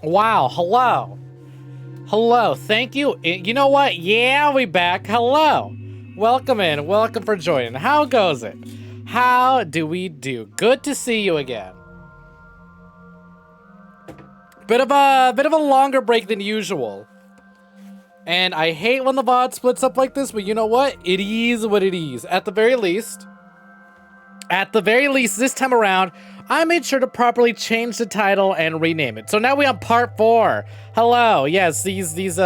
Wow, hello. Hello, thank you. You know what? Yeah, we back. Hello. Welcome in. Welcome for joining. How goes it? How do we do? Good to see you again. Bit of a longer break than usual. And I hate when the VOD splits up like this, but you know what? It is what it is. At the very least, this time around, I made sure to properly change the title and rename it. So now we have part 4. Hello. Yes, this is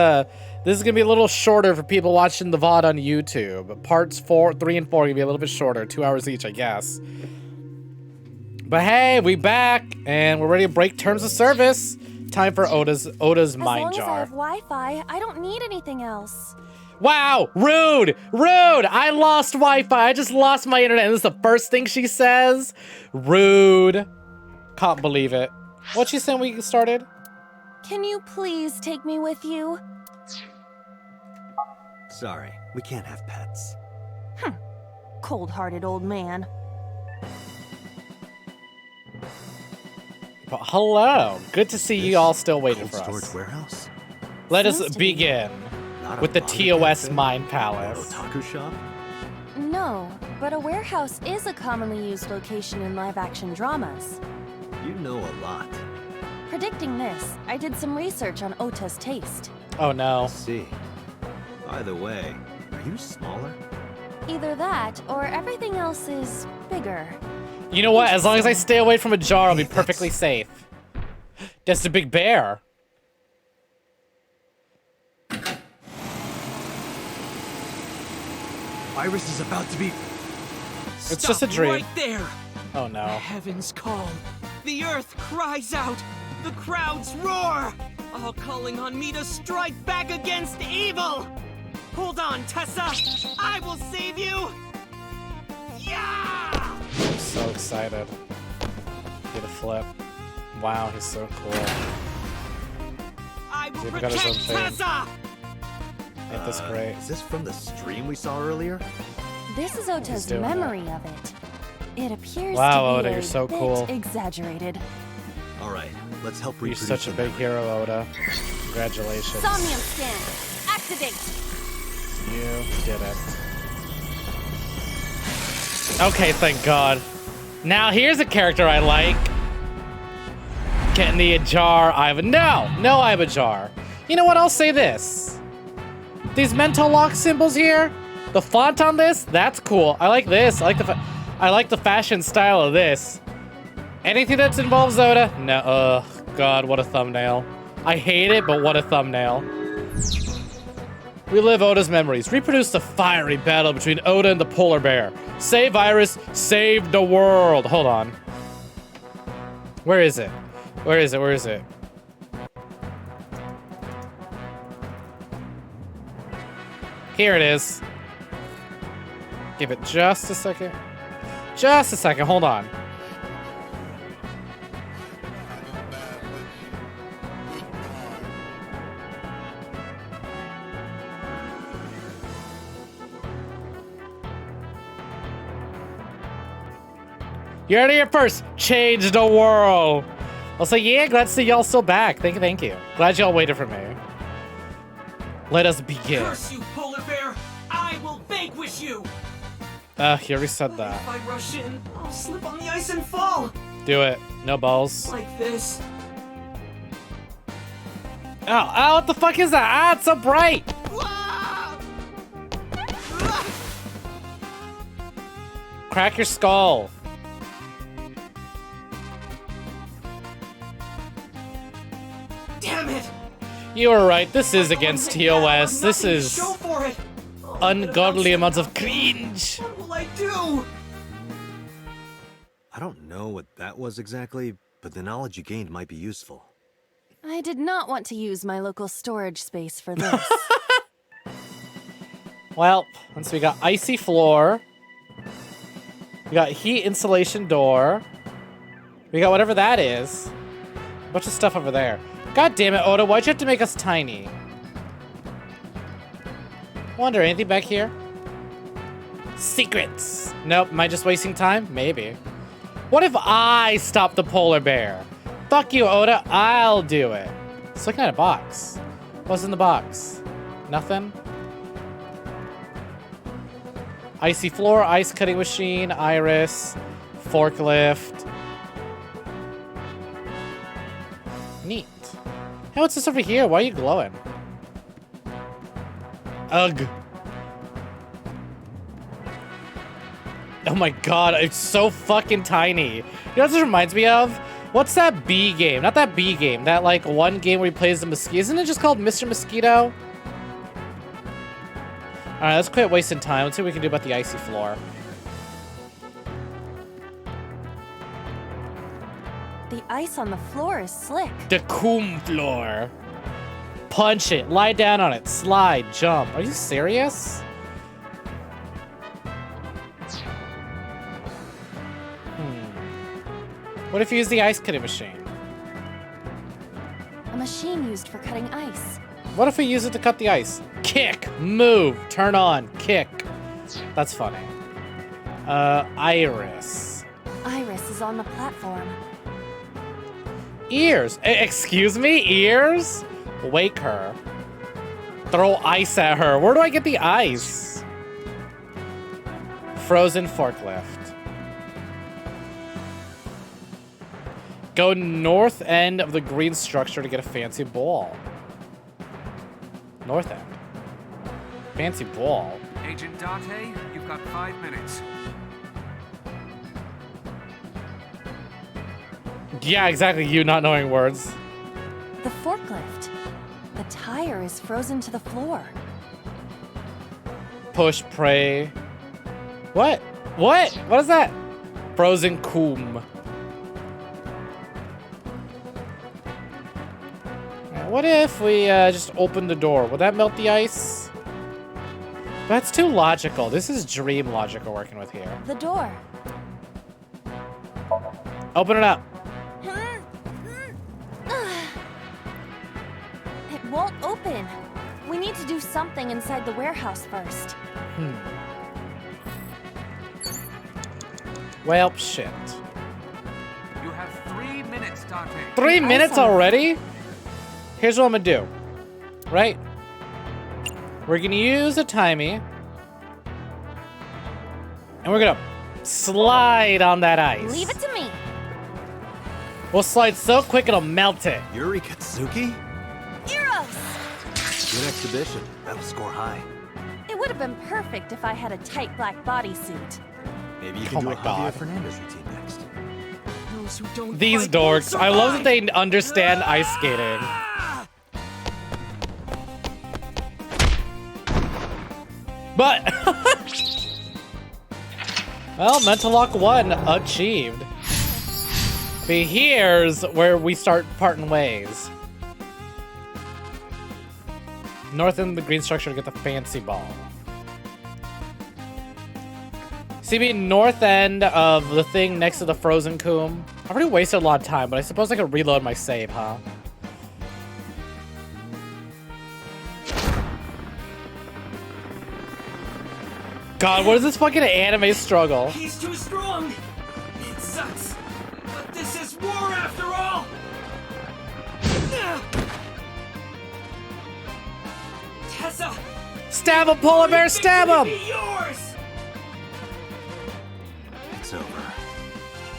gonna be a little shorter for people watching the VOD on YouTube. Parts 3 and 4 are gonna be a little bit shorter, 2 hours each, I guess. But hey, we back and we're ready to break terms of service. Time for Oda's mind jar. As long as I have Wi-Fi, I don't need anything else. Wow, rude, rude. I lost Wi-Fi. I just lost my internet. And this is the first thing she says. Rude. Can't believe it. What'd she say when we started? Can you please take me with you? Sorry, we can't have pets. Cold-hearted old man. But hello. Good to see you all still waiting for Storage us. warehouse? Let us begin Not with the a TOS cafe? Mind Palace. Otaku shop? No, but a warehouse is a commonly used location in live-action dramas. You know a lot. Predicting this, I did some research on Ota's taste. Oh no. I see. By the way, are you smaller? Either that, or everything else is bigger. You know what? As long as I stay away from a jar, I'll be perfectly safe. That's a big bear. Iris is about to be... It's just a dream. Right there. Oh no. The heavens call. The earth cries out. The crowds roar. All calling on me to strike back against evil. Hold on, Tessa. I will save you. Yeah! I'm so excited. Get a flip. Wow, he's so cool. I will He's even got his own protect thing. Tessa. Ain't this great? Is this from the stream we saw earlier? This is Ota's doing memory of it. It appears Wow, to be Oda, you're so bit cool. exaggerated. All right, let's help You're reproduce such a the big memory. hero, Oda. Congratulations. SOMNIUM scan. Activate. You did it. Okay, thank God. Now here's a character I like. Getting the jar. I have a jar. You know what? I'll say this. These mental lock symbols here, the font on this, that's cool. I like this. I like the fashion style of this. Anything that involves Oda? No. Ugh. God, what a thumbnail. I hate it, but what a thumbnail. Relive Oda's memories. Reproduce the fiery battle between Oda and the polar bear. Save Iris. Save the world. Hold on. Where is it? Where is it? Where is it? Here it is. Give it just a second. Just a second. Hold on. You heard it here first. Change the world. I'll say, yeah, glad to see y'all still back. Thank you. Glad y'all waited for me. Let us begin. Curse you, polar bear. I will vanquish you. You already said that. If I rush in, I'll slip on the ice and fall. Do it. No balls. Like this. Oh, what the fuck is that? Ah, it's so bright. Ah! Ah! Crack your skull. Damn it! You were right. This is against I'm gonna TOS. have This nothing to is show for it. Oh, ungodly but amounts of cringe. What will I do? I don't know what that was exactly, but the knowledge you gained might be useful. I did not want to use my local storage space for this. Well, once we got icy floor. We got heat insulation door. We got whatever that is. A bunch of stuff over there. God damn it, Oda, why'd you have to make us tiny? Wonder, anything back here? Secrets. Nope, am I just wasting time? Maybe. What if I stop the polar bear? Fuck you, Oda, I'll do it. Just looking at a box. What's in the box? Nothing? Icy floor, ice cutting machine, iris, forklift. Neat. Hey, what's this over here? Why are you glowing? Ugh. Oh my god, it's so fucking tiny. You know what this reminds me of? What's that bee game? Not that bee game. That like one game where he plays the mosquito. Isn't it just called Mr. Mosquito? Alright, let's quit wasting time. Let's see what we can do about the icy floor. The ice on the floor is slick. The coom floor. Punch it. Lie down on it. Slide. Jump. Are you serious? What if you use the ice cutting machine? A machine used for cutting ice. What if we use it to cut the ice? Kick. Move. Turn on. Kick. That's funny. Iris. Iris is on the platform. Ears. Excuse me? Ears? Wake her. Throw ice at her. Where do I get the ice? Frozen forklift. Go north end of the green structure to get a fancy ball. North end. Fancy ball. Agent Date, you've got 5 minutes. Yeah, exactly. You not knowing words. The forklift. The tire is frozen to the floor. Push, pray. What? What? What is that? Frozen coom. What if we just open the door? Would that melt the ice? That's too logical. This is dream logic we're working with here. The door. Open it up. It won't open. We need to do something inside the warehouse first. Well, shit. You have 3 minutes, Date. 3 minutes already? Here's what I'm gonna do. Right? We're gonna use a timey. And we're gonna slide on that ice. Leave it to me. We'll slide so quick it'll melt it. Yuri Katsuki? Eros! Good exhibition. That'll score high. It would have been perfect if I had a tight black bodysuit. Maybe you Oh can do my a Javier God. Fernandez routine next. Those who don't These fight won't dorks. I love that survive. they understand ice skating. But well, mental lock 1 achieved. But here's where we start parting ways. North end of the green structure to get the fancy ball. See me north end of the thing next to the frozen coom. I've already wasted a lot of time, but I suppose I could reload my save, huh? God, what is this fucking anime struggle? He's too strong. It sucks, but this is war after all. Tessa, Stab him, polar bear, stab him! be yours. It's over.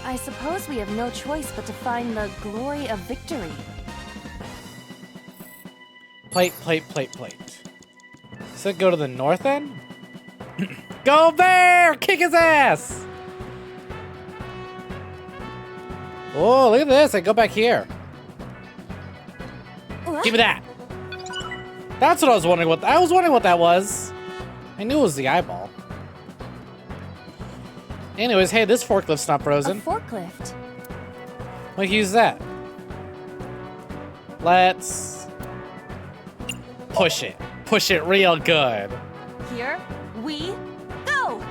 I suppose we have no choice but to find the glory of victory. Plate, plate, plate, plate. Does it go to the north end? Go bear! Kick his ass! Oh, look at this. I go back here. What? Give me that. That's what I was wondering what I was wondering what that was. I knew it was the eyeball. Anyways, hey, this forklift's not A frozen. forklift. We can use that. Let's push it. Push it real good. Here we go.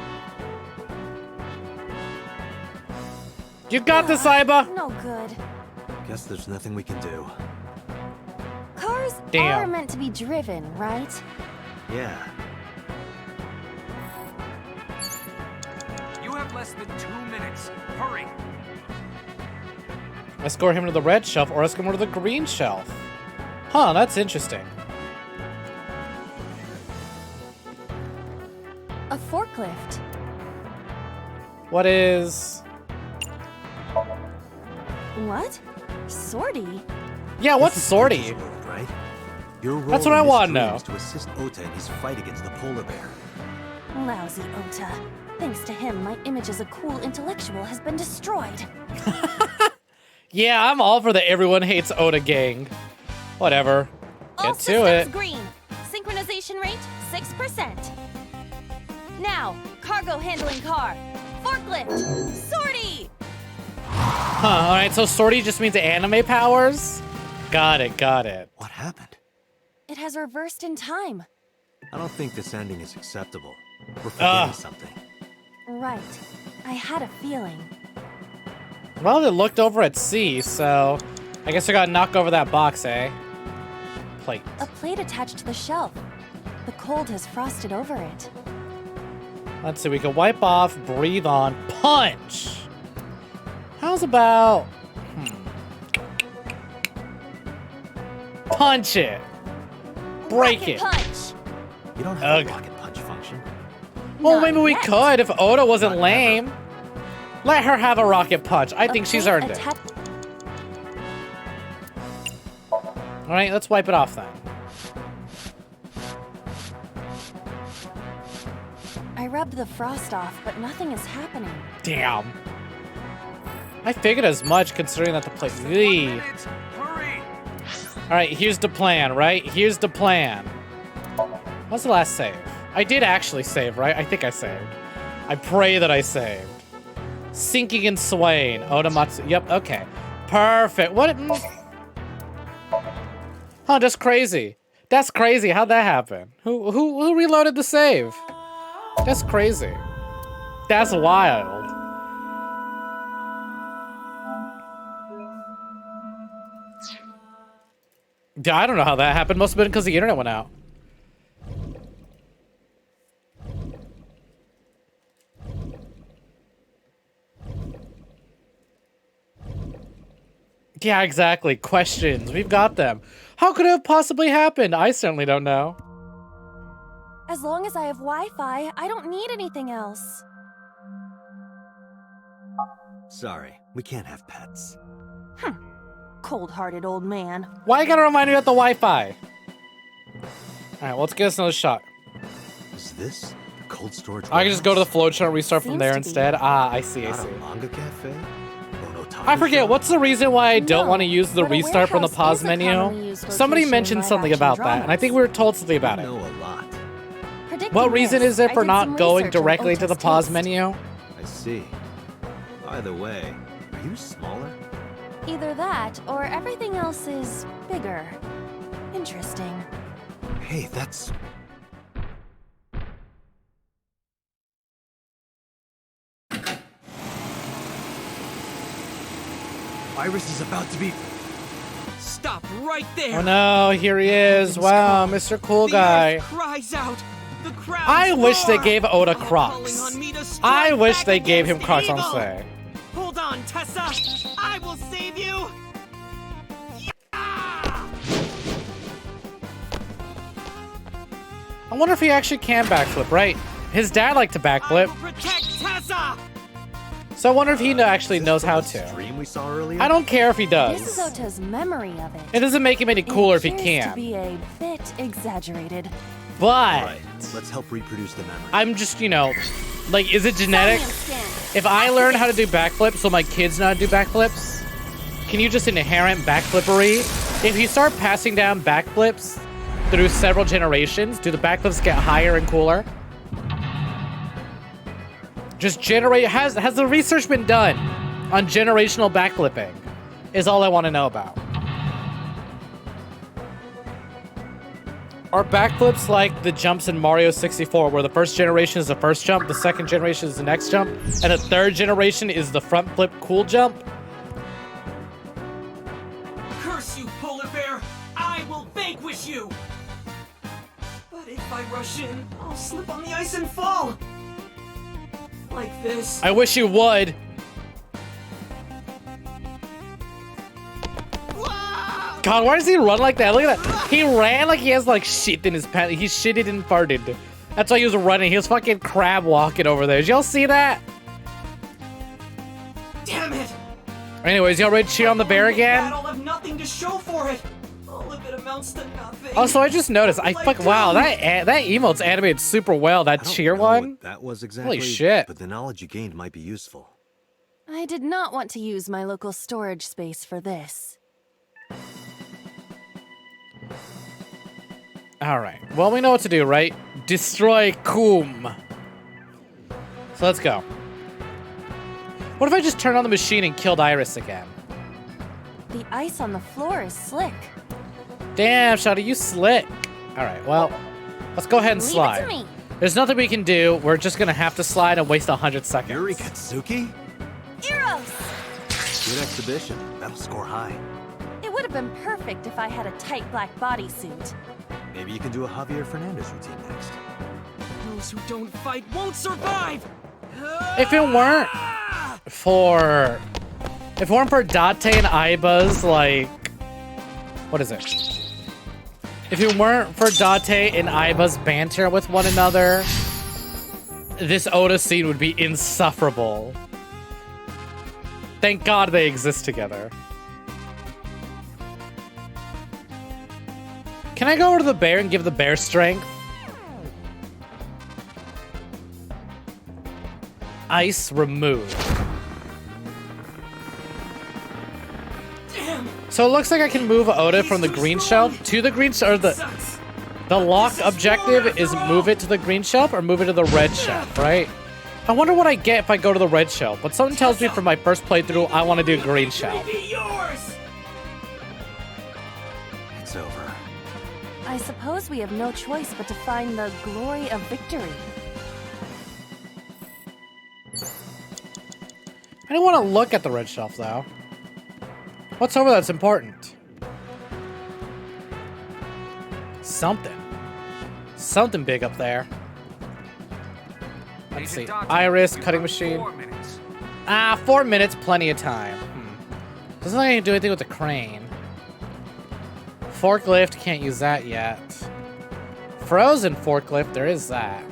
You got this, Iba. No good. Guess there's nothing we can do. Cars Damn. are meant to be driven, right? Yeah. You have less than 2 minutes. Hurry. Escort him to the red shelf or escort him to the green shelf. Huh, that's interesting. A forklift. What is... What? Sortie? Yeah, what's This is sortie? Ota's role, right? Your role That's what in I this wanna dream know. is to assist Ota in his fight against the polar bear. Lousy Ota. Thanks to him, my image as a cool intellectual has been destroyed. Yeah, I'm all for the everyone hates Oda gang. Whatever. All Get to it. systems green. Synchronization rate 6%. Now, cargo handling car. Forklift. Sortie. Huh, alright, so sortie just means anime powers? Got it, got it. What happened? It has reversed in time. I don't think this ending is acceptable. We're forgetting something. Right. I had a feeling. Well, it looked over at C, so I guess I gotta knock over that box, eh? Plate. A plate attached to the shelf. The cold has frosted over it. Let's see, we can wipe off, breathe on, punch! How's about... Punch it! Break Rocket it! punch. You don't have Ugh. a rocket punch function. Well, Not maybe we yet. could if Oda wasn't Not lame. Let her have a rocket punch. I A think she's plate earned it. atta- Alright, let's wipe it off then. I rubbed the frost off, but nothing is happening. Damn. I figured as much considering that the plate... 1 minute. Hurry. Alright, here's the plan, right? Here's the plan. What's the last save? I did actually save, right? I think I saved. I pray that I saved. Sinking and swaying. Odamatsu. Yep, okay. Perfect. What? Huh, just crazy. That's crazy. How'd that happen? Who reloaded the save? That's crazy. That's wild. Yeah, I don't know how that happened. Must have been because the internet went out. Yeah, exactly. Questions. We've got them. How could it have possibly happened? I certainly don't know. As long as I have Wi-Fi, I don't need anything else. Sorry, we can't have pets. Cold-hearted old man. Why you gotta remind me about the Wi-Fi? Alright, well, let's get us another shot. Is this the cold storage? I can just go to the warehouse? float chart and restart from Seems there to be. instead. Ah, I see, I Not see. a manga cafe? Or an otaku I forget, shop? what's the reason why I don't No, want to use the but a restart from the warehouse pause is a commonly menu? used Somebody location in mentioned something live-action about that, and I think we were told something about You it. know a lot. Predicting What reason this, is there I for did not some going research on directly to the Ota's pause taste. menu? I see. By the way, are you smaller? Either that, or everything else is bigger. Interesting. Hey, that's... Iris is about to be... Stop right there. Oh no, here he is. Wow, Mr. Cool The Guy. earth cries out. The crowds I wish they roar. gave Oda All Crocs. calling on me to I strike wish back they gave him against Crocs on evil. say. Hold on, Tessa. I will save you. I wonder if he actually can backflip, right? His dad liked to I backflip, will protect Tessa. so I wonder if he actually Is this knows from how the to. stream we saw earlier? I don't care if he This is does. Ota's memory of it. It doesn't make him any cooler if he It appears can. to be a bit exaggerated. But Alright, let's help reproduce the memory. I'm just, you know, like, is it genetic? SOMNIUM scan. If I learn how to do backflips so my kids know how to do backflips, can you just inherent backflippery? If you start passing down backflips through several generations, do the backflips get higher and cooler? Just generate. Has the research been done on generational backflipping? Is all I want to know about. Are backflips like the jumps in Mario 64, where the first generation is the first jump, the second generation is the next jump, and the third generation is the front flip cool jump? Curse you, polar bear. I will vanquish you. But if I rush in, I'll slip on the ice and fall. Like this. I wish you would. Whoa! God, why does he run like that? Look at that. He ran like he has like shit in his pants. He shitted and farted. That's why he was running. He was fucking crab walking over there. Did y'all see that? Damn it! Anyways, y'all ready to cheer on the bear again? I'll have nothing to show for it. All of it amounts to nothing. Also, I just noticed. Wow, that emote's animated super well. That I don't cheer know one. what that was exactly. Holy shit. But the knowledge you gained might be useful. I did not want to use my local storage space for this. All right. Well, we know what to do, right? Destroy Coom. So let's go. What if I just turned on the machine and killed Iris again? The ice on the floor is slick. Damn, Shawty, you slick. All right, well, let's go ahead and slide. Leave it to me. There's nothing we can do. We're just going to have to slide and waste 100 seconds. Yuri Katsuki? Eros! Good exhibition. That'll score high. It would have been perfect if I had a tight black bodysuit. Maybe you can do a Javier Fernandez routine next. Those who don't fight won't survive. If it weren't for Date and Aiba's, like, what is it? If it weren't for Date and Aiba's banter with one another, this Oda scene would be insufferable. Thank God they exist together. Can I go over to the bear and give the bear strength? Ice removed. Damn. So it looks like I can move Oda from the green shelf to the green shelf. The lock objective is move it to the green shelf or move it to the red shelf, right? I wonder what I get if I go to the red shelf. But something tells me for my first playthrough, I want to do green shelf. Be yours. It's over. I suppose we have no choice but to find the glory of victory. I don't want to look at the red shelf, though. What's over that's important? Something. Something big up there. Let's see. Agent Date, Iris, you cutting have machine. 4 minutes. 4 minutes, plenty of time. Doesn't like I can do anything with the crane. Forklift, can't use that yet. Frozen forklift, there is that.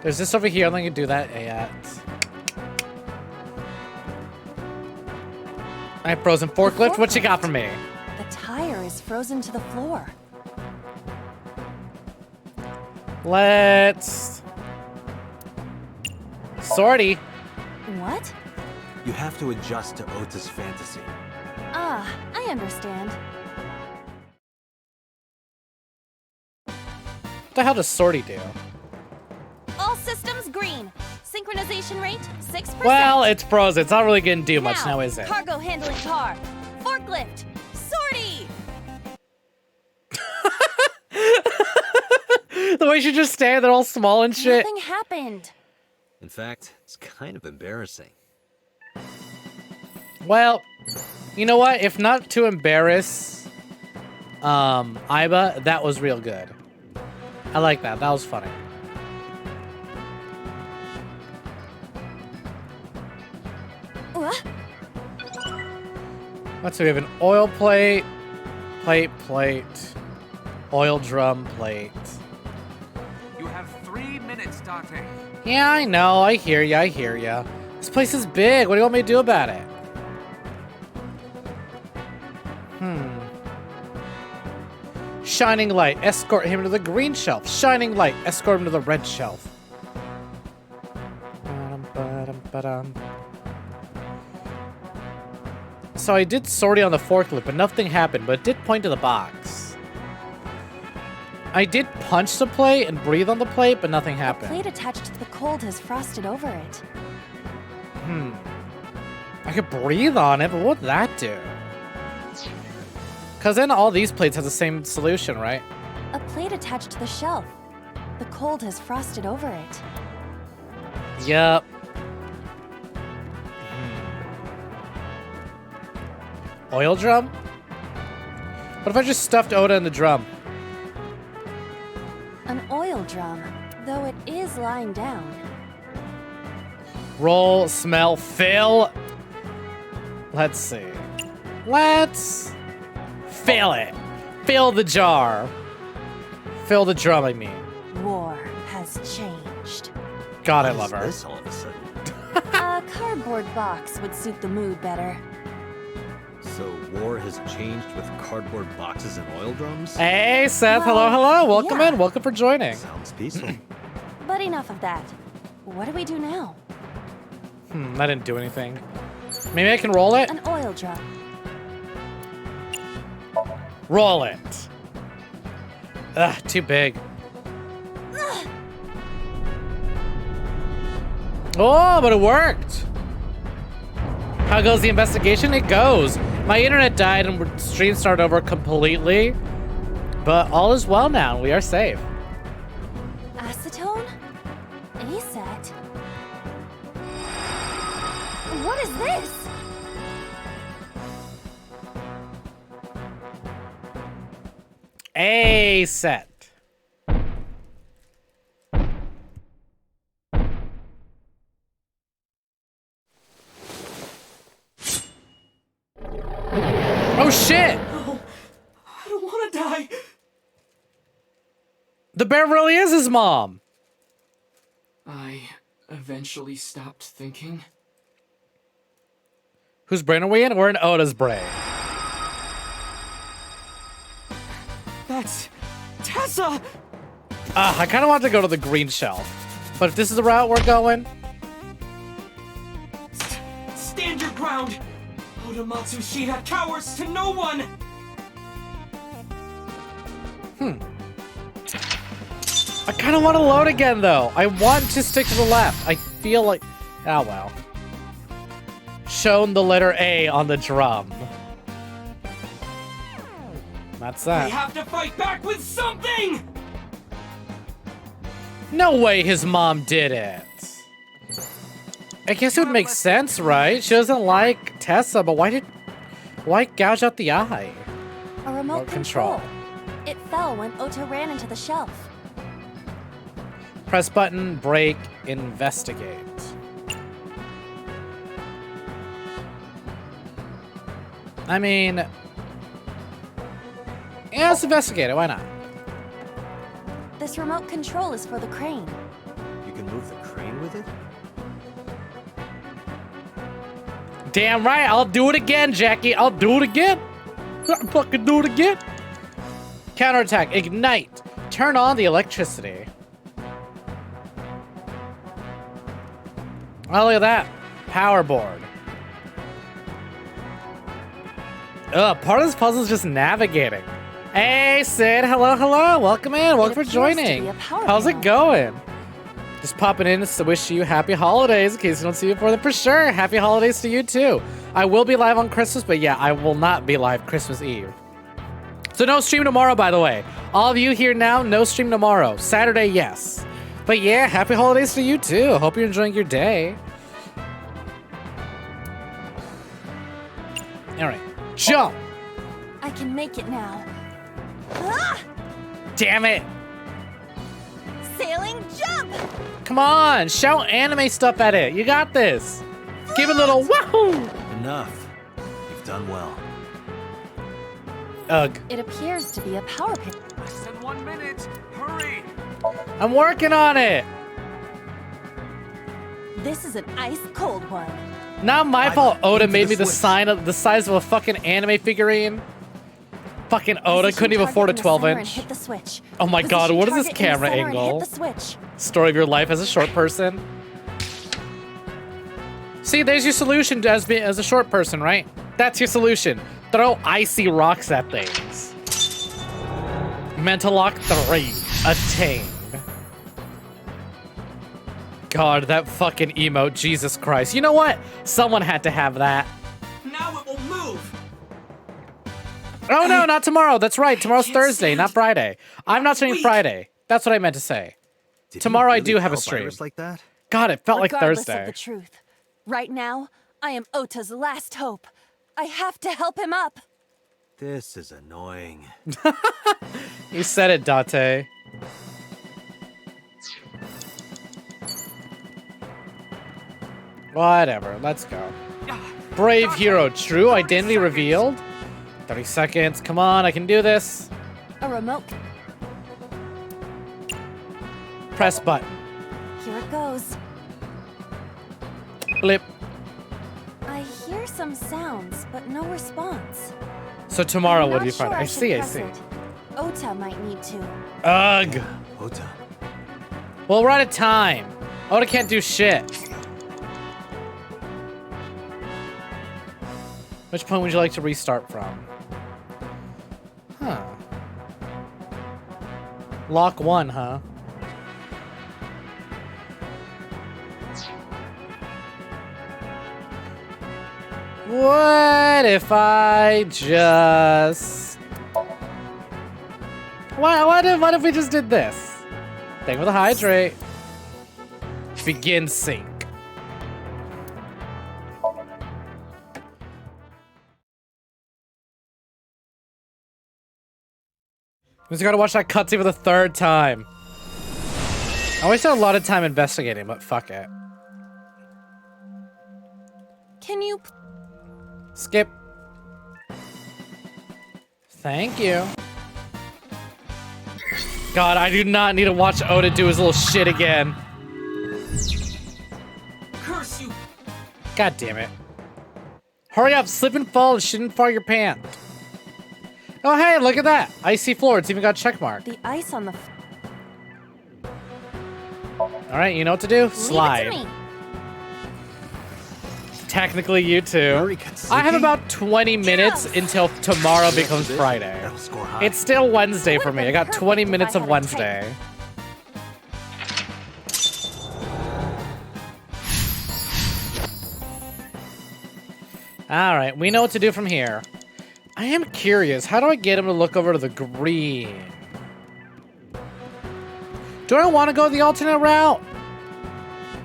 There's this over here, I don't think I can do that yet. Alright, frozen forklift, what you got for me? The tire is frozen to the floor. Let's... Sortie. What? You have to adjust to Ota's fantasy. Ah, I understand. What the hell does Sortie do? All systems green. Synchronization rate 6%. Well, it's frozen. It's not really gonna do much now, is it? Cargo handling car. Forklift. Sortie. The way she just stand there all small and shit. Nothing happened. In fact, it's kind of embarrassing. Well, you know what? If not to embarrass Aiba, that was real good. I like that. That was funny. What? Let's see. We have an oil plate, plate, oil drum plate. You have 3 minutes, Date. Yeah, I know. I hear ya. I hear ya. This place is big. What do you want me to do about it? Shining light. Escort him to the green shelf. Shining light. Escort him to the red shelf. Ba-dum. So I did sortie on the forklift, but nothing happened. But it did point to the box. I did punch the plate and breathe on the plate, but nothing The happened. plate attached to the cold has frosted over it. I could breathe on it, but what would that do? Because then all these plates have the same solution, right? A plate attached to the shelf. The cold has frosted over it. Yup. Oil drum? What if I just stuffed Oda in the drum? An oil drum, though it is lying down. Roll, smell, fill. Let's see. Let's fill it. Fill the jar. Fill the drum, I mean. War has changed. God, I What love is her. this all of a sudden? A cardboard box would suit the mood better. So war has changed with cardboard boxes and oil drums? Hey, Seth. Well, Hello. Welcome yeah. in. Welcome for joining. Sounds peaceful. But enough of that. What do we do now? I didn't do anything. Maybe I can roll it? An oil drum. Roll it. Ugh, too big. Oh, but it worked. How goes the investigation? It goes. My internet died and stream started over completely. But all is well now. We are safe. Acetone? ASAT? What is this? A set. Oh shit! No, I don't want to die. The bear really is his mom. I eventually stopped thinking. Whose brain are we in? We're in Oda's brain. That's Tessa. I kind of want to go to the green shelf. But if this is the route we're going, Stand your ground. Oda Matsushita cowers to no one. I kind of want to load again, though. I want to stick to the left. I feel like... Oh, well. Shown the letter A on the drum. That's We that. have to fight back with something. No way his mom did it. I guess it would make sense, right? She doesn't like Tessa, but why gouge out the eye? A remote Remote control. control. It fell when Ota ran into the shelf. Press button, break, investigate. I mean... Yeah, let's investigate it. Why not? This remote control is for the crane. You can move the crane with it? Damn right, I'll do it again, Jackie. I'll do it again. I'll fucking do it again. Counterattack, ignite. Turn on the electricity. Oh, look at that. Power board. Ugh, part of this puzzle is just navigating. Hey, Sid. Hello. Welcome in. Welcome for appears to joining. be a power How's it panel. going? Just popping in to wish you happy holidays in case you don't see you before then. For sure. Happy holidays to you, too. I will be live on Christmas, but yeah, I will not be live Christmas Eve. So no stream tomorrow, by the way. All of you here now, no stream tomorrow. Saturday, yes. But yeah, happy holidays to you, too. Hope you're enjoying your day. All right. Jump. I can make it now. Ah! Damn it. Sailing jump! Come on. Shout anime stuff at it. You got this. Give it a little wahoo. Enough. You've done well. Ugh. It appears to be a power pit. Less than 1 minute. Hurry. I'm working on it. This is an ice cold one. Not my I'm fault Oda into made the me the switch. sign of the size of a fucking anime figurine. Fucking Oda Position couldn't even afford a target in the 12 center and inch. hit the switch. Oh my god, Position what is this target in the camera center and angle? Hit the switch. Story of your life as a short person. See, there's your solution as a short person, right? That's your solution. Throw icy rocks at things. Mental lock 3 attained. God, that fucking emote, Jesus Christ. You know what? Someone had to have that. Now it will move. Oh no, not tomorrow. That's right. Tomorrow's can't Thursday, stand not Friday. I'm not streaming Weak. Friday. That's what I meant to say. Did he Tomorrow I really do have a help stream. Iris like that? God, it felt like Regardless Thursday. of the truth, right now, I am Ota's last hope. I have to help him up. This is annoying. You said it, Date. Whatever, let's go. Brave hero. True identity revealed. 30 seconds. Come on, I can do this. A remote. Press button. Here it goes. Blip. I hear some sounds, but no response. So tomorrow I'm would not be fun. sure I should see, I press see. it. Ota might need to. Ugh. Ota. Well, we're out of time. Oda can't do shit. Which point would you like to restart from? Huh. Lock 1, huh? What if I just... What if we just did this? Thing with a hydrate. Begin sync. We just gotta watch that cutscene for the 3rd time. I wasted a lot of time investigating, but fuck it. Can you... Skip. Thank you. God, I do not need to watch Oda do his little shit again. Curse you! God damn it. Hurry up, slip and fall and shouldn't fall your pants. Oh hey, look at that. Icy floor, it's even got check mark. The ice on the... Alright, you know what to do? Slide. Leave it to me. Technically you too. Hurry, Katsuki. I have about 20 minutes until tomorrow becomes Friday. That'll score high. It's still Wednesday for me. I got Perfect 20 if minutes I of had a Wednesday. Alright, we know what to do from here. I am curious, how do I get him to look over to the green? Do I want to go the alternate route?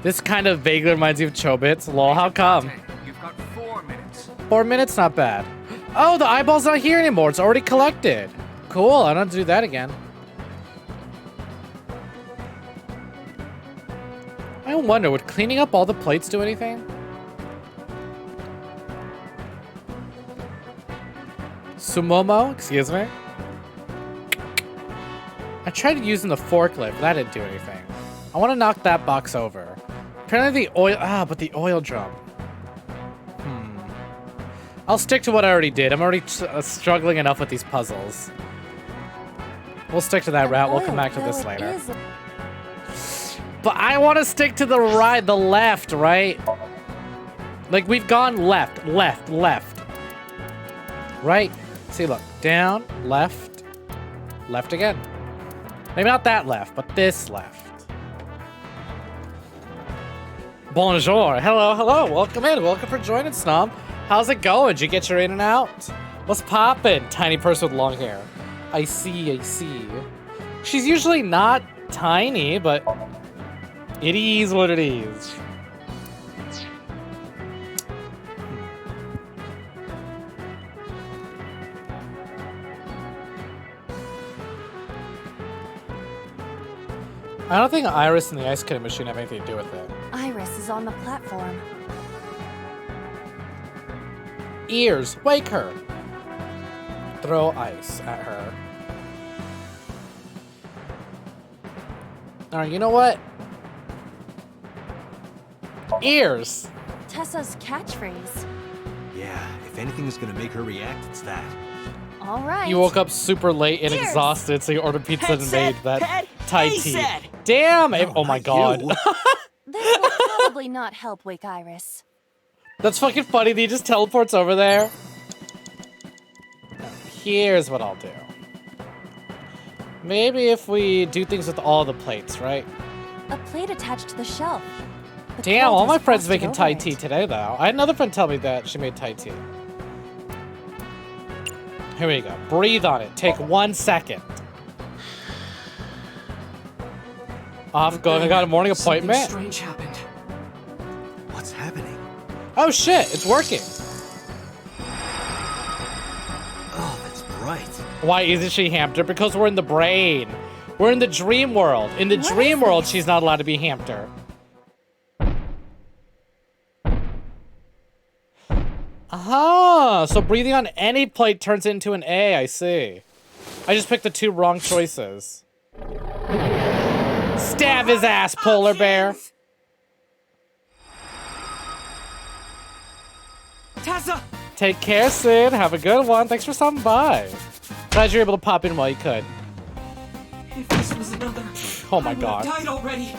This kind of vaguely reminds me of Chobits. Lol, how come? You've got 4 minutes. 4 minutes, not bad. Oh, the eyeball's not here anymore. It's already collected. Cool, I don't have to do that again. I wonder, would cleaning up all the plates do anything? Sumomo, excuse me. I tried using the forklift, but that didn't do anything. I want to knock that box over. Apparently the oil, but the oil drum. I'll stick to what I already did. I'm already struggling enough with these puzzles. We'll stick to that route. We'll come back to this later. But I want to stick to the right, the left, right? Like we've gone left, left, left. Right? See, look. Down, left, left again. Maybe not that left, but this left. Bonjour. Hello, hello. Welcome in. Welcome for joining, Snom. How's it going? Did you get your in and out? What's poppin'? Tiny person with long hair. I see, I see. She's usually not tiny, but it is what it is. I don't think Iris and the ice cream machine have anything to do with it. Iris is on the platform. Ears, wake her. Throw ice at her. Alright, you know what? Ears. Tessa's catchphrase. Yeah, if anything is gonna make her react, it's that. All right. You woke up super late and Ears. exhausted, so you ordered pizza Head and said, made that head, Thai he tea. said. Damn! No, Oh my not god. you. This will probably not help wake Iris. That's fucking funny that he just teleports over there. Here's what I'll do. Maybe if we do things with all the plates, right? A plate attached to the shelf. The Damn, cold all my has friends frosted making over Thai it. tea today, though. I had another friend tell me that she made Thai tea. Here we go. Breathe on it. Take 1 second. Off going. I got a morning appointment. Something strange happened. What's happening? Oh shit, it's working. Oh, that's bright. Why isn't she hamster? Because we're in the brain. We're in the dream world. In the What dream is world, this? she's not allowed to be hamster. Ah, so breathing on any plate turns it into an A, I see. I just picked the 2 wrong choices. Stab his ass, polar bear. Tessa! Take care, Sid. Have a good one. Thanks for stopping by. Glad you were able to pop in while you could. If this was another, Oh my I would God. have died already.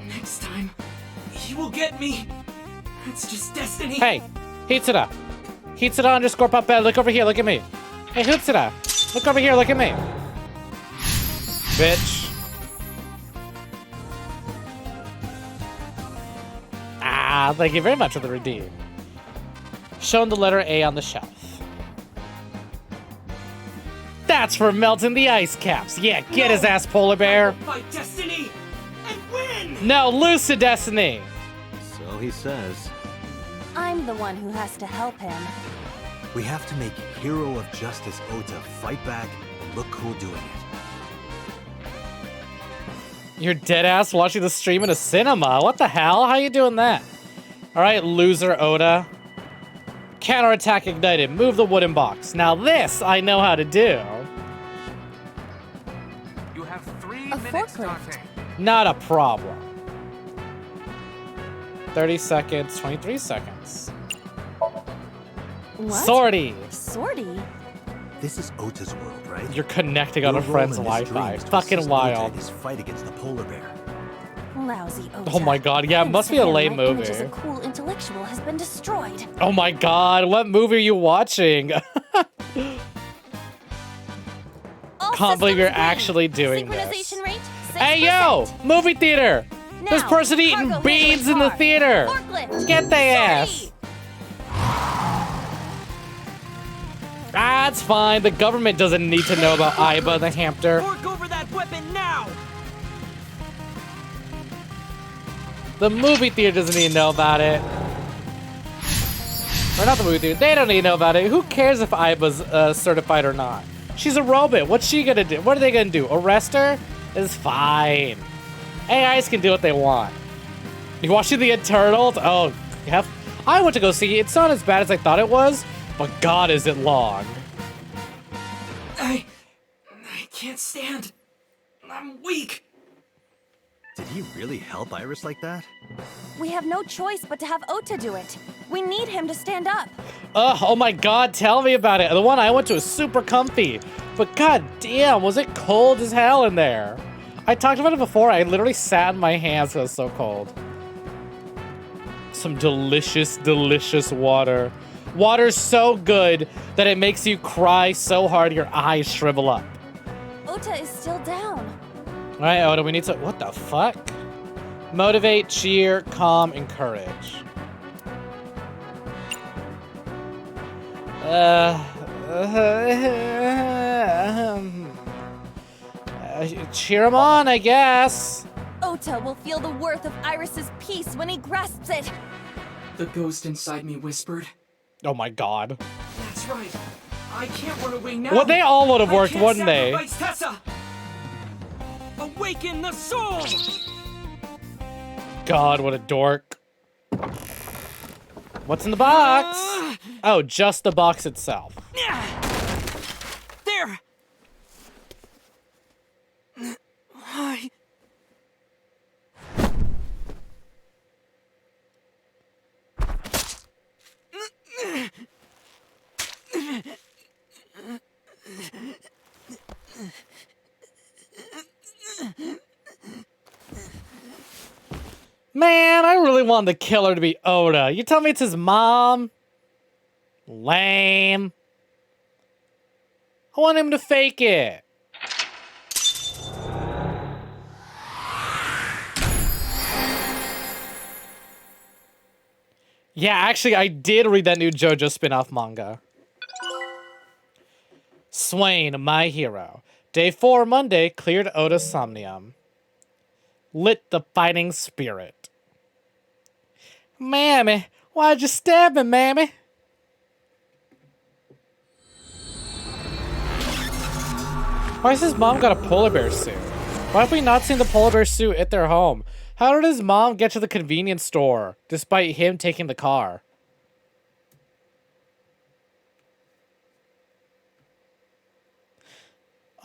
Next time, he will get me. It's just destiny. Hey, Hitsura. Hitsura_puppet. Look over here. Look at me. Hey, Hitsura. Look over here. Look at me. Bitch. Ah, thank you very much for the redeem. Shown the letter A on the shelf. That's for melting the ice caps. Yeah, get his ass, polar bear. Fight destiny and win! No, lose to destiny. So he says. I'm the one who has to help him. We have to make Hero of Justice Ota fight back and look cool doing it. You're dead ass watching the stream in a cinema. What the hell? How you doing that? All right, loser Oda. Counterattack ignited. Move the wooden box. Now this I know how to do. You have 3 A minutes, forklift. Dante. Not a problem. 30 seconds, 23 seconds. What? Sortie. Sortie? This is Ota's world, right? You're connecting on a Your role friend's in this Wi-Fi. dream is to Fucking assist Ota in wild. his fight against the polar bear. Lousy Ota. Oh my God, yeah, it must be a Thanks to lame him, my image as a movie. cool intellectual has been destroyed. Oh my God, what movie are you watching? All Can't believe you're systems green. actually doing this. Synchronization rate, 6%. Hey yo, movie theater. This Now, person eating cargo beans handling in the car. theater. Forklift. Get their Sortie. ass. That's fine. The government doesn't need to know about Aiba the hamster. Fork over that weapon now! The movie theater doesn't need to know about it. Or not the movie theater. They don't need to know about it. Who cares if Aiba's certified or not? She's a robot. What's she gonna do? What are they gonna do? Arrest her? It's fine. AIs can do what they want. You watching the Eternals? Oh, I went to go see it. It's not as bad as I thought it was, but God, is it long. I can't stand. I'm weak. Did he really help Iris like that? We have no choice but to have Ota do it. We need him to stand up. Ugh, oh my God, tell me about it. The one I went to was super comfy, but God damn, was it cold as hell in there. I talked about it before. I literally sat in my hands because it was so cold. Some delicious, delicious water. Water's so good that it makes you cry so hard your eyes shrivel up. Ota is still down. All right, Oda, we need to... What the fuck? Motivate, cheer, calm, encourage. Cheer him on, I guess. Ota will feel the worth of Iris's peace when he grasps it. The ghost inside me whispered. Oh my God. That's right. I can't run away now. Well, they all would have worked, I can't wouldn't they? sacrifice Tessa! Awaken the soul! God, what a dork. What's in the box? Oh, just the box itself. There! Why? Man, I really want the killer to be Oda. You tell me it's his mom? Lame. I want him to fake it. Yeah, actually, I did read that new JoJo spin-off manga. Swain, my hero. Day 4, Monday, cleared Oda's Somnium. Lit the fighting spirit. Mammy, why'd you stab me, Mammy? Why has his mom got a polar bear suit? Why have we not seen the polar bear suit at their home? How did his mom get to the convenience store, despite him taking the car?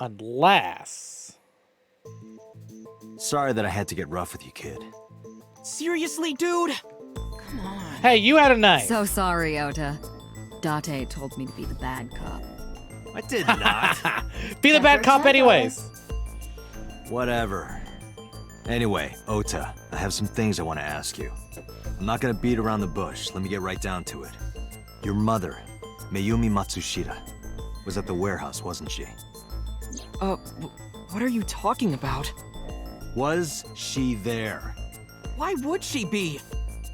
Unless... Sorry that I had to get rough with you, kid. Seriously, dude? Come on. Hey, you had a knife. So sorry, Ota. Date told me to be the bad cop. I did not. Be the bad cop anyways. Whatever. Anyway, Ota, I have some things I want to ask you. I'm not gonna beat around the bush. Let me get right down to it. Your mother, Mayumi Matsushita, was at the warehouse, wasn't she? What are you talking about? Was she there? Why would she be?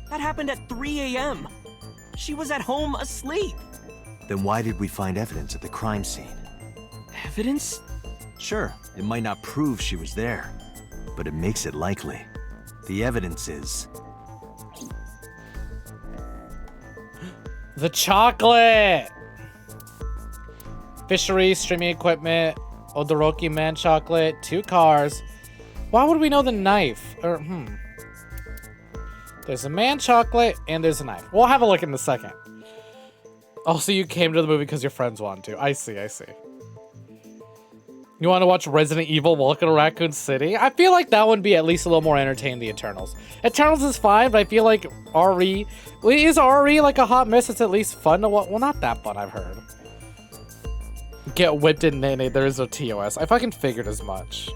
That happened at 3 a.m. She was at home asleep. Then why did we find evidence at the crime scene? Evidence? Sure, it might not prove she was there, but it makes it likely. The evidence is... The chocolate! Fishery, streaming equipment, Odoroki man chocolate, 2 cars. Why would we know the knife? There's a man chocolate and there's a knife. We'll have a look in a second. Oh, so you came to the movie because your friends wanted to. I see, I see. You want to watch Resident Evil Welcome to Raccoon City? I feel like that would be at least a little more entertaining than the Eternals. Eternals is fine, but I feel like RE... Is RE like a hot mess? It's at least fun to watch. Well, not that fun, I've heard. Get whipped in Nene, there is no TOS. I fucking figured as much.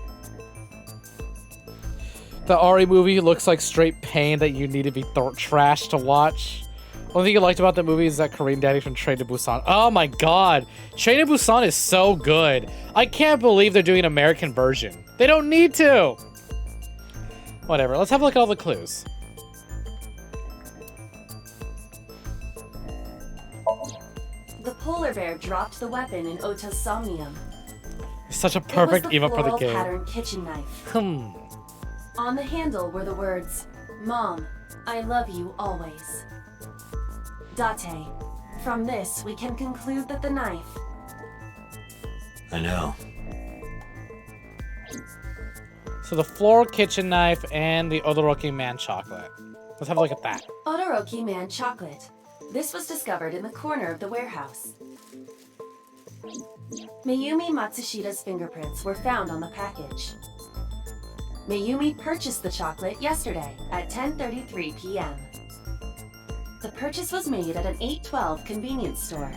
The RE movie looks like straight pain that you need to be trashed to watch. One thing you liked about the movie is that Korean daddy from Train to Busan. Oh my god. Train to Busan is so good. I can't believe they're doing an American version. They don't need to. Whatever. Let's have a look at all the clues. The polar bear dropped the weapon in Ota's Somnium. It's such a perfect it was emote for the game. pattern kitchen knife. On the handle were the words, "Mom, I love you always." Date. From this, we can conclude that the knife... I know. So the floral kitchen knife and the Odoroki man chocolate. Let's have a look at that. Odoroki man chocolate. This was discovered in the corner of the warehouse. Mayumi Matsushita's fingerprints were found on the package. Mayumi purchased the chocolate yesterday at 10:33 p.m. The purchase was made at an 812 convenience store.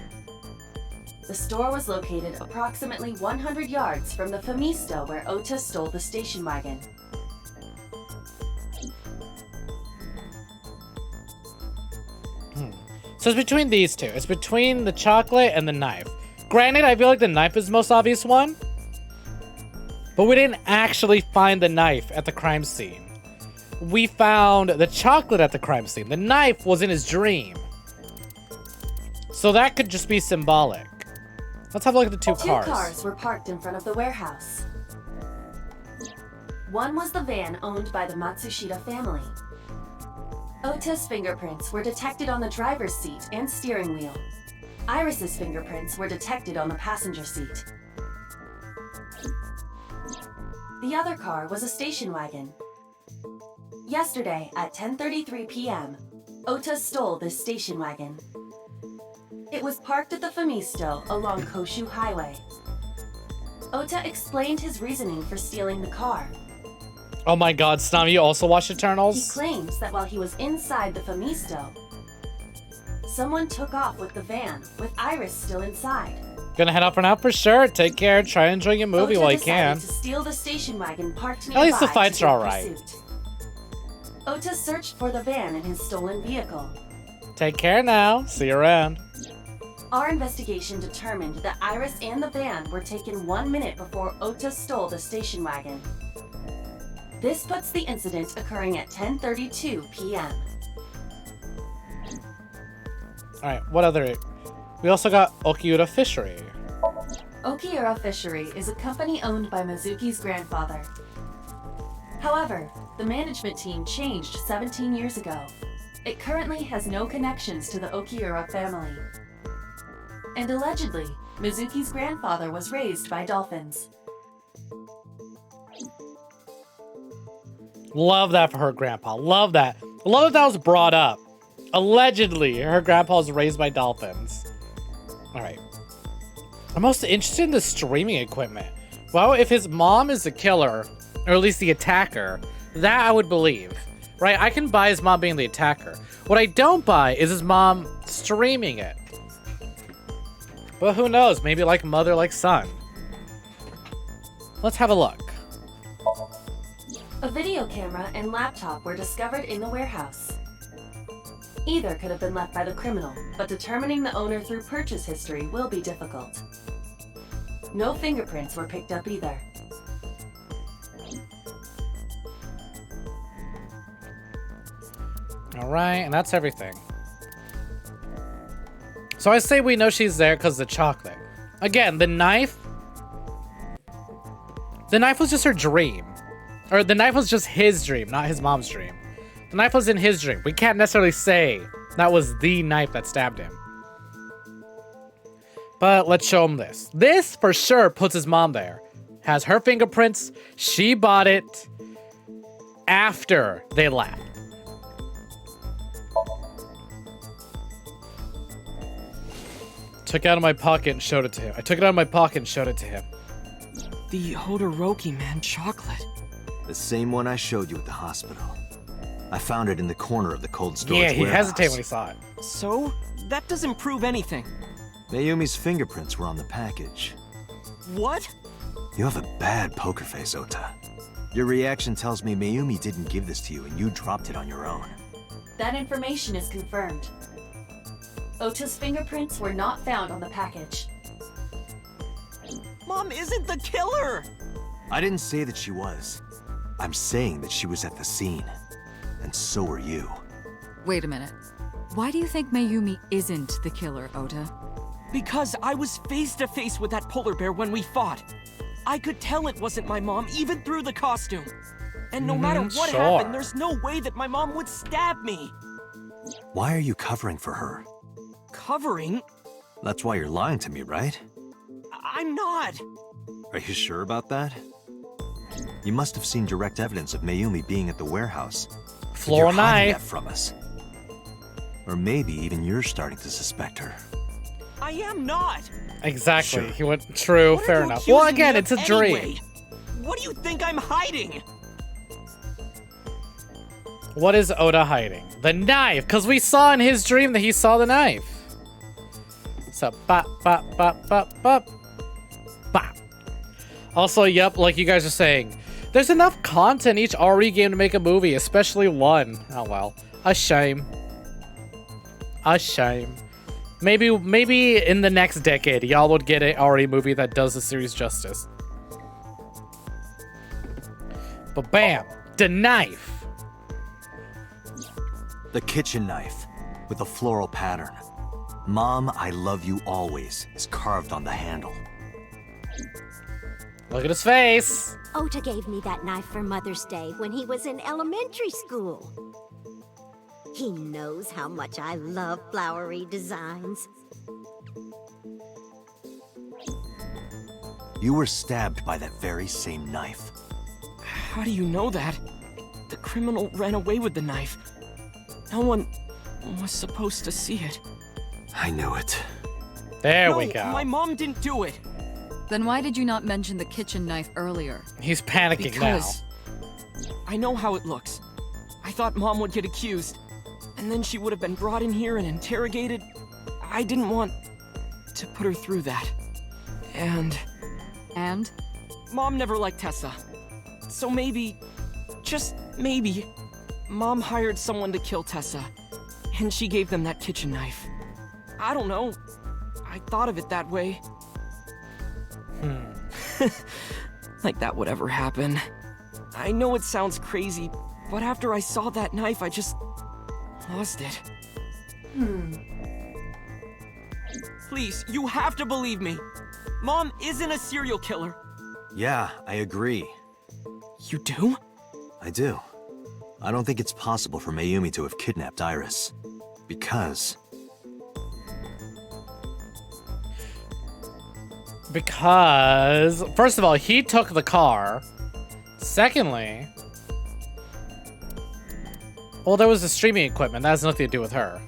The store was located approximately 100 yards from the Famisto where Ota stole the station wagon. So it's between these two. It's between the chocolate and the knife. Granted, I feel like the knife is the most obvious one. But we didn't actually find the knife at the crime scene. We found the chocolate at the crime scene. The knife was in his dream. So that could just be symbolic. Let's have a look at the two cars. Two cars were parked in front of the warehouse. One was the van owned by the Matsushita family. Ota's fingerprints were detected on the driver's seat and steering wheel. Iris's fingerprints were detected on the passenger seat. The other car was a station wagon. Yesterday at 10:33 p.m., Ota stole this station wagon. It was parked at the Famisto along Koshu Highway. Ota explained his reasoning for stealing the car. Oh my god, Snami, you also watched He Eternals? claims that while he was inside the Famisto, someone took off with the van, with Iris still inside. Gonna head out for now for sure. Take care. Try and enjoy your movie Ota while you decided can. to steal the station wagon parked nearby. At least the fights to are get alright. pursuit. Ota searched for the van in his stolen vehicle. Take care now. See you around. Our investigation determined that Iris and the van were taken 1 minute before Ota stole the station wagon. This puts the incident occurring at 10:32 p.m. Alright, what other... We also got Okiura Fishery. Okiura Fishery is a company owned by Mizuki's grandfather. However, the management team changed 17 years ago. It currently has no connections to the Okiura family. And allegedly, Mizuki's grandfather was raised by dolphins. Love that for her grandpa. Love that. Love that was brought up. Allegedly, her grandpa was raised by dolphins. Alright. I'm most interested in the streaming equipment. Well, if his mom is the killer, or at least the attacker, that I would believe. Right? I can buy his mom being the attacker. What I don't buy is his mom streaming it. But who knows? Maybe like mother, like son. Let's have a look. A video camera and laptop were discovered in the warehouse. Either could have been left by the criminal, but determining the owner through purchase history will be difficult. No fingerprints were picked up either. All right, and that's everything. So I say we know she's there because of the chocolate. Again, the knife. The knife was just her dream. Or the knife was just his dream, not his mom's dream. The knife was in his dream. We can't necessarily say that was the knife that stabbed him. But let's show him this. This for sure puts his mom there. Has her fingerprints. She bought it after they left. Took it out of my pocket and showed it to him. I took it out of my pocket and showed it to him. The Hodoroki man chocolate. The same one I showed you at the hospital. I found it in the corner of the cold storage Yeah, he warehouse. hesitated when he saw it. So? That doesn't prove anything. Mayumi's fingerprints were on the package. What? You have a bad poker face, Ota. Your reaction tells me Mayumi didn't give this to you and you dropped it on your own. That information is confirmed. Ota's fingerprints were not found on the package. Mom isn't the killer! I didn't say that she was. I'm saying that she was at the scene. And so were you. Wait a minute. Why do you think Mayumi isn't the killer, Ota? Because I was face to face with that polar bear when we fought. I could tell it wasn't my mom even through the costume. And no matter what sure. happened, there's no way that my mom would stab me. Why are you covering for her? Covering? That's why you're lying to me, right? I'm not. Are you sure about that? You must have seen direct evidence of Mayumi being at the warehouse. Floor You're hiding knife. that from us. Or maybe even you're starting to suspect her. I am not. Exactly. Sure. He went true. What are Fair you enough. Well, accusing again, me it's a of dream. anyway? What do you think I'm hiding? What is Oda hiding? The knife, because we saw in his dream that he saw the knife. So, bop, bop, bop, bop, bop, bop. Also, yep, like you guys are saying, there's enough content in each RE game to make a movie, especially one. Oh well, a shame. A shame. Maybe in the next decade, y'all would get an RE movie that does the series justice. But bam, the knife. The kitchen knife with a floral pattern. Mom, I love you always is carved on the handle. Look at his face. Ota gave me that knife for Mother's Day when he was in elementary school. He knows how much I love flowery designs. You were stabbed by that very same knife. How do you know that? The criminal ran away with the knife. No one was supposed to see it. I knew it. There we go. My mom didn't do it. Then why did you not mention the kitchen knife earlier? He's panicking Because I know how it looks. I thought Mom would get accused, and then she would have been brought in here and interrogated. I didn't want to put her through that. And Mom never liked Tessa. So maybe, just maybe, Mom hired someone to kill Tessa, and she gave them that kitchen knife. I don't know. I thought of it that way. Like that would ever happen. I know it sounds crazy, but after I saw that knife, I just lost it. Please, you have to believe me. Mom isn't a serial killer. Yeah, I agree. You do? I do. I don't think it's possible for Mayumi to have kidnapped Iris. Because first of all, he took the car. Secondly, well, there was the streaming equipment. That has nothing to do with her.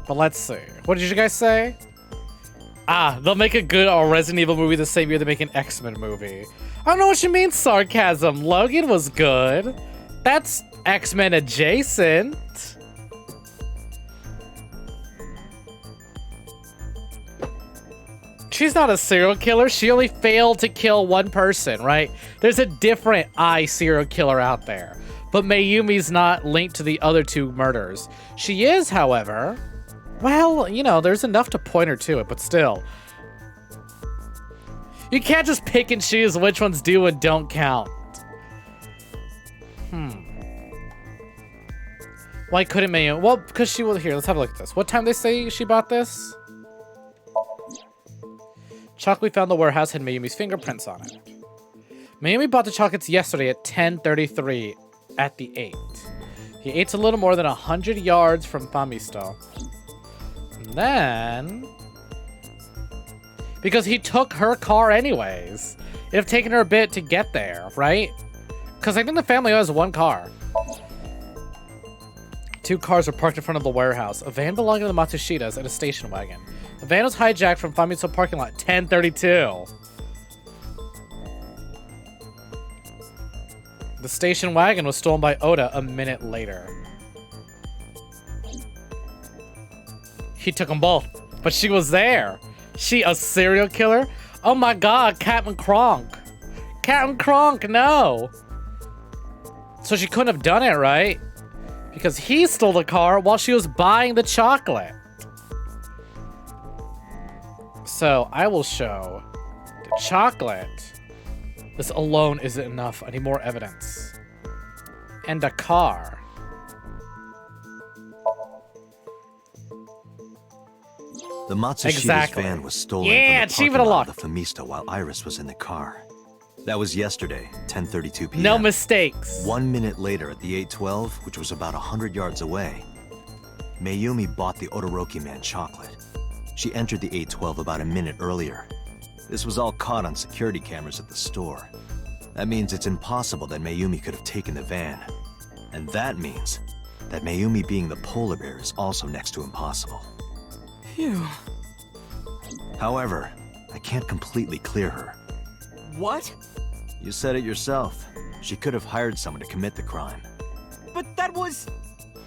But let's see. What did you guys say? Ah, they'll make a good Resident Evil movie the same year they make an X-Men movie. I don't know what you mean, sarcasm. Logan was good. That's X-Men adjacent. She's not a serial killer. She only failed to kill one person, right? There's a different serial killer out there. But Mayumi's not linked to the other two murders. She is, however. Well, you know, there's enough to point her to it, but still. You can't just pick and choose which ones do and don't count. Why couldn't Mayumi? Well, because she was here. Let's have a look at this. What time they say she bought this? Chocolate we found in the warehouse had Mayumi's fingerprints on it. Mayumi bought the chocolates yesterday at 10:33 at the 8. He ate a little more than 100 yards from Famisto. And then... because he took her car anyways. It'd have taken her a bit to get there, right? Because I think the family has one car. 2 cars were parked in front of the warehouse. A van belonging to the Matsushidas and a station wagon. The van was hijacked from Famiso parking lot 10:32. The station wagon was stolen by Oda a minute later. He took them both, but she was there. She a serial killer? Oh my god, Captain Kronk. Captain Kronk, no. So she couldn't have done it, right? Because he stole the car while she was buying the chocolate. So I will show the chocolate. This alone isn't enough. I need more evidence. And a car. The Matsushida's van was stolen Yeah, from the achieve it parking lot unlocked. of the Famisto while Iris was in the car. That was yesterday, 10:32 p.m. No mistakes. 1 minute later at the 812, which was about 100 yards away, Mayumi bought the Odoroki man chocolate. She entered the 812 about a minute earlier. This was all caught on security cameras at the store. That means it's impossible that Mayumi could have taken the van. And that means that Mayumi being the polar bear is also next to impossible. Phew. However, I can't completely clear her. What? You said it yourself. She could have hired someone to commit the crime. But that was...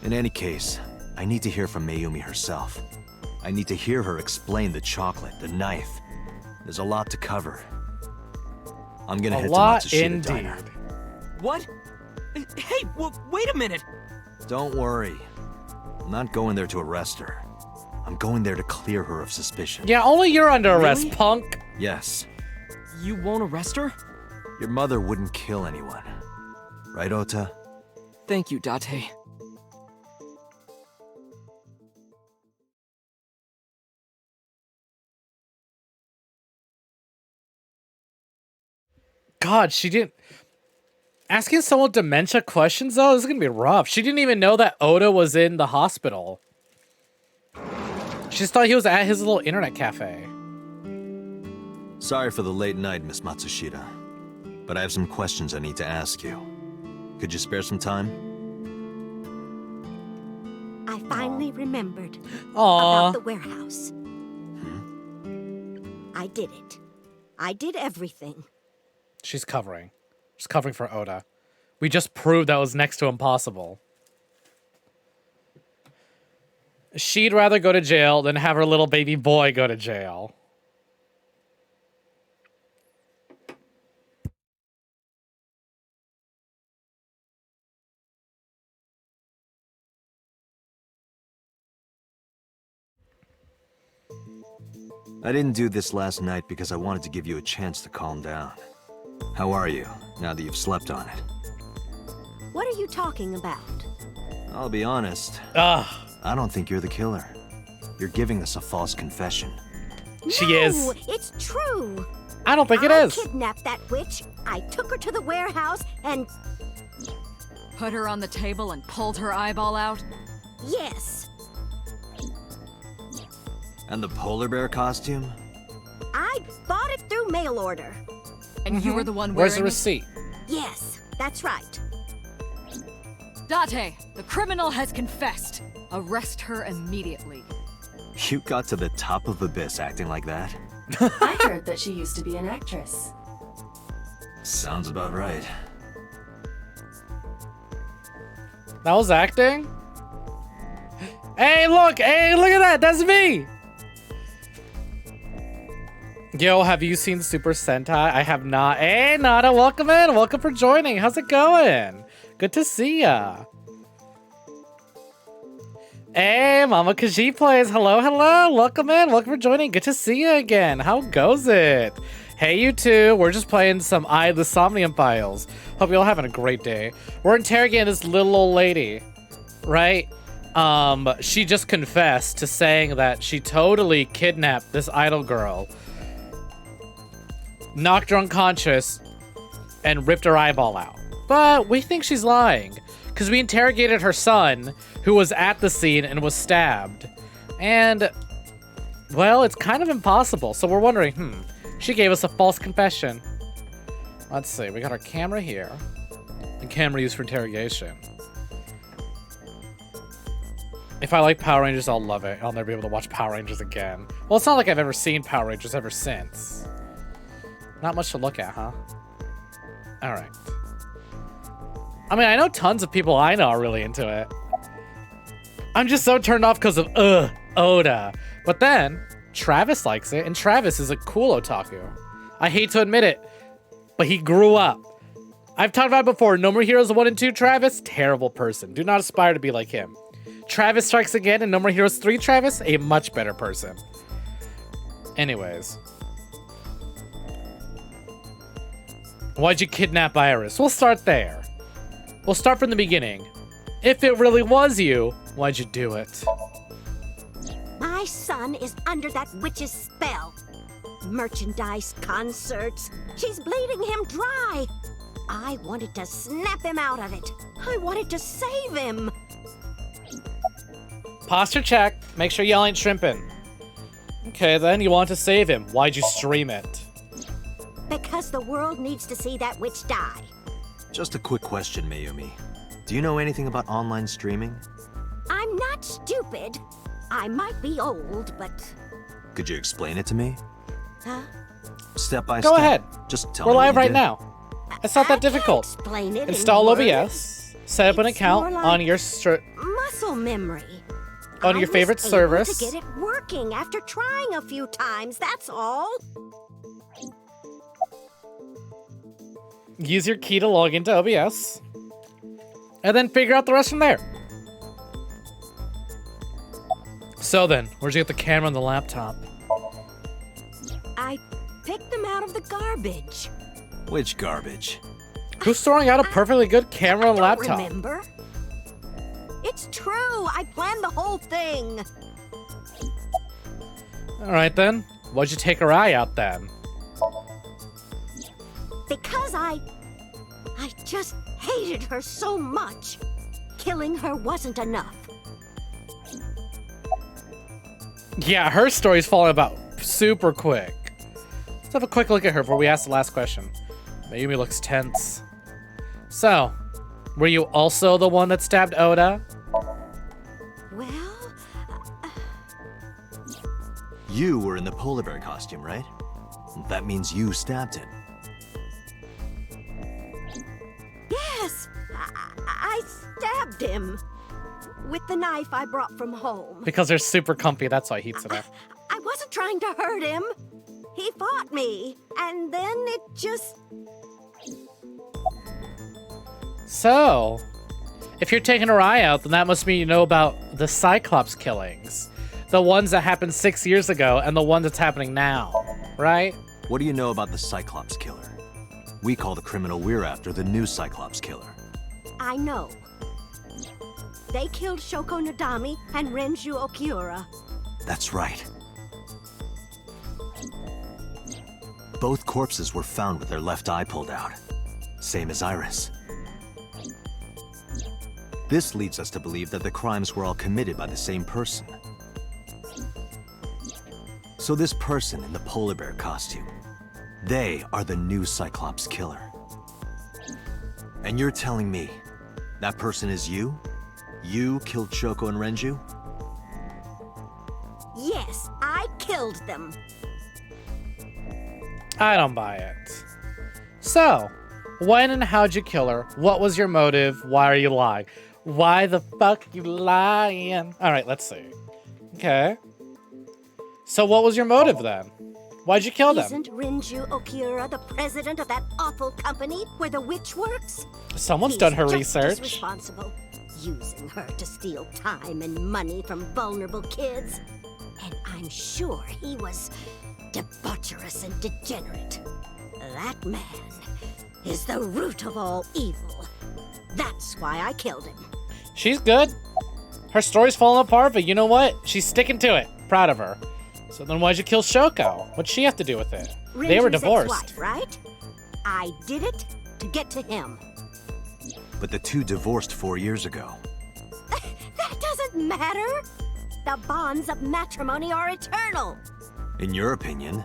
In any case, I need to hear from Mayumi herself. I need to hear her explain the chocolate, the knife. There's a lot to cover. I'm gonna head to Matsushita Diner. What? Hey, wait a minute! Don't worry. I'm not going there to arrest her. I'm going there to clear her of suspicion. Yeah, only you're under arrest, Really? punk. Yes. You won't arrest her? Your mother wouldn't kill anyone. Right, Ota? Thank you, Date. God, she didn't... Asking someone with dementia questions, though, this is gonna be rough. She didn't even know that Oda was in the hospital. She just thought he was at his little internet cafe. Sorry for the late night, Miss Matsushita. But I have some questions I need to ask you. Could you spare some time? I finally remembered Aww. about the warehouse. I did it. I did everything. She's covering. She's covering for Oda. We just proved that was next to impossible. She'd rather go to jail than have her little baby boy go to jail. I didn't do this last night because I wanted to give you a chance to calm down. How are you, now that you've slept on it? What are you talking about? I'll be honest. Ugh. I don't think you're the killer. You're giving us a false confession. She No, is. it's true. I don't think it I is. kidnapped that witch. I took her to the warehouse and Put her on the table and pulled her eyeball out? yes, And the polar bear costume? I bought it through mail order. And you were the one Where's the wearing it? receipt? Yes, that's right. Date, the criminal has confessed. Arrest her immediately. You got to the top of Abyss acting like that? I heard that she used to be an actress. Sounds about right. That was acting? Hey, look at that. That's me. Yo, have you seen Super Sentai? I have not. Hey, Nada, welcome in. Welcome for joining. How's it going? Good to see ya. Hey, Mama Kaji plays. Hello, hello. Welcome in. Welcome for joining. Good to see you again. How goes it? Hey, you two. We're just playing some Eye of the Somnium files. Hope you're all having a great day. We're interrogating this little old lady, right? She just confessed to saying that she totally kidnapped this idol girl, knocked her unconscious, and ripped her eyeball out. But we think she's lying, because we interrogated her son, who was at the scene and was stabbed. And, well, it's kind of impossible. So we're wondering, she gave us a false confession. Let's see, we got our camera here. The camera used for interrogation. If I like Power Rangers, I'll love it. I'll never be able to watch Power Rangers again. Well, it's not like I've ever seen Power Rangers ever since. Not much to look at, huh? All right. I mean, I know tons of people I know are really into it. I'm just so turned off because of, Oda. But then, Travis likes it, and Travis is a cool otaku. I hate to admit it, but he grew up. I've talked about it before. No More Heroes 1 and 2, Travis, terrible person. Do not aspire to be like him. Travis Strikes Again and No More Heroes 3, Travis, a much better person. Anyways. Why'd you kidnap Iris? We'll start there. We'll start from the beginning. If it really was you, why'd you do it? My son is under that witch's spell. Merchandise, concerts. She's bleeding him dry. I wanted to snap him out of it. I wanted to save him. Posture check. Make sure y'all ain't shrimping. Okay, then you want to save him. Why'd you stream it? Because the world needs to see that witch die. Just a quick question, Mayumi. Do you know anything about online streaming? I'm not stupid. I might be old, but... Could you explain it to me? Huh? Step by step. Go ahead. Just tell We're me what live you right did. now. It's not that difficult. Explain it Install in words. OBS. Set up an It's account more on like your muscle memory. on I your was favorite able service. to get it working after trying a few times, that's all. Use your key to log into OBS. And then figure out the rest from there. So then, where'd you get the camera and the laptop? I picked them out of the garbage. Which garbage? Who's throwing out a perfectly good camera and I don't laptop? remember. It's true. I planned the whole thing. Alright then. Why'd you take her eye out then? Because I just hated her so much. Killing her wasn't enough. Yeah, her story's falling about super quick. Let's have a quick look at her before we ask the last question. Mayumi looks tense. So, were you also the one that stabbed Oda? Well, You were in the polar bear costume, right? That means you stabbed him. yes, I stabbed him. With the knife I brought from home. Because they're super comfy, that's why he heats it up. I wasn't trying to hurt him. He fought me, and then it just... So, if you're taking her eye out, then that must mean you know about the Cyclops killings. The ones that happened 6 years ago and the one that's happening now, right? What do you know about the Cyclops killer? We call the criminal we're after the new Cyclops killer. I know. They killed Shoko Nadami and Renju Okiura. That's right. Both corpses were found with their left eye pulled out. Same as Iris. This leads us to believe that the crimes were all committed by the same person. So this person in the polar bear costume, they are the new Cyclops killer. And you're telling me that person is you? You killed Shoko and Renju? Yes, I killed them. I don't buy it. So, when and how'd you kill her? What was your motive? Why are you lying? Why the fuck you lying? All right, let's see. Okay. So what was your motive then? Why'd you kill them? Isn't Rinju Okura the president of that awful company where the witch works? Someone's done her He's just as research. responsible, using her to steal time and money from vulnerable kids. And I'm sure he was debaucherous and degenerate. That man is the root of all evil. That's why I killed him. She's good. Her story's falling apart, but you know what? She's sticking to it. Proud of her. So then why'd you kill Shoko? What'd she have to do with it? They were Rinju's divorced. ex-wife, right? I did it to get to him. But the two divorced 4 years ago. That doesn't matter. The bonds of matrimony are eternal. In your opinion,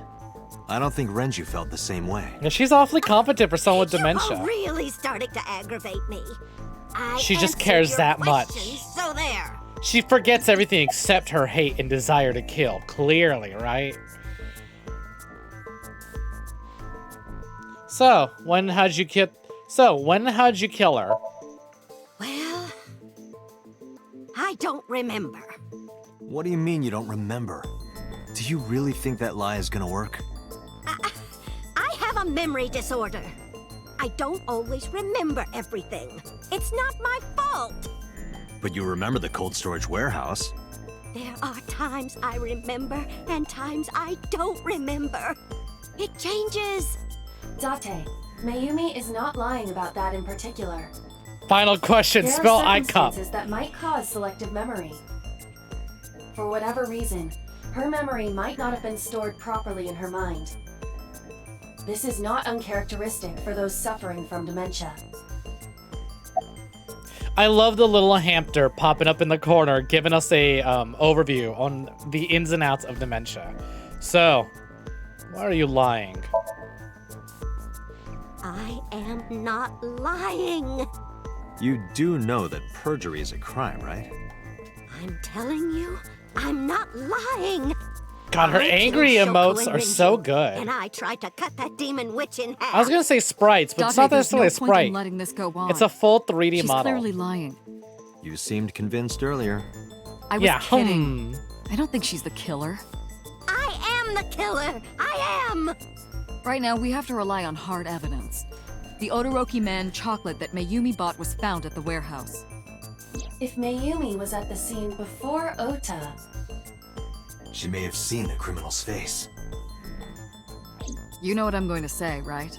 I don't think Renju felt the same way. Yeah, she's awfully competent for someone with You're dementia. really starting to aggravate me. She just answered cares your that much. questions, So there. She forgets everything except her hate and desire to kill. Clearly, right? So, when how'd you kill her? Well, I don't remember. What do you mean you don't remember? Do you really think that lie is gonna work? I have a memory disorder. I don't always remember everything. It's not my fault. But you remember the cold storage warehouse. There are times I remember and times I don't remember. It changes. Date, Mayumi is not lying about that in particular. Final question, There spell are ICUP. circumstances that might cause selective memory. For whatever reason, her memory might not have been stored properly in her mind. This is not uncharacteristic for those suffering from dementia. I love the little hamster popping up in the corner, giving us a overview on the ins and outs of dementia. So, why are you lying? I am not lying. You do know that perjury is a crime, right? I'm telling you, I'm not lying. God, her I killed angry Shoko emotes and are so Rinju, good. And I tried to cut that demon witch in half. I was gonna say sprites, but it's not Date, there's necessarily no a point in sprite. letting this go on. It's a full 3D She's model. clearly lying. You seemed convinced earlier. I was Yeah, kidding. I don't think she's the killer. I am the killer. I am. Right now, we have to rely on hard evidence. The Odoroki Man chocolate that Mayumi bought was found at the warehouse. If Mayumi was at the scene before Ota, She may have seen the criminal's face. You know what I'm going to say, right?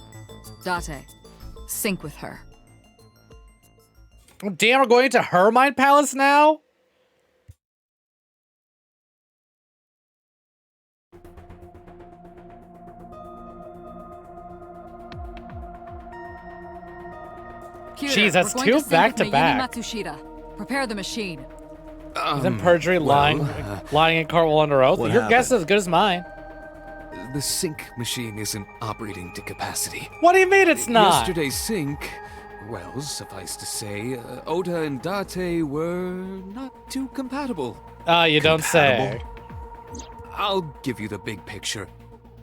Date, sync with her. Damn, we're going to her mind palace now? Cuter, Jeez, that's we're going two sync back with to back. Mayumi Matsushita. Prepare the machine. Isn't perjury lying in court while under oath? what Your guess happened? is as good as mine. The sync machine isn't operating to capacity. What do you mean it's not? Yesterday's sync, well, suffice to say, Ota and Date were not too compatible. Oh, you don't say. I'll give you the big picture.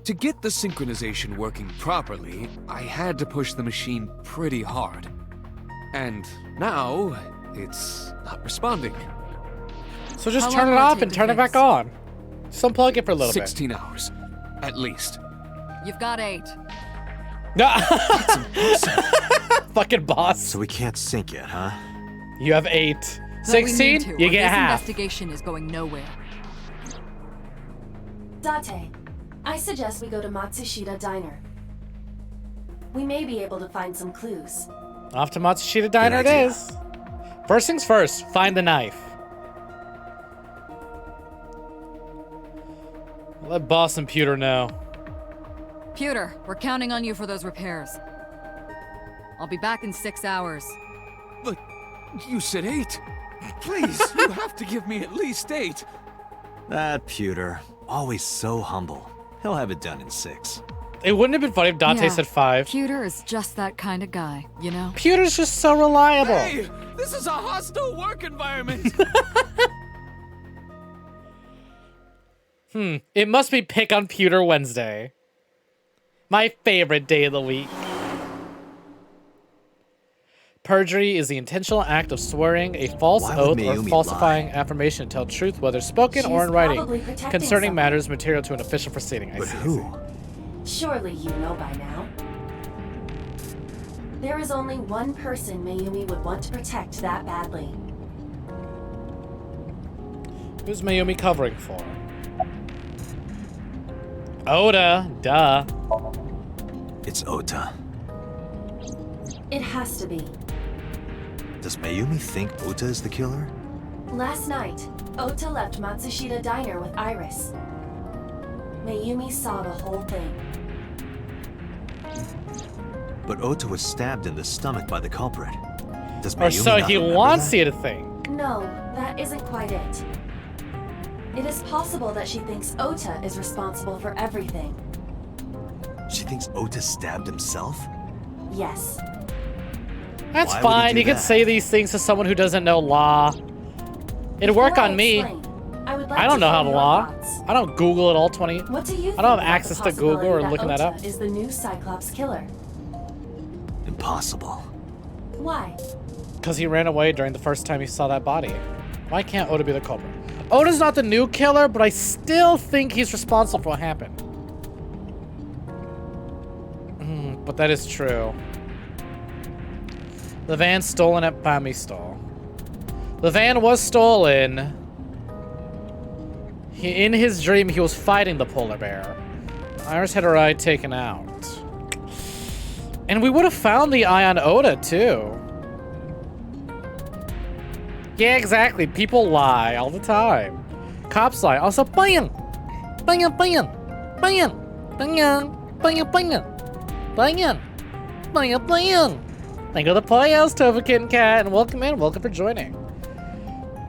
To get the synchronization working properly, I had to push the machine pretty hard. And now, it's not responding. So just How turn long it will it off take and to turn it fix? back on. Just unplug it for a little 16 hours, at least. You've got 8. bit. Fucking boss. So we can't sync yet, huh? You have 8. But we need 16, to, you or get this half. investigation is going nowhere. Date, I suggest we go to Matsushita Diner. We may be able to find some clues. Off to Matsushita Diner it idea. is. First things first, find the knife. Let boss and Pewter know. Pewter, we're counting on you for those repairs. I'll be back in 6 hours. But you said 8. Please, you have to give me at least 8. That Pewter, always so humble. He'll have it done in 6. It wouldn't have been funny if Dante Yeah, said 5. Pewter is just that kind of guy, you know? Pewter's just so reliable. Hey, this is a hostile work environment. It must be Pick on Pewter Wednesday. My favorite day of the week. Perjury is the intentional act of swearing a false Why would oath or Mayumi falsifying lie? affirmation to tell truth, whether spoken She or is in writing, probably protecting concerning someone. matters material to an official proceeding. I But see, I who? see. Surely you know by now. There is only one person Mayumi would want to protect that badly. Who's Mayumi covering for? Oda, duh. It's Ota. It has to be. Does Mayumi think Ota is the killer? Last night, Ota left Matsushita Diner with Iris. Mayumi saw the whole thing. But Ota was stabbed in the stomach by the culprit. Does Or Mayumi so not he remember wants that? you to think. No, that isn't quite it. It is possible that she thinks Ota is responsible for everything. She thinks Ota stabbed himself? Yes. That's Why would he fine. do You can that? say these things to someone who doesn't know law. It'd work Before I on me. explain, I would like I don't to know hear how to your law. thoughts. I don't Google it all 20. What do you think I don't have about access the to Google or possibility looking that Ota up. is the new Cyclops killer? Impossible. Why? Because he ran away during the first time he saw that body. Why can't Oda be the culprit? Oda's not the new killer, but I still think he's responsible for what happened. But that is true. The van stolen at Bami stall. The van was stolen. In his dream, he was fighting the polar bear. Iris had her eye taken out. And we would have found the eye on Oda, too. Yeah, exactly. People lie all the time. Cops lie. Also, bang! Bang! Bang! Bang! Bang! Bang! Bang! Bang! Bang! Bang! Thank you to the playhouse, Tova Kitten Cat, and welcome in. Welcome for joining.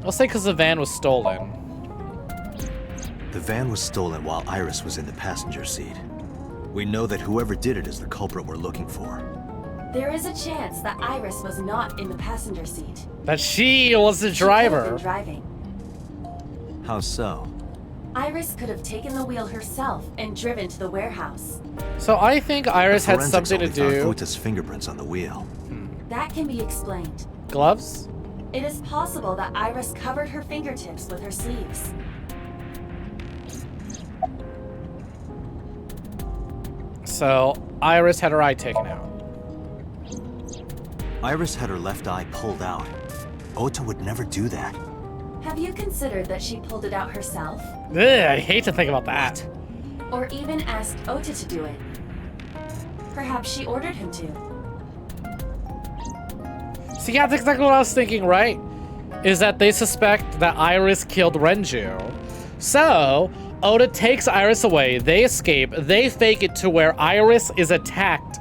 I'll say because the van was stolen. The van was stolen while Iris was in the passenger seat. We know that whoever did it is the culprit we're looking for. There is a chance that Iris was not in the passenger seat. That she was the She could have been driver. driving. How so? Iris could have taken the wheel herself and driven to the warehouse. So I think Iris had Forensics something to only found do. Ota's fingerprints on the wheel. That can be explained. Gloves? It is possible that Iris covered her fingertips with her sleeves. So Iris had her eye taken out. Iris had her left eye pulled out. Ota would never do that. Have you considered that she pulled it out herself? Ugh, I hate to think about that. Or even asked Ota to do it? Perhaps she ordered him to. See, yeah, that's exactly what I was thinking, right? Is that they suspect that Iris killed Renju. So, Oda takes Iris away, they escape, they fake it to where Iris is attacked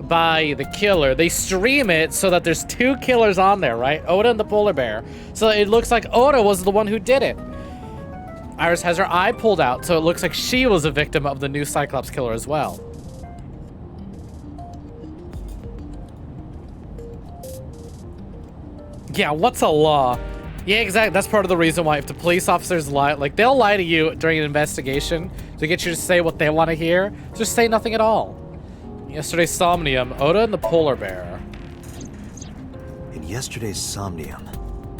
by the killer. They stream it so that there's two killers on there, right? Oda and the polar bear. So it looks like Oda was the one who did it. Iris has her eye pulled out, so it looks like she was a victim of the new Cyclops killer as well. Yeah, what's a law? Yeah, exactly. That's part of the reason why if the police officers lie, like they'll lie to you during an investigation to get you to say what they want to hear. Just say nothing at all. Yesterday's Somnium, Oda and the polar bear. In yesterday's Somnium,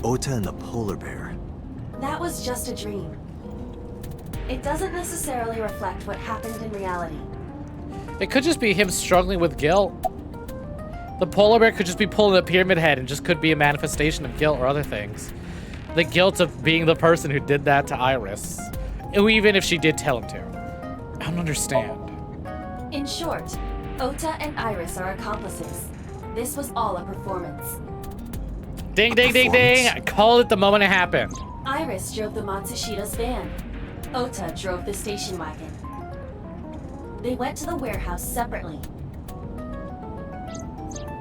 Ota and the polar bear. That was just a dream. It doesn't necessarily reflect what happened in reality. It could just be him struggling with guilt. The polar bear could just be pulling a pyramid head and just could be a manifestation of guilt or other things. The guilt of being the person who did that to Iris. Even if she did tell him to. I don't understand. In short, Ota and Iris are accomplices. This was all a performance. Ding, ding, ding, ding! I called it the moment it happened. Iris drove the Matsushida's van. Ota drove the station wagon. They went to the warehouse separately.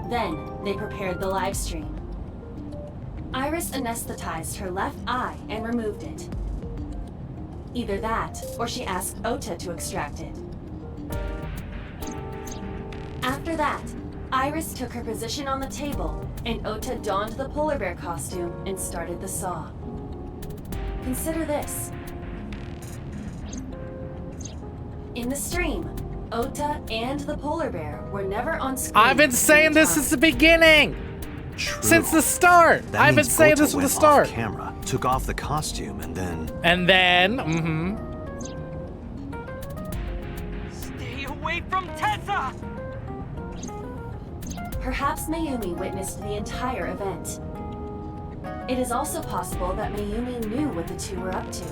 Then, they prepared the live stream. Iris anesthetized her left eye and removed it. Either that, or she asked Ota to extract it. After that, Iris took her position on the table, and Ota donned the polar bear costume and started the saw. Consider this. In the stream, Ota and the polar bear were never on screen. I've been saying this since the beginning. True. Since the start. That I've been means saying Ota this from the went start. Off camera, took off the costume, and then. Stay away from Tessa! Perhaps Mayumi witnessed the entire event. It is also possible that Mayumi knew what the two were up to.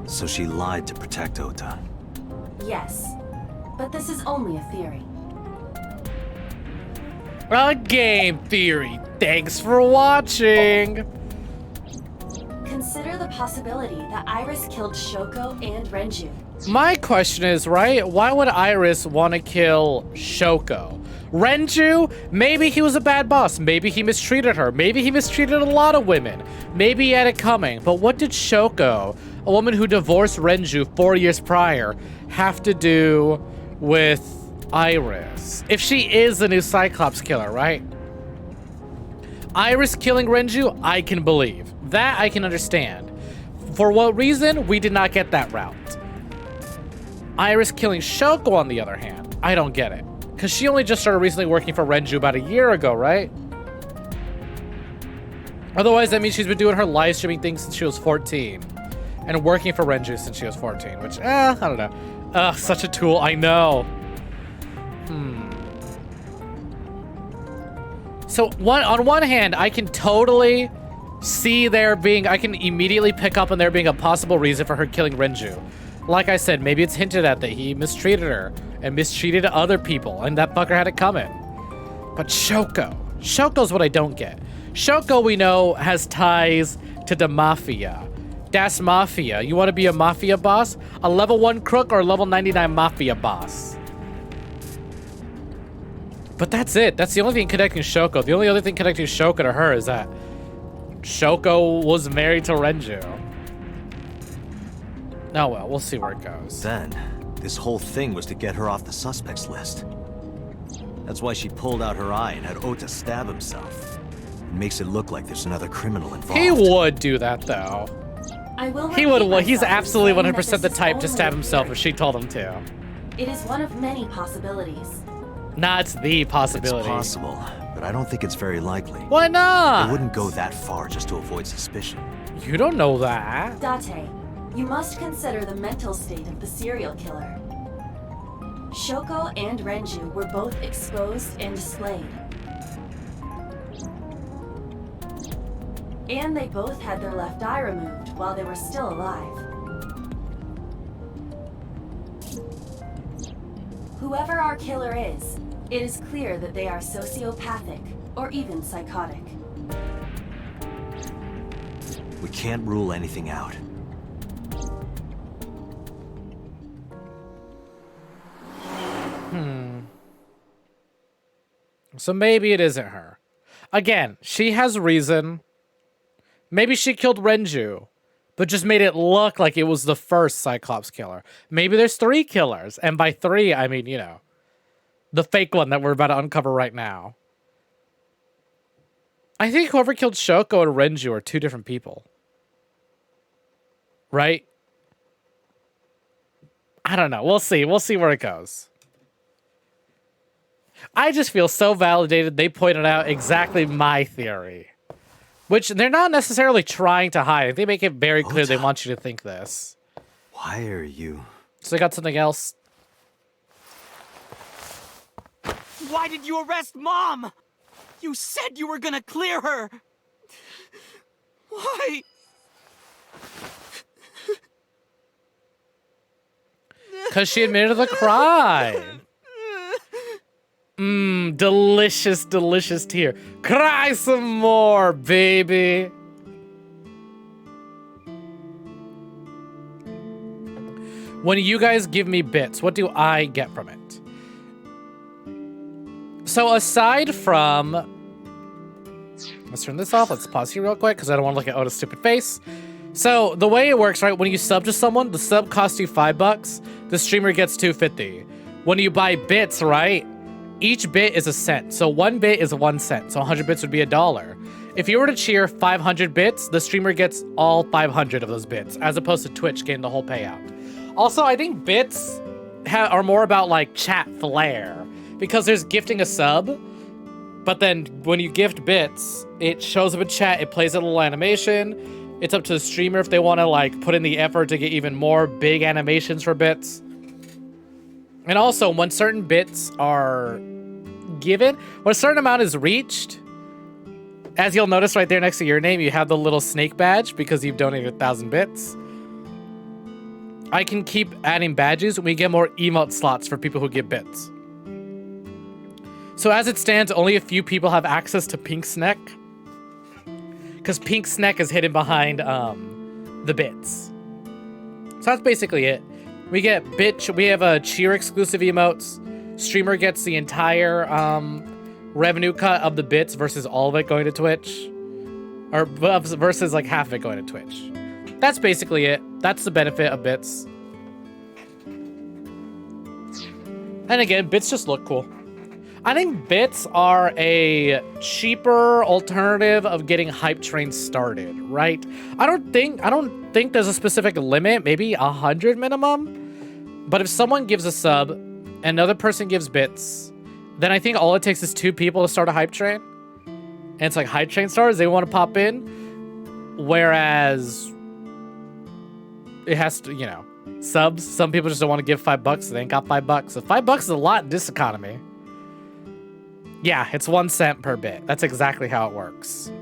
So she lied to protect Ota. Yes, but this is only a theory. A game theory. Thanks for watching. Consider the possibility that Iris killed Shoko and Renju. My question is, right? Why would Iris want to kill Shoko? Renju, maybe he was a bad boss. Maybe he mistreated her. Maybe he mistreated a lot of women. Maybe he had it coming. But what did Shoko, a woman who divorced Renju 4 years prior, have to do with Iris? If she is the new Cyclops killer, right? Iris killing Renju, I can believe. That I can understand. For what reason? We did not get that route. Iris killing Shoko, on the other hand, I don't get it. Because she only just started recently working for Renju about a year ago, right? Otherwise, that means she's been doing her live streaming thing since she was 14. And working for Renju since she was 14, which, I don't know. Ugh, such a tool, I know. So, on one hand, I can totally see I can immediately pick up on there being a possible reason for her killing Renju. Like I said, maybe it's hinted at that he mistreated her and mistreated other people, and that fucker had it coming. But Shoko's what I don't get. Shoko, we know, has ties to the Mafia. Das Mafia. You want to be a Mafia boss? A level 1 crook or a level 99 Mafia boss? But that's it. That's the only thing connecting Shoko. The only other thing connecting Shoko to her is that Shoko was married to Renju. Oh well, we'll see where it goes. Then, this whole thing was to get her off the suspects list. That's why she pulled out her eye and had Ota stab himself. It makes it look like there's another criminal involved. He would do that, though. I will. He would. He's absolutely saying that 100% this the is type to only stab a himself theory. if she told him to. It is one of many possibilities. Nah, it's the possibility. It's possible, but I don't think it's very likely. Why not? It wouldn't go that far just to avoid suspicion. You don't know that. Date, you must consider the mental state of the serial killer. Shoko and Renju were both exposed and displayed. And they both had their left eye removed while they were still alive. Whoever our killer is, it is clear that they are sociopathic or even psychotic. We can't rule anything out. So maybe it isn't her. Again, she has reason. Maybe she killed Renju, but just made it look like it was the first Cyclops killer. Maybe there's 3 killers. And by 3, I mean, you know, the fake one that we're about to uncover right now. I think whoever killed Shoko and Renju are 2 different people. Right? I don't know. We'll see. We'll see where it goes. I just feel so validated they pointed out exactly my theory. Which they're not necessarily trying to hide. They make it very clear they want you to think this. Why are you... So they got something else? Why did you arrest Mom? You said you were gonna clear her. Why? Because she admitted the crime. Delicious, delicious tear. Cry some more, baby. When you guys give me bits, what do I get from it? So aside from... Let's turn this off. Let's pause here real quick because I don't want to look at Oda's stupid face. So the way it works, right? When you sub to someone, the sub costs you $5. The streamer gets $2.50. When you buy bits, right? Each bit is a cent. So 1 bit is 1 cent. So 100 bits would be $1. If you were to cheer 500 bits, the streamer gets all 500 of those bits, as opposed to Twitch getting the whole payout. Also, I think bits are more about like chat flair because there's gifting a sub, but then when you gift bits, it shows up in chat, it plays a little animation. It's up to the streamer if they want to like put in the effort to get even more big animations for bits. And also, when certain bits are given, when a certain amount is reached, as you'll notice right there next to your name, you have the little snake badge because you've donated 1,000 bits. I can keep adding badges when we get more emote slots for people who give bits. So as it stands, only a few people have access to Pink Snek. Because Pink Snek is hidden behind the bits. So that's basically it. We get we have a cheer exclusive emotes. Streamer gets the entire revenue cut of the bits versus all of it going to Twitch. Or versus like half of it going to Twitch. That's basically it. That's the benefit of bits. And again, bits just look cool. I think bits are a cheaper alternative of getting hype trains started, right? I don't think there's a specific limit, maybe 100 minimum. But if someone gives a sub and another person gives bits, then I think all it takes is 2 people to start a hype train. And it's like hype train starters, they want to pop in. Whereas it has to, you know, subs, some people just don't want to give $5, so they ain't got $5. So $5 is a lot in this economy. Yeah, it's 1 cent per bit. That's exactly how it works.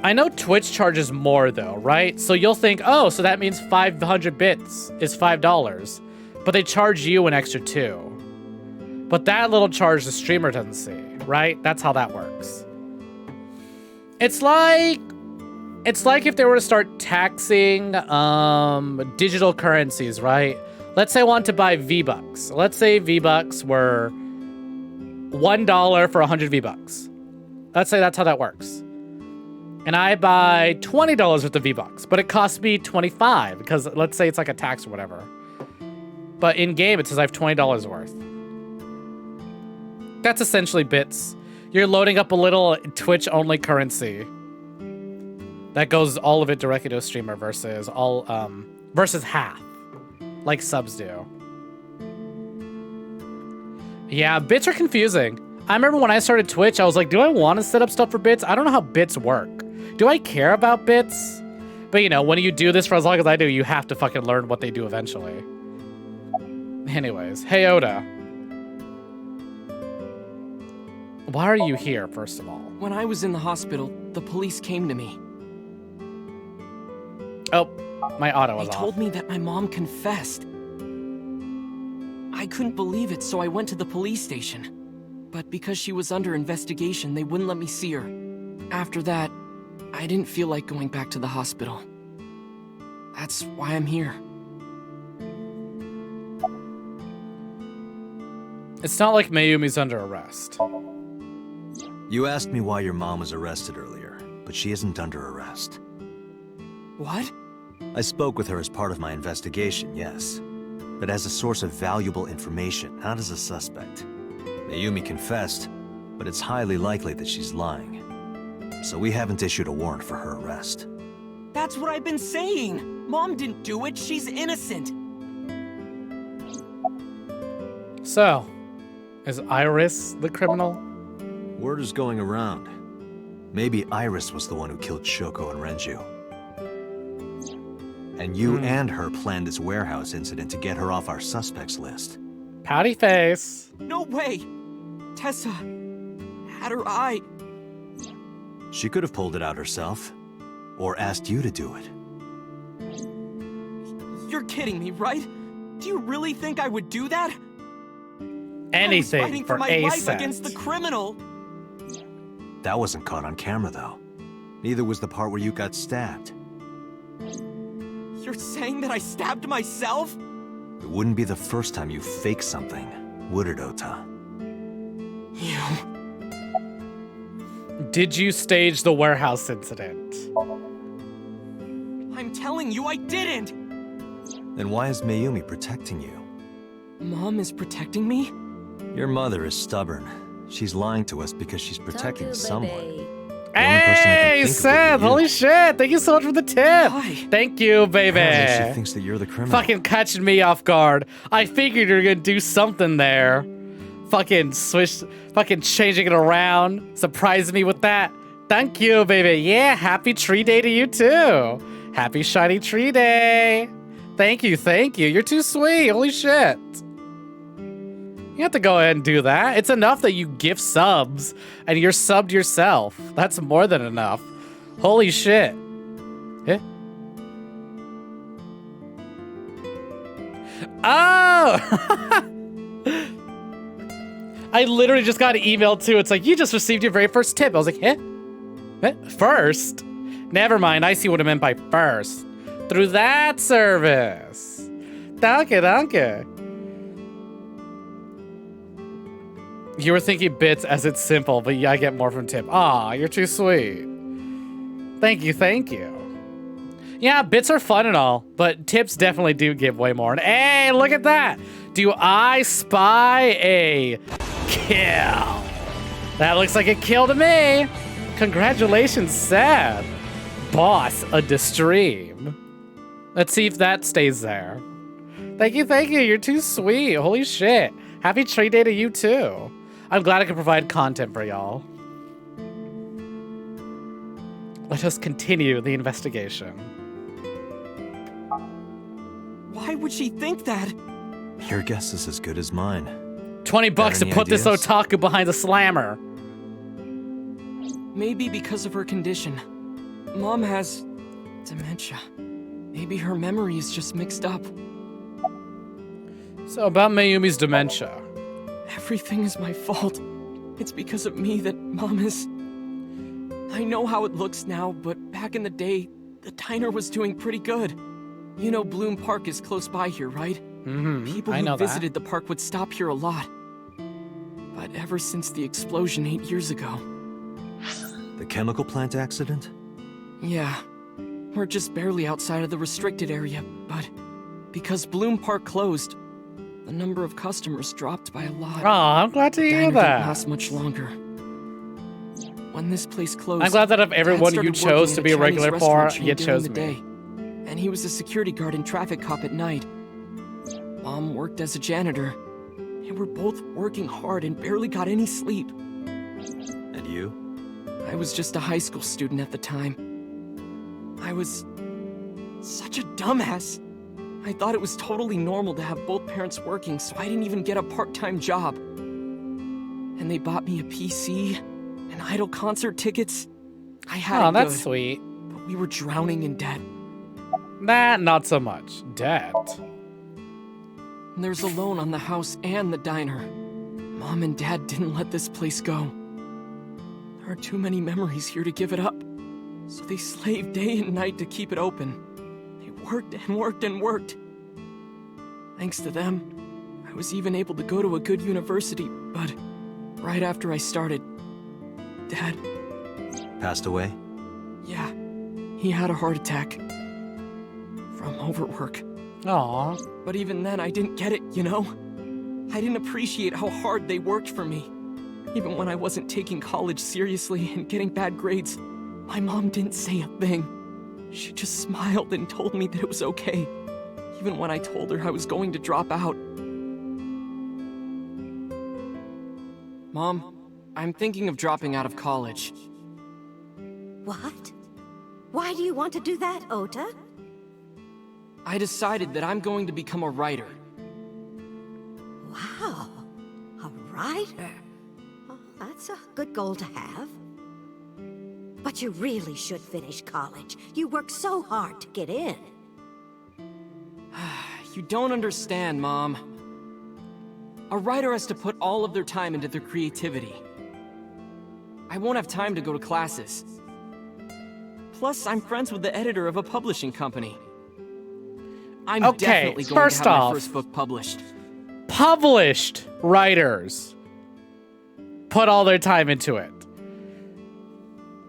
I know Twitch charges more though, right? So you'll think, oh, so that means 500 bits is $5. But they charge you an extra 2. But that little charge the streamer doesn't see, right? That's how that works. It's like if they were to start taxing digital currencies, right? Let's say I want to buy V-Bucks. Let's say V-Bucks were $1 for 100 V-Bucks. Let's say that's how that works. And I buy $20 worth of V-Bucks, but it costs me 25 because let's say it's like a tax or whatever. But in game, it says I have $20 worth. That's essentially bits. You're loading up a little Twitch-only currency that goes all of it directly to a streamer versus versus half, like subs do. Yeah, bits are confusing. I remember when I started Twitch, I was like, do I want to set up stuff for bits? I don't know how bits work. Do I care about bits? But you know, when you do this for as long as I do, you have to fucking learn what they do eventually. Anyways, hey Oda. Why are you here, first of all? When I was in the hospital, the police came to me. Oh, my auto was off. They told me that my mom confessed. I couldn't believe it, so I went to the police station. But because she was under investigation, they wouldn't let me see her. After that, I didn't feel like going back to the hospital. That's why I'm here. It's not like Mayumi's under arrest. You asked me why your mom was arrested earlier, but she isn't under arrest. What? I spoke with her as part of my investigation, yes. But as a source of valuable information, not as a suspect. Mayumi confessed, but it's highly likely that she's lying. So we haven't issued a warrant for her arrest. That's what I've been saying! Mom didn't do it, she's innocent! So, is Iris the criminal? Word is going around. Maybe Iris was the one who killed Shoko and Renju. And you and her planned this warehouse incident to get her off our suspects list. Pouty face. No way! Tessa had her eye. She could have pulled it out herself, or asked you to do it. You're kidding me, right? Do you really think I would do that? Anything I was fighting for my a life cent. against the criminal. That wasn't caught on camera, though. Neither was the part where you got stabbed. You're saying that I stabbed myself? It wouldn't be the first time you faked something, would it, Ota? You... Did you stage the warehouse incident? I'm telling you, I didn't! Then why is Mayumi protecting you? Mom is protecting me? Your mother is stubborn. She's lying to us because she's protecting someone. The only person I can Hey, think of Seth! would be you. Holy shit! Thank you so much for the tip. Why? Thank you, baby. Apparently she thinks that you're the criminal. Fucking catching me off guard. I figured you were gonna do something there. Fucking changing it around. Surprise me with that. Thank you, baby. Yeah, happy tree day to you too. Happy shiny tree day. Thank you, thank you. You're too sweet. Holy shit. You have to go ahead and do that. It's enough that you gift subs and you're subbed yourself. That's more than enough. Holy shit. Eh? Oh! I literally just got an email too. It's like, you just received your very first tip. I was like, eh? First? Never mind. I see what I meant by first. Through that service. Danke, danke. You were thinking bits as it's simple, but yeah, I get more from tip. Aw, you're too sweet. Thank you, thank you. Yeah, bits are fun and all, but tips definitely do give way more. And hey, look at that. Do I spy a kill? That looks like a kill to me. Congratulations, Seth. Boss of the stream. Let's see if that stays there. Thank you, thank you. You're too sweet. Holy shit. Happy trade day to you too. I'm glad I could provide content for y'all. Let us continue the investigation. Why would she think that? Your guess is as good as mine. 20 bucks to any put this ideas? otaku behind the slammer. Maybe because of her condition. Mom has dementia. Maybe her memory is just mixed up. So about Mayumi's dementia. Everything is my fault. It's because of me that Mom is... I know how it looks now, but back in the day, the diner was doing pretty good. You know Bloom Park is close by here, right? People I know who that. visited the park would stop here a lot. But ever since the explosion 8 years ago... The chemical plant accident? Yeah, we're just barely outside of the restricted area, but because Bloom Park closed, the number of customers dropped by a lot. Aw, I'm glad to The hear diner didn't that. last much longer. When this place closed, I'm glad that of everyone Dad you started working chose at to be a Chinese regular restaurant for, chain you during chose the me. day. And he was a security guard and traffic cop at night. Mom worked as a janitor. And we're both working hard and barely got any sleep. And you? I was just a high school student at the time. I was such a dumbass. I thought it was totally normal to have both parents working, so I didn't even get a part-time job. And they bought me a PC and Idol concert tickets. I had Oh, it that's good, sweet. but we were drowning in debt. Nah, not so much. Debt. And there's a loan on the house and the diner. Mom and Dad didn't let this place go. There are too many memories here to give it up. So they slaved day and night to keep it open. They worked and worked and worked. Thanks to them, I was even able to go to a good university, but right after I started, Dad, Passed away? yeah, he had a heart attack. From overwork. Aw. But even then, I didn't get it, you know? I didn't appreciate how hard they worked for me. Even when I wasn't taking college seriously and getting bad grades, my mom didn't say a thing. She just smiled and told me that it was okay, even when I told her I was going to drop out. Mom, I'm thinking of dropping out of college. What? Why do you want to do that, Ota? I decided that I'm going to become a writer. Wow, a writer? Oh, that's a good goal to have. But you really should finish college. You worked so hard to get in. You don't understand, Mom. A writer has to put all of their time into their creativity. I won't have time to go to classes. Plus, I'm friends with the editor of a publishing company. I'm Okay, definitely going first to have off- my first book published. Published writers put all their time into it.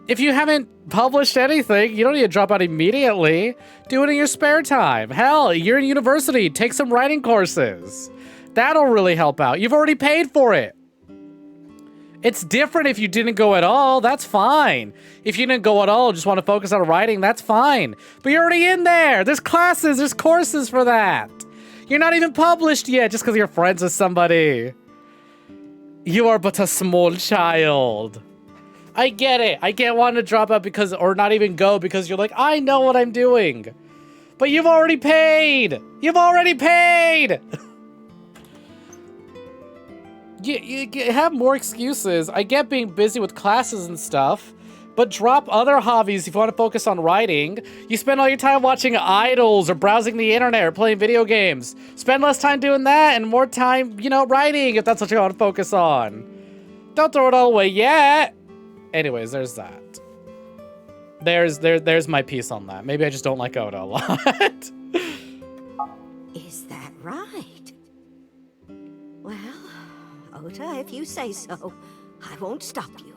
If you haven't published anything, you don't need to drop out immediately. Do it in your spare time. Hell, you're in university. Take some writing courses. That'll really help out. You've already paid for it. It's different if you didn't go at all. That's fine. If you didn't go at all, just want to focus on writing, that's fine. But you're already in there. There's classes, there's courses for that. You're not even published yet just because you're friends with somebody. You are but a small child. I get it. I get wanting to drop out because, or not even go because you're like, I know what I'm doing. But you've already paid. You've already paid. You have more excuses. I get being busy with classes and stuff, but drop other hobbies if you want to focus on writing. You spend all your time watching idols or browsing the internet or playing video games. Spend less time doing that and more time, you know, writing if that's what you want to focus on. Don't throw it all away yet. Anyways, there's that. There's my piece on that. Maybe I just don't like Oda a lot. Is that right? Well, Ota, if you say so, I won't stop you.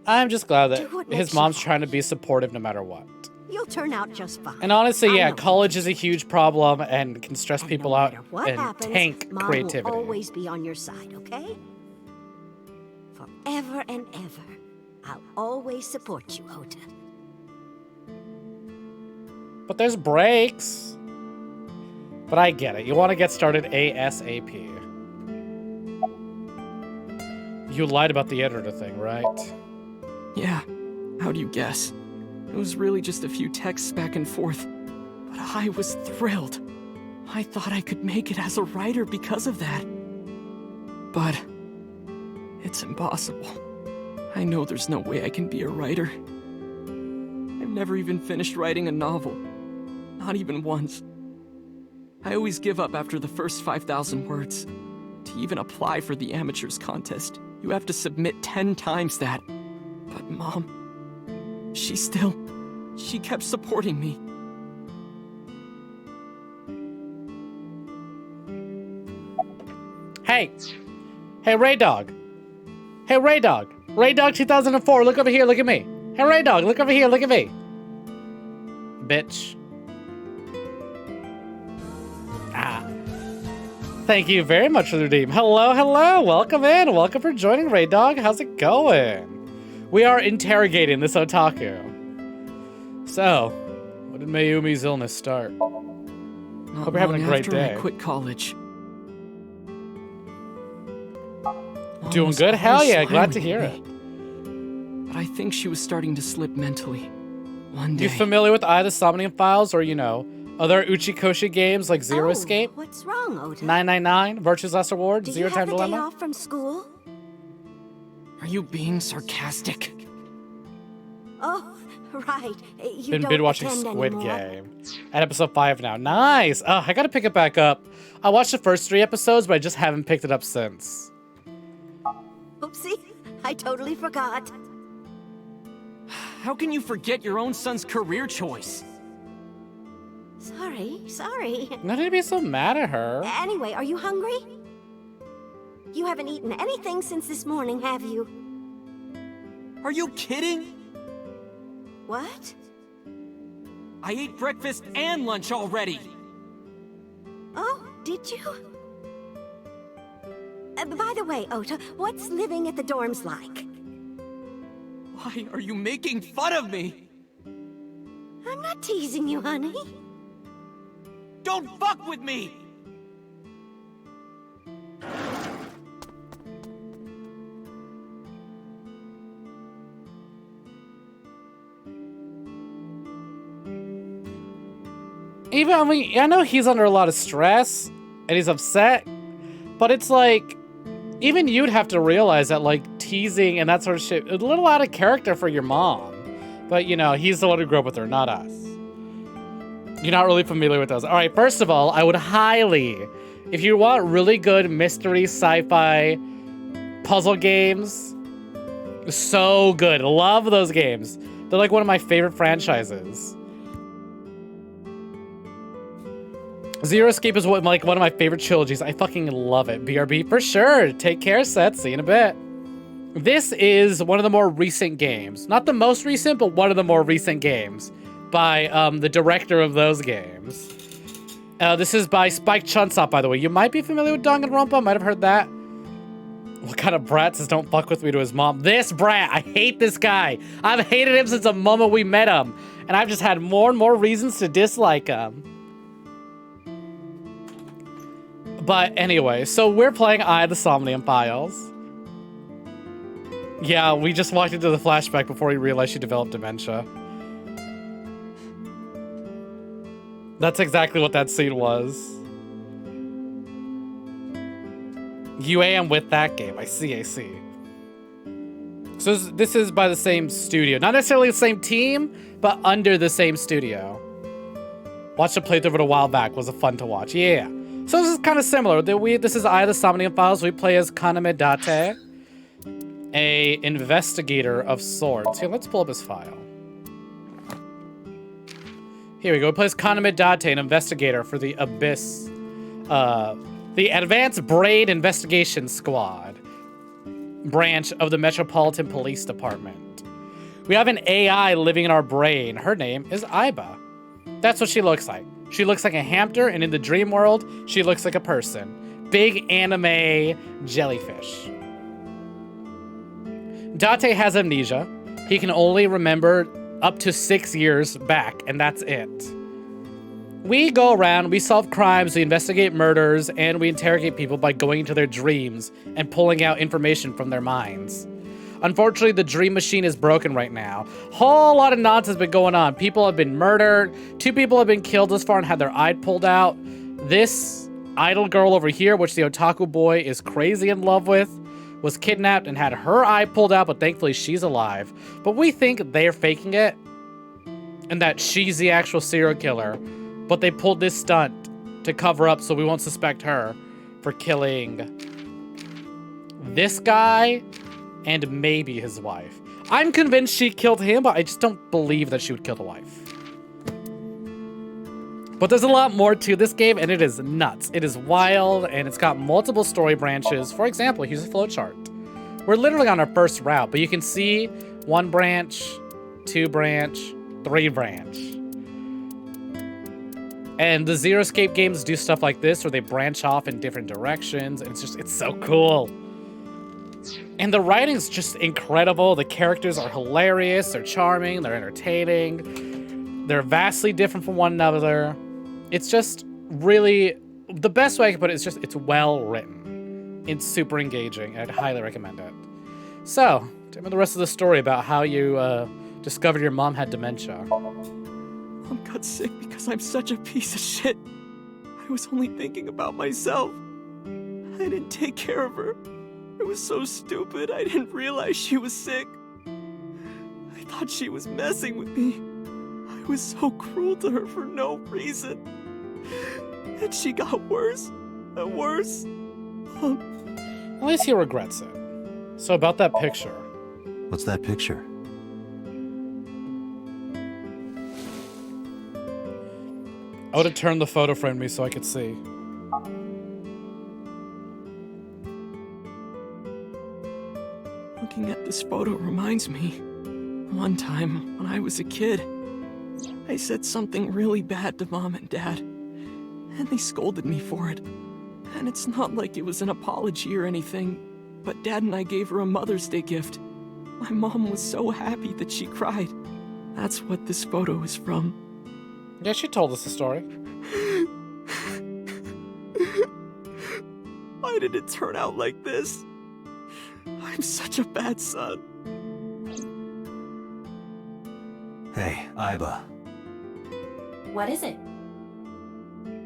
I'm just glad Do that what his makes mom's you trying to be supportive no matter what. You'll turn out just fine. And honestly, I yeah, know college you. is a huge problem and can stress And people no out matter what and happens, tank Mom creativity. will always be on your side, okay? Forever and ever, I'll always support you, Ota. But there's breaks. But I get it. You want to get started ASAP. You lied about the editor thing, right? Yeah, how do you guess? It was really just a few texts back and forth, but I was thrilled. I thought I could make it as a writer because of that. But it's impossible. I know there's no way I can be a writer. I've never even finished writing a novel. Not even once. I always give up after the first 5,000 words. To even apply for the amateurs contest, you have to submit 10 times that. But Mom, she kept supporting me. Hey! Hey, Ray Dog! Hey, Ray Dog! Ray Dog 2004, look over here, look at me! Hey, Ray Dog, look over here, look at me! Bitch. Ah. Thank you very much for the redeem. Hello, hello, welcome in, welcome for joining, Ray Dog. How's it going? We are interrogating this otaku. So, when did Mayumi's illness start? Not Hope you're having a long great after day. I quit college. Doing Almost good? Hell always yeah, glad to smiling hear at it. me. But I think she was starting to slip mentally. One day. You familiar with either SOMNIUM files or, you know, other Uchikoshi games like Zero Escape, What's wrong, Ota? 999, Virtue's Last Reward, Do Zero you Time have a day Dilemma? off from school? Are you being sarcastic? Oh, right. You Been don't binge watching attend Squid anymore. Game. At episode 5 now. Nice! Oh, I gotta pick it back up. I watched the first 3 episodes, but I just haven't picked it up since. Oopsie, I totally forgot. How can you forget your own son's career choice? Sorry. Not to be so mad at her. Anyway, are you hungry? You haven't eaten anything since this morning, have you? Are you kidding? What? I ate breakfast and lunch already. Oh, did you? By the way, Ota, what's living at the dorms like? Why are you making fun of me? I'm not teasing you, honey. Don't fuck with me! Even, I mean, I know he's under a lot of stress and he's upset, but it's like, even you'd have to realize that, like, teasing and that sort of shit, a little out of character for your mom. But, you know, he's the one who grew up with her, not us. You're not really familiar with those. All right, first of all, I would highly, if you want really good mystery, sci-fi, puzzle games, so good. Love those games. They're like one of my favorite franchises. Zero Escape is like one of my favorite trilogies. I fucking love it. BRB for sure. Take care, Seth. See you in a bit. This is one of the more recent games. Not the most recent, but one of the more recent games by the director of those games. This is by Spike Chunsoft, by the way. You might be familiar with Danganronpa. Might have heard that. What kind of brat says don't fuck with me to his mom? This brat! I hate this guy! I've hated him since the moment we met him. And I've just had more and more reasons to dislike him. But anyway, so we're playing the Somnium Files. Yeah, we just walked into the flashback before we realized she developed dementia. That's exactly what that scene was. UA, I'm with that game. I see. So this is by the same studio. Not necessarily the same team, but under the same studio. Watched a playthrough of it a while back. Was fun to watch. Yeah. So this is kind of similar. This is the Somnium Files. We play as Kaname Date, a investigator of sorts. Here, let's pull up his file. Here we go. We play as Kaname Date, an investigator for the Abyss, the Advanced Brain Investigation Squad branch of the Metropolitan Police Department. We have an AI living in our brain. Her name is Aiba. That's what she looks like. She looks like a hamster, and in the dream world, she looks like a person. Big anime jellyfish. Date has amnesia. He can only remember up to 6 years back, and that's it. We go around, we solve crimes, we investigate murders, and we interrogate people by going into their dreams and pulling out information from their minds. Unfortunately, the dream machine is broken right now. Whole lot of nonsense has been going on. People have been murdered. 2 people have been killed thus far and had their eye pulled out. This idol girl over here, which the otaku boy is crazy in love with, was kidnapped and had her eye pulled out, but thankfully she's alive. But we think they're faking it and that she's the actual serial killer. But they pulled this stunt to cover up so we won't suspect her for killing this guy and maybe his wife. I'm convinced she killed him, but I just don't believe that she would kill the wife. But there's a lot more to this game, and it is nuts. It is wild, and it's got multiple story branches. For example, here's a flowchart. We're literally on our first route, but you can see 1 branch, 2 branch, 3 branch. And the Zero Escape games do stuff like this where they branch off in different directions. And it's so cool. And the writing's just incredible. The characters are hilarious. They're charming. They're entertaining. They're vastly different from one another. It's just really, the best way I can put it is just, it's well written. It's super engaging. And I'd highly recommend it. So, tell me the rest of the story about how you discovered your mom had dementia. Mom got sick because I'm such a piece of shit. I was only thinking about myself. I didn't take care of her. I was so stupid, I didn't realize she was sick. I thought she was messing with me. I was so cruel to her for no reason. And she got worse and worse. At least he regrets it. So about that picture. What's that picture? I would have turned the photo frame to me so I could see. Looking at this photo reminds me. One time, when I was a kid, I said something really bad to Mom and Dad, and they scolded me for it. And it's not like it was an apology or anything, but Dad and I gave her a Mother's Day gift. My mom was so happy that she cried. That's what this photo is from. Yeah, she told us the story. Why did it turn out like this? I'm such a bad son. Hey, Aiba. What is it?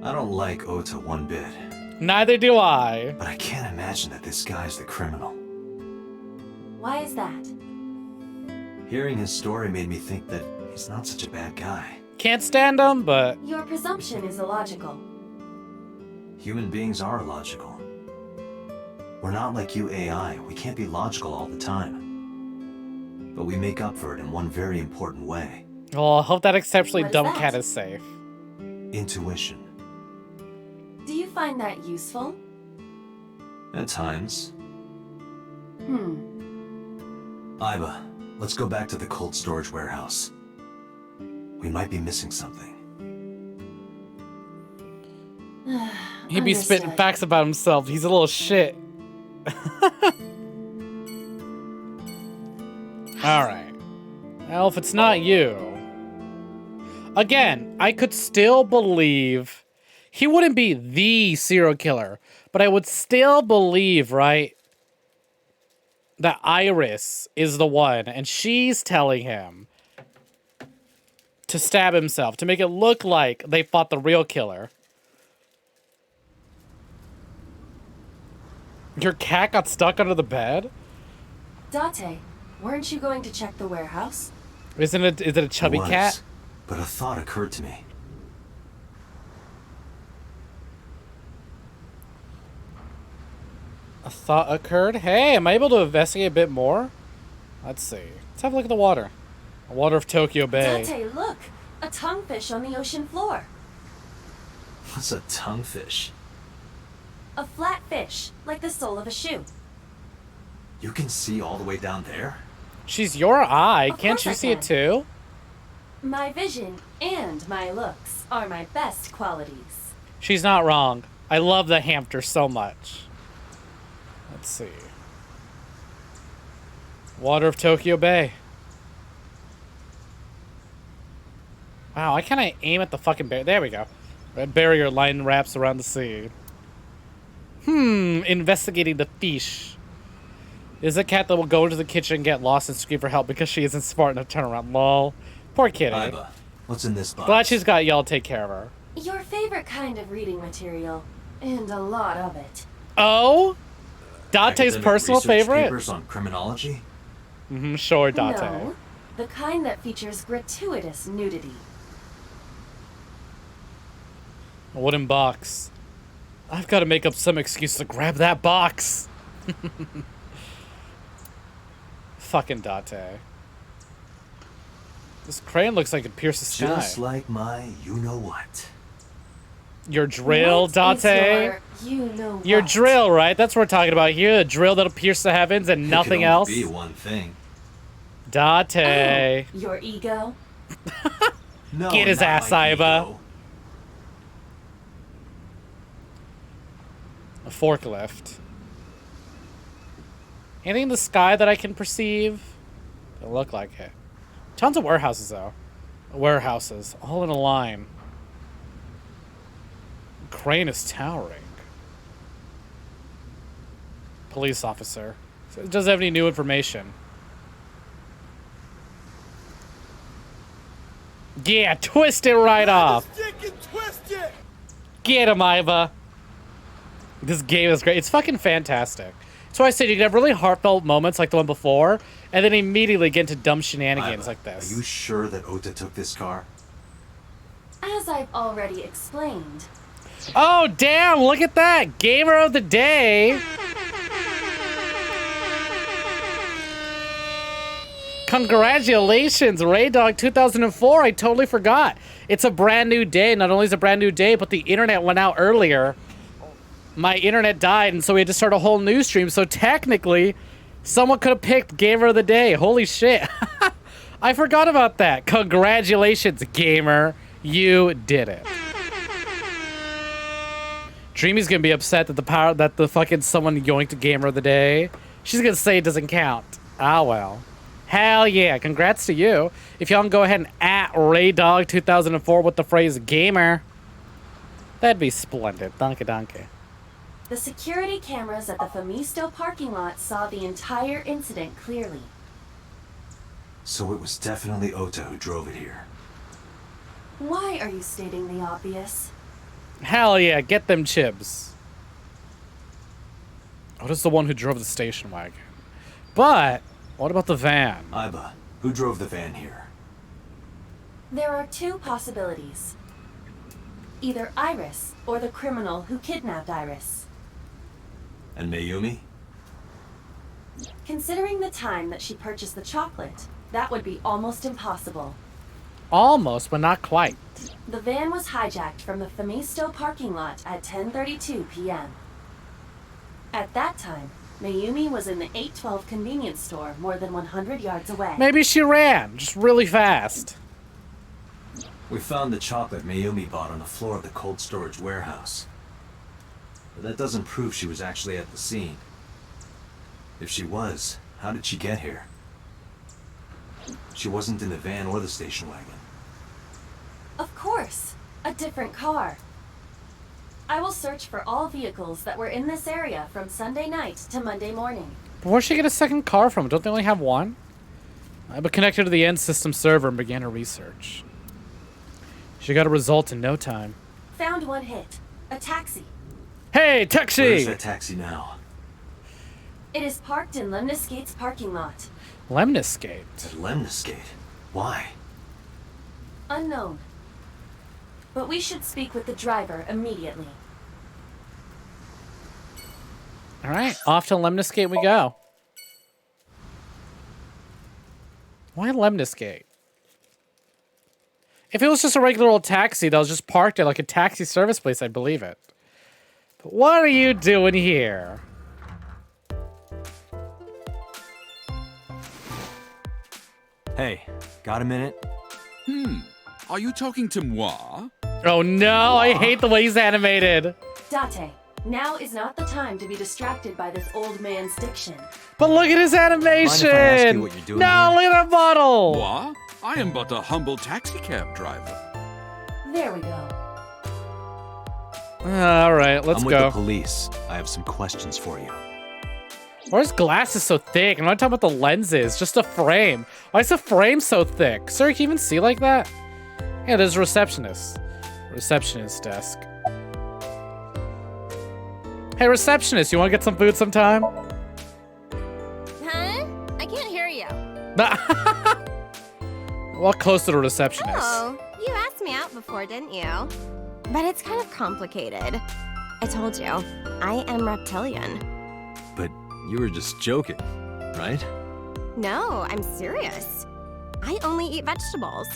I don't like Ota one bit. Neither do I. But I can't imagine that this guy's the criminal. Why is that? Hearing his story made me think that he's not such a bad guy. Can't stand him, but... Your presumption is illogical. Human beings are illogical. We're not like you AI. We can't be logical all the time. But we make up for it in one very important way. Well, I hope that exceptionally What is dumb that? cat is safe. Intuition. Do you find that useful? At times. Aiba, let's go back to the cold storage warehouse. We might be missing something. He'd be spitting Understood. facts about himself. He's a little shit. Alright. Well, if it's not you... Again, I could still believe... He wouldn't be the serial killer, but I would still believe, right, that Iris is the one, and she's telling him to stab himself, to make it look like they fought the real killer. Your cat got stuck under the bed? Date, weren't you going to check the warehouse? Is it a chubby cat? But a thought occurred to me. A thought occurred? Hey, am I able to investigate a bit more? Let's see. Let's have a look at the water. The water of Tokyo Bay. Date, look! A tonguefish on the ocean floor. What's a tonguefish? A flat fish, like the sole of a shoe. You can see all the way down there? She's your eye. Of Can't course you I see it can. too? My vision and my looks are my best qualities. She's not wrong. I love the hamster so much. Let's see. Water of Tokyo Bay. Wow, why can't I aim at the fucking barrier? There we go. Red barrier line wraps around the sea. Investigating the fish. Is a cat that will go into the kitchen and get lost and scream for help because she isn't smart enough to turn around. Lol. Poor kitty. Iba, what's in this box? Glad she's got y'all to take care of her. Your favorite kind of reading material, and a lot of it. Oh? Dante's Academic personal research favorite? Papers on criminology? Sure, Dante. No, the kind that features gratuitous nudity. A wooden box. I've got to make up some excuse to grab that box. Fucking Dante. This crane looks like it pierced the sky. Just like my you-know-what. Your drill, What is Dante? your you-know-what? Your drill, right? That's what we're talking about here. A drill that'll pierce the heavens and nothing It could else. only be one thing. Dante. Oh, your ego? No, Get his not ass, my Iba. ego. A forklift. Anything in the sky that I can perceive? Doesn't look like it. Tons of warehouses, though. Warehouses, all in a line. Crane is towering. Police officer. Doesn't have any new information. Yeah, twist it right off. Get him, Iva. This game is great. It's fucking fantastic. So I said you can have really heartfelt moments like the one before, and then immediately get into dumb shenanigans Iba, like this. Are you sure that Ota took this car? As I've already explained. Oh, damn, look at that. Gamer of the day. Congratulations, Raydog 2004. I totally forgot. It's a brand new day. Not only is it a brand new day, but the internet went out earlier. My internet died, and so we had to start a whole news stream. So technically, someone could have picked Gamer of the Day. Holy shit. I forgot about that. Congratulations, Gamer. You did it. Dreamy's gonna be upset that the fucking someone yoinked a Gamer of the Day. She's gonna say it doesn't count. Ah, well. Hell yeah. Congrats to you. If y'all can go ahead and at Raydog 2004 with the phrase gamer, that'd be splendid. Donkey donkey. The security cameras at the Famisto parking lot saw the entire incident clearly. So it was definitely Ota who drove it here. Why are you stating the obvious? Hell yeah, get them chibs. Ota's the one who drove the station wagon. But, what about the van? Iba, who drove the van here? There are two possibilities. Either Iris or the criminal who kidnapped Iris. And Mayumi? Considering the time that she purchased the chocolate, that would be almost impossible. Almost, but not quite. The van was hijacked from the Famisto parking lot at 10:32 p.m. At that time, Mayumi was in the 812 convenience store more than 100 yards away. Maybe she ran, just really fast. We found the chocolate Mayumi bought on the floor of the cold storage warehouse. But that doesn't prove she was actually at the scene. If she was, how did she get here? She wasn't in the van or the station wagon. Of course, a different car. I will search for all vehicles that were in this area from Sunday night to Monday morning. But where'd she get a second car from? Don't they only have one? But connected to the end system server and began her research. She got a result in no time. Found one hit. A taxi. Hey, taxi! Where's that taxi now? It is parked in Lemniscate's parking lot. Lemniscate? At Lemniscate? Why? Unknown. But we should speak with the driver immediately. Alright, off to Lemniscate we go. Why Lemniscate? If it was just a regular old taxi that was just parked at like a taxi service place, I'd believe it. But what are you doing here? Hey, got a minute? Are you talking to moi? Oh no, I hate the way he's animated. Date, now is not the time to be distracted by this old man's diction. But look at his animation! Mind if I ask you what you're doing no, here? look at that bottle! Moi? I am but a humble taxicab driver. There we go. Alright, let's I'm with go. the police. I have some questions for you. Why is glass so thick? I'm not talking about the lenses, just a frame. Why is the frame so thick? Sir, can you even see like that? Yeah, there's a receptionist. Receptionist desk. Hey, receptionist, you want to get some food sometime? Huh? I can't hear you. Walk close to the receptionist. Oh, you asked me out before, didn't you? But it's kind of complicated. I told you, I am reptilian. But you were just joking, right? No, I'm serious. I only eat vegetables.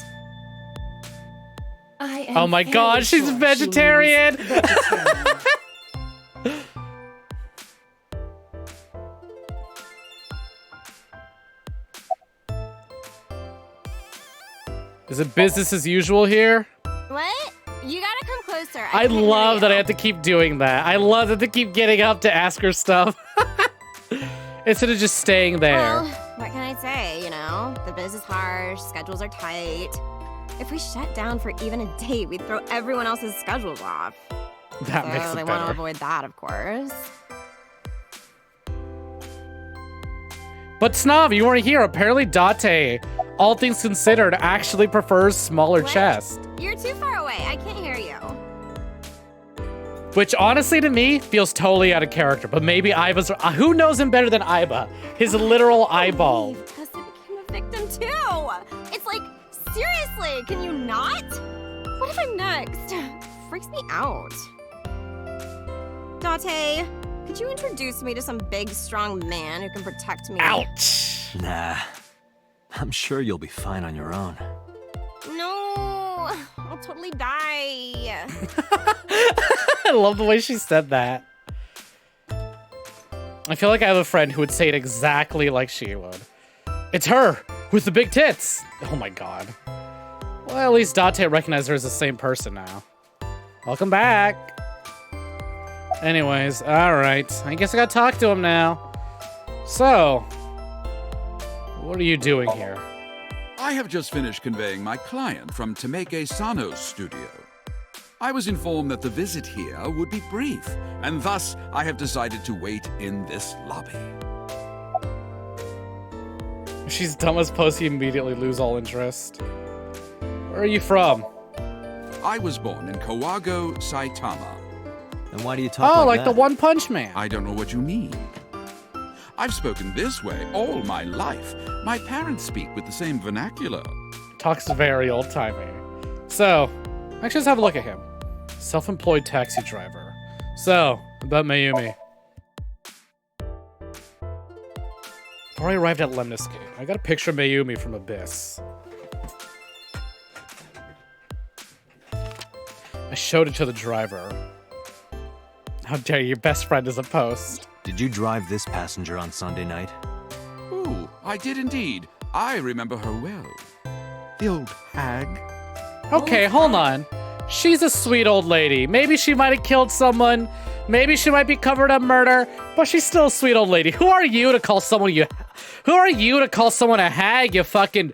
I am Oh my fairly god, she's sure she vegetarian! means vegetarian. Is it business as usual here? What? You gotta come closer. I can't hear love that I you. have to keep doing that. I love that to keep getting up to ask her stuff. Instead of just staying there. Well, what can I say, you know? The biz is harsh, schedules are tight. If we shut down for even a day, we'd throw everyone else's schedules off. That So makes they it want to better. avoid that, of course. But Snob, you weren't here. Apparently Date, all things considered, actually prefers smaller What? chest. You're too far away. I can't hear you. Which honestly to me feels totally out of character. But maybe Iba's, who knows him better than Iba? His literal eyeball. Tessa became a victim too. It's like, seriously, can you not? What if I'm next? Freaks me out. Date, could you introduce me to some big, strong man who can protect me? Ouch. Nah. I'm sure you'll be fine on your own. No, I'll totally die. I love the way she said that. I feel like I have a friend who would say it exactly like she would. It's her with the big tits. Oh my god. Well, at least Date recognized her as the same person now. Welcome back. Anyways, alright. I guess I gotta talk to him now. So, what are you doing here? I have just finished conveying my client from Temeke Sano's studio. I was informed that the visit here would be brief, and thus I have decided to wait in this lobby. If she's dumb as Pussy, immediately lose all interest. Where are you from? I was born in Kawago, Saitama. And why do you talk Oh, like like that? the One Punch Man. I don't know what you mean. I've spoken this way all my life. My parents speak with the same vernacular. Talks very old-timey. So, actually, let's have a look at him. Self-employed taxi driver. So, about Mayumi. Before I arrived at Lemniscate, I got a picture of Mayumi from Abyss. I showed it to the driver. How dare you, your best friend is a post. Did you drive this passenger on Sunday night? Ooh, I did indeed. I remember her well. The old hag. Okay, hold on. She's a sweet old lady. Maybe she might have killed someone. Maybe she might be covered up murder, but she's still a sweet old lady. Who are you to call someone Who are you to call someone a hag, you fucking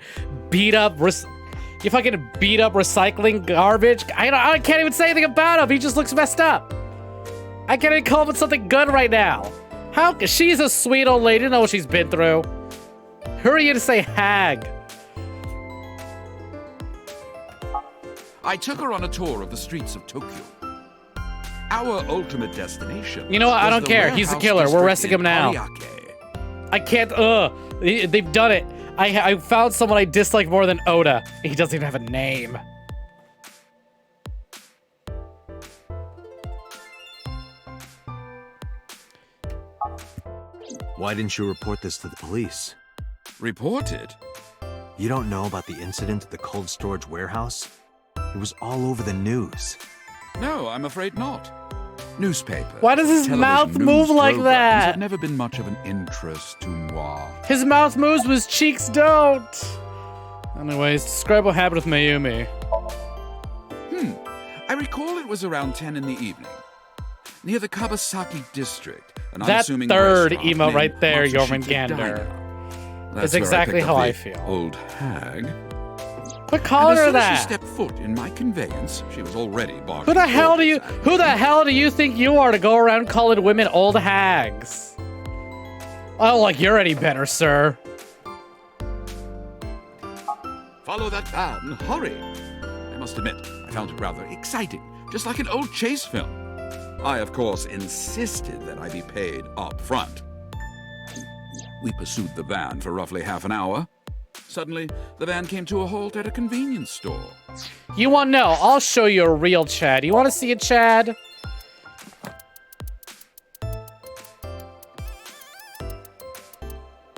beat up recycling garbage? I can't even say anything about him. He just looks messed up. I can't even call him something good right now. She's a sweet old lady. Know what she's been through. Who are you to say hag? I took her on a tour of the streets of Tokyo. Our ultimate destination. You know what? I don't care. He's a killer. We're arresting him now. I can't. They've done it. I found someone I dislike more than Oda. He doesn't even have a name. Why didn't you report this to the police? Report it? You don't know about the incident at the cold storage warehouse? It was all over the news. No, I'm afraid not. Newspaper. Why does his mouth move like that? Have never been much of an interest to moi. His mouth moves, but his cheeks don't. Anyways, describe what happened with Mayumi. I recall it was around 10 in the evening, near the Kabasaki district. That third emote right there, Jormungandr, is exactly how I feel. Old hag. Quit calling her that. As she stepped foot in my conveyance, she was already barking. Who the hell do you think you are to go around calling women old hags? Oh, like you're any better, sir. Follow that van, hurry! I must admit, I found it rather exciting, just like an old chase film. I, of course, insisted that I be paid up front. We pursued the van for roughly half an hour. Suddenly, the van came to a halt at a convenience store. You want to know? I'll show you a real Chad. You want to see a Chad?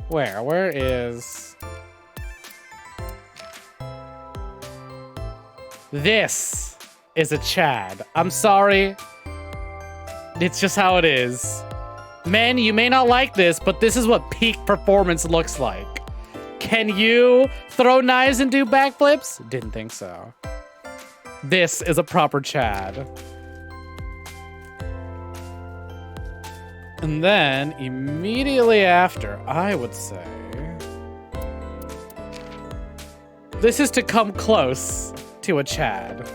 Where? Where is... This is a Chad. I'm sorry. It's just how it is. Men, you may not like this, but this is what peak performance looks like. Can you throw knives and do backflips? Didn't think so. This is a proper Chad. And then, immediately after, I would say... This is to come close to a Chad.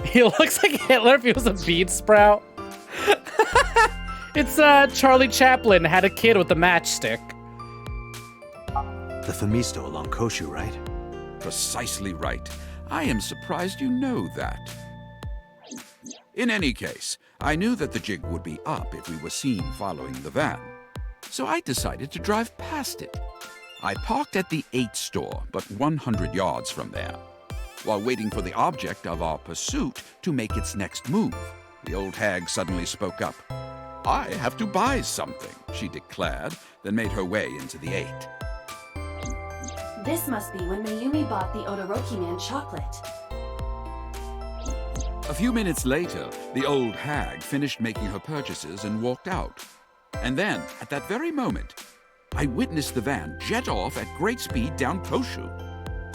He looks like Hitler if he was a bead sprout. It's Charlie Chaplin had a kid with a matchstick. The Famisto along Koshu, right? Precisely right. I am surprised you know that. In any case, I knew that the jig would be up if we were seen following the van. So I decided to drive past it. I parked at the 8 store, but 100 yards from there. While waiting for the object of our pursuit to make its next move, the old hag suddenly spoke up. I have to buy something, she declared, then made her way into the 8. This must be when Mayumi bought the Odoroki Man chocolate. A few minutes later, the old hag finished making her purchases and walked out. And then, at that very moment, I witnessed the van jet off at great speed down Koshu.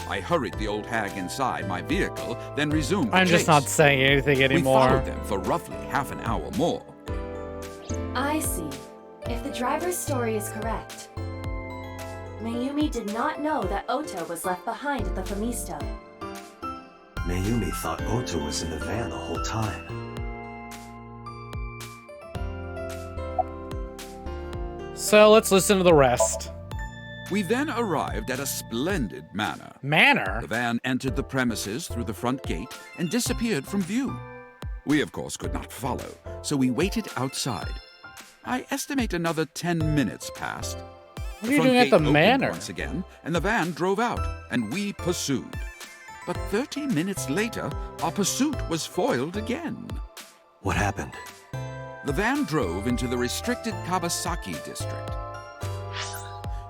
I hurried the old hag inside my vehicle, then resumed the I'm chase. just not saying anything anymore. We followed them for roughly half an hour more. I see. If the driver's story is correct, Mayumi did not know that Oto was left behind at the Famisto. Mayumi thought Oto was in the van the whole time. So let's listen to the rest. We then arrived at a splendid manor. Manor? The van entered the premises through the front gate and disappeared from view. We, of course, could not follow, so we waited outside. I estimate another 10 minutes passed. What are you doing at the manor? Once again, and the van drove out, and we pursued. But 30 minutes later, our pursuit was foiled again. What happened? The van drove into the restricted Kabasaki district.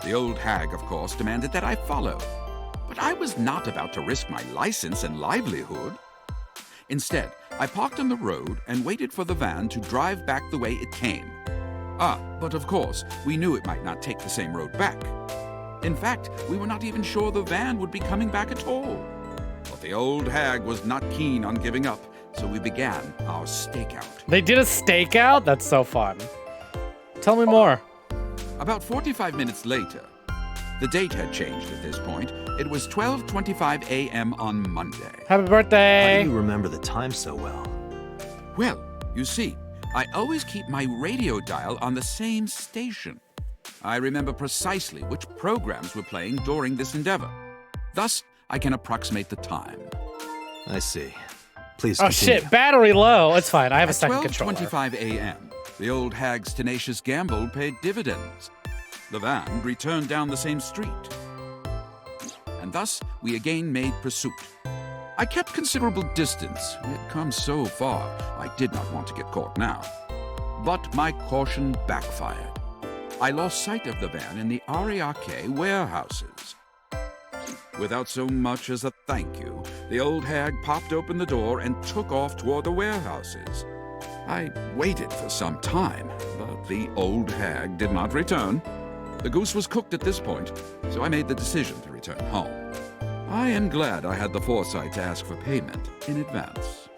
The old hag, of course, demanded that I follow. But I was not about to risk my license and livelihood. Instead, I parked on the road and waited for the van to drive back the way it came. But of course, we knew it might not take the same road back. In fact, we were not even sure the van would be coming back at all. But the old hag was not keen on giving up, so we began our stakeout. They did a stakeout? That's so fun. Tell me more. About 45 minutes later, the date had changed at this point. It was 12:25 a.m. on Monday. Happy How birthday. do you remember the time so well? Well, you see, I always keep my radio dial on the same station. I remember precisely which programs were playing during this endeavor. Thus, I can approximate the time. I see. Please Oh continue. shit, battery low. It's fine. I have a At second controller. 12:25 a.m., the old hag's tenacious gamble paid dividends. The van returned down the same street. And thus, we again made pursuit. I kept considerable distance. We had come so far, I did not want to get caught now. But my caution backfired. I lost sight of the van in the Ariake warehouses. Without so much as a thank you, the old hag popped open the door and took off toward the warehouses. I waited for some time, but the old hag did not return. The goose was cooked at this point, so I made the decision to return home. I am glad I had the foresight to ask for payment in advance.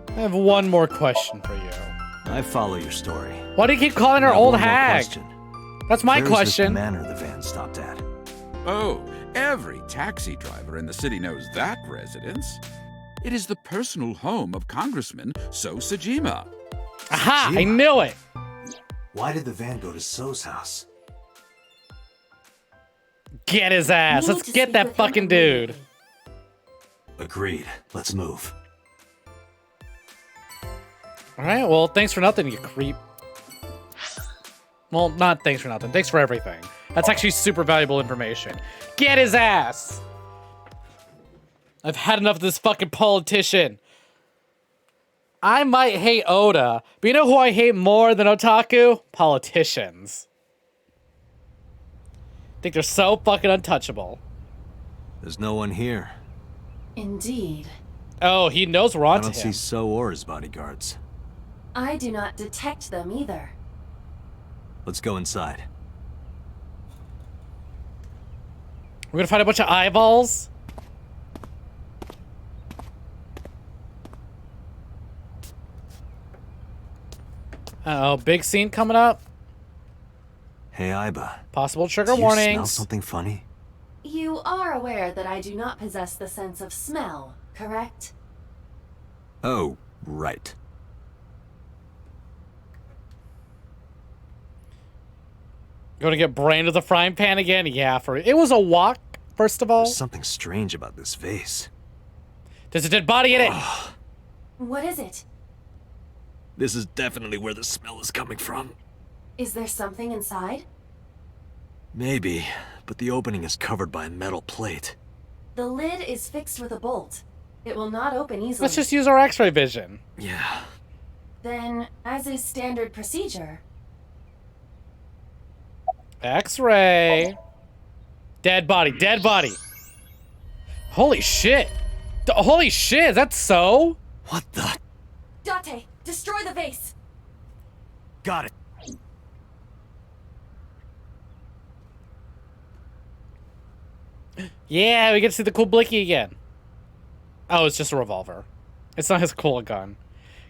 I have one more question for you. I follow your story. Why do you keep calling her Now, old one more hag? question. That's my Where is question. this manor the van stopped at? Oh, every taxi driver in the city knows that residence. It is the personal home of Congressman So Sajima. Aha! I Sajima. knew it. Why did the van go to So's house? Get his ass. We need Let's to get speak that with him fucking dude. immediately. Agreed. Let's move. All right. Well, thanks for nothing, you creep. Well, not thanks for nothing. Thanks for everything. That's actually super valuable information. Get his ass. I've had enough of this fucking politician. I might hate Oda, but you know who I hate more than otaku? Politicians. I think they're so fucking untouchable. There's no one here. Indeed. Oh, he knows we're I onto don't see him. So or his bodyguards. I do not detect them either. Let's go inside. We're gonna find a bunch of eyeballs. Uh-oh, big scene coming up. Hey, Iba. Possible trigger Do you smell warnings. something funny? You are aware that I do not possess the sense of smell, correct? Oh, right. Gonna get brained with a frying pan again? Yeah, it was a walk, first of all. There's something strange about this vase. There's a dead body in it. What is it? This is definitely where the smell is coming from. Is there something inside? Maybe, but the opening is covered by a metal plate. The lid is fixed with a bolt. It will not open easily. Let's just use our x-ray vision. Yeah. Then, as is standard procedure, X-ray. Dead body, dead body. Holy shit. Holy shit, is that so? What the? Date, destroy the vase! Got it. Yeah, we get to see the cool blicky again. Oh, it's just a revolver. It's not his cool gun.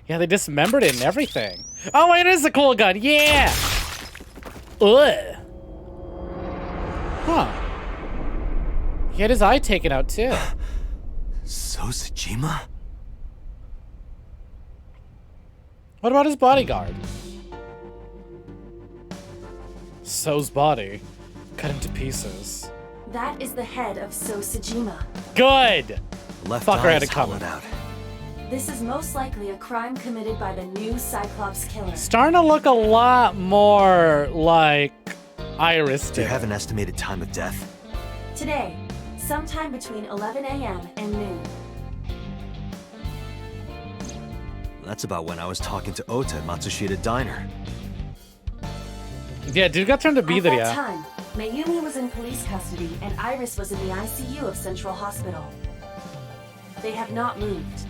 Yeah, they dismembered it and everything. Oh, it is a cool gun. Yeah. Ugh. Huh. He had his eye taken out too. So Sajima? What about his bodyguard? So's body. Cut into pieces. That is the head of So Sajima. Good! Left Fucker eye had is it coming. hollowed out. This is most likely a crime committed by the new Cyclops killer. Starting to look a lot more like Iris Do you did. have an estimated time of death? Today, sometime between 11 a.m. and noon. That's about when I was talking to Ota at Matsushita Diner. Yeah, dude got turned to be At there, that yeah. time, Mayumi was in police custody and Iris was in the ICU of Central Hospital. They have not moved.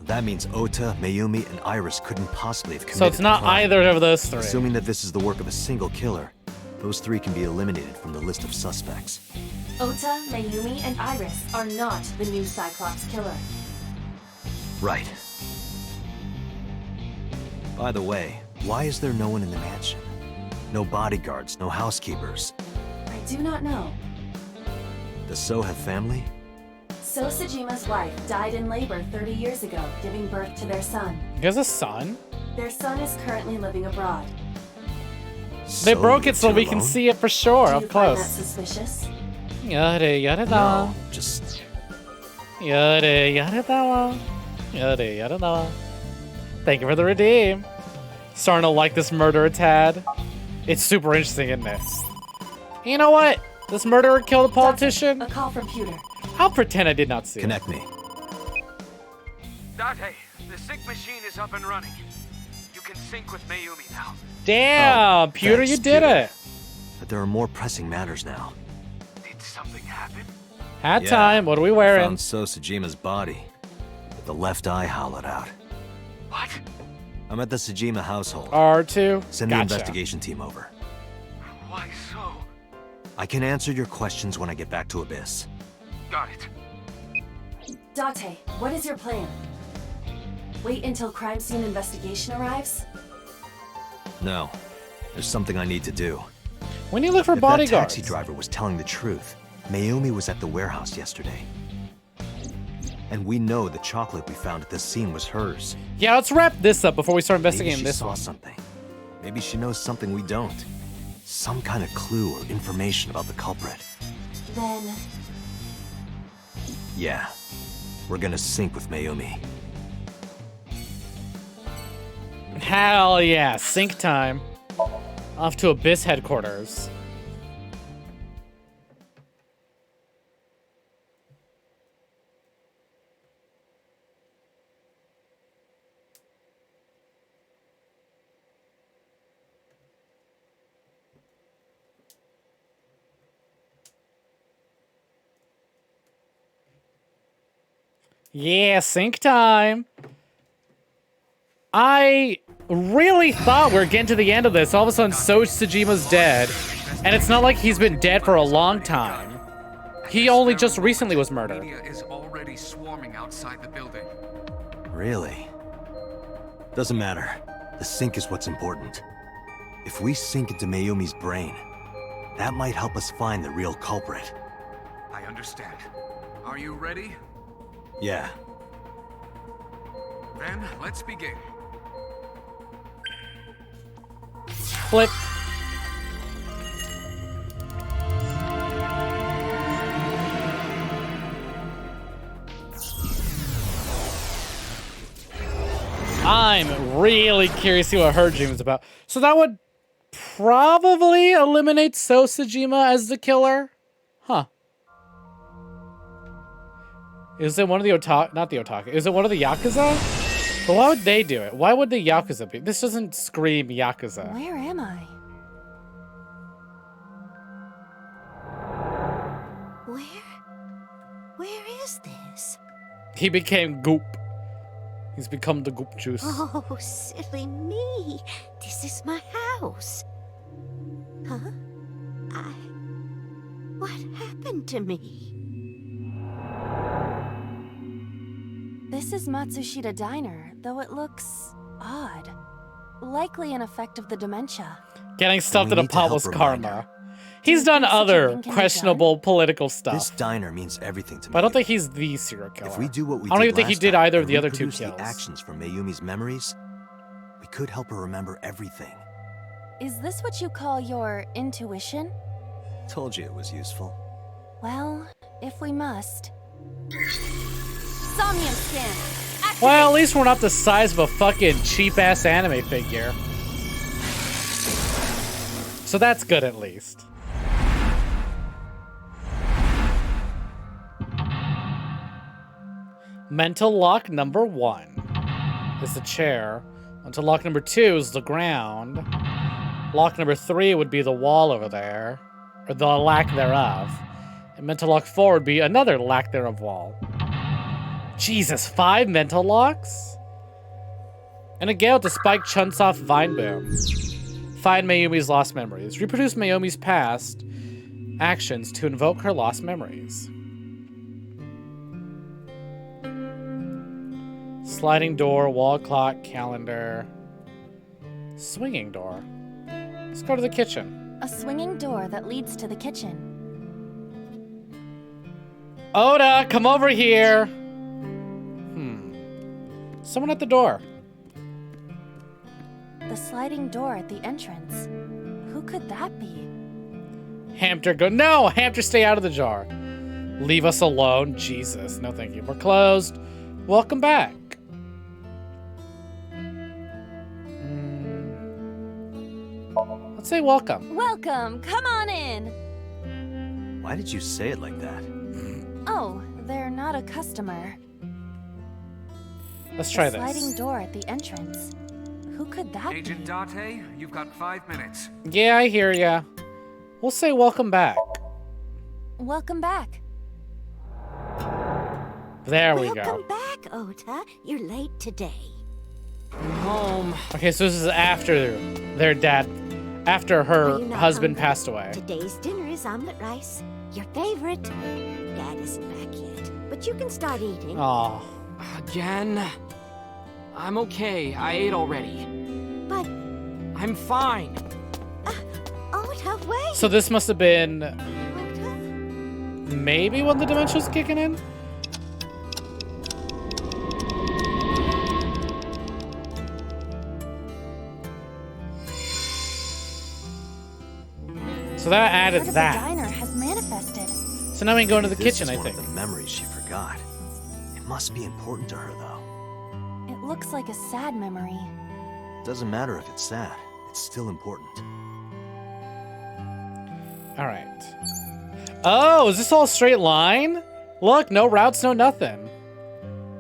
That means Ota, Mayumi, and Iris couldn't possibly have committed So it's not the crime. either of those three. Assuming that this is the work of a single killer, those three can be eliminated from the list of suspects. Ota, Mayumi, and Iris are not the new Cyclops killer. Right. By the way, Why is there no one in the mansion? No bodyguards, no housekeepers. I do not know. Does So have family? So Sejima's wife died in labor 30 years ago, giving birth to their son. He has a son? Their son is currently living abroad. They So broke it lives so here we can alone? see it for sure, Do up you find that close. suspicious? Yada yada da. No, just... Yada yada da. Yada yada da. Thank you for the redeem. Starting to like this murder a tad. It's super interesting, isn't it? You know what? This murderer killed a politician? A call from Pewter. I'll pretend I did not see it. Connect me. Date, the sync machine is up and running. You can sync with Mayumi now. Damn, Oh, Pewter, thanks, you did Pewter. it. But there are more pressing matters now. Did something happen? Hat Yeah, time, what are we wearing? Found So Sejima's body, with the left eye hollowed out. What? I'm at the Sejima household. R2? Send the Gotcha. investigation team over. Why so? I can answer your questions when I get back to Abyss. Got it. Date, what is your plan? Wait until crime scene investigation arrives? No, there's something I need to do. When you look for If that bodyguards. taxi driver was telling the truth, Mayumi was at the warehouse yesterday. And we know the chocolate we found at the scene was hers. Yeah, let's wrap this up before we start Maybe investigating she this saw one. something. Maybe she knows something we don't. Some kind of clue or information about the culprit. Then, Yeah, we're gonna sync with Mayumi. Hell yeah, sync time. Off to Abyss headquarters. Yeah, sync time. I really thought we were getting to the end of this. All of a sudden, So Sejima's dead. And it's not like he's been dead for a long time. He only just recently was murdered. Media is already swarming outside the building. Really? Doesn't matter. The sync is what's important. If we sink into Mayumi's brain, that might help us find the real culprit. I understand. Are you ready? Yeah. Then let's begin. Flip. I'm really curious to see what her dream is about. So that would probably eliminate So Sejima as the killer? Huh. Is it one of the not the Otaka, is it one of the Yakuza? But why would they do it? Why would the Yakuza be? This doesn't scream Yakuza. where am I? Where is this? He became goop. He's become the goop juice. Oh, silly me. This is my house. Huh? What happened to me? This is Matsushita Diner, though it looks odd. Likely an effect of the dementia. Getting stuffed we in a need to pot help was remind karma. her. He's done think such a other thing can be questionable political This stuff. diner means everything to me. But I don't think he's the serial killer. If we do what we I don't did even think he last did time either of and the other two reproduce kills. the actions from Mayumi's memories, we could help her remember everything. Is this what you call your intuition? Told you it was useful. Well, if we must. SOMNIUM scan. Activate. Well, at least we're not the size of a fucking cheap-ass anime figure. So that's good, at least. Mental lock number 1 is the chair. Mental lock number 2 is the ground. Lock number 3 would be the wall over there, or the lack thereof. And mental lock 4 would be another lack thereof wall. Jesus, 5 mental locks? And a gale to spike chunks off Vine Boom. Find Mayumi's lost memories. Reproduce Mayumi's past actions to invoke her lost memories. Sliding door, wall clock, calendar. Swinging door. Let's go to the kitchen. A swinging door that leads to the kitchen. Oda, come over here. Someone at the door. The sliding door at the entrance. Who could that be? Hamster, go. No, Hamster, stay out of the jar. Leave us alone. Jesus, no thank you. We're closed. Welcome back. Let's say welcome. Welcome. Come on in. Why did you say it like that? Oh, they're not a customer. Let's try the this. Sliding door at the entrance. Who could that Agent Date, you've got 5 minutes. Yeah, I hear ya. We'll say welcome back. be? Welcome back. There we go. Welcome back, Ota. You're late today. I'm home. Okay, so this is after their dad, after Are her you not husband hungry? passed away. Today's dinner is omelet rice. Your favorite. Dad isn't back yet, but you can start eating. Aw. Again? I'm okay. I ate already. But, I'm fine. Ota, wait. So this must have been Ota? maybe when the dementia was kicking in? So that added Part of that. the diner has manifested. So now we can go into the This kitchen, is I one think. of the memories she forgot. It must be important to her, though. It looks like a sad memory. Doesn't matter if it's sad. It's still important. All right. Oh, is this all a straight line? Look, no routes, no nothing.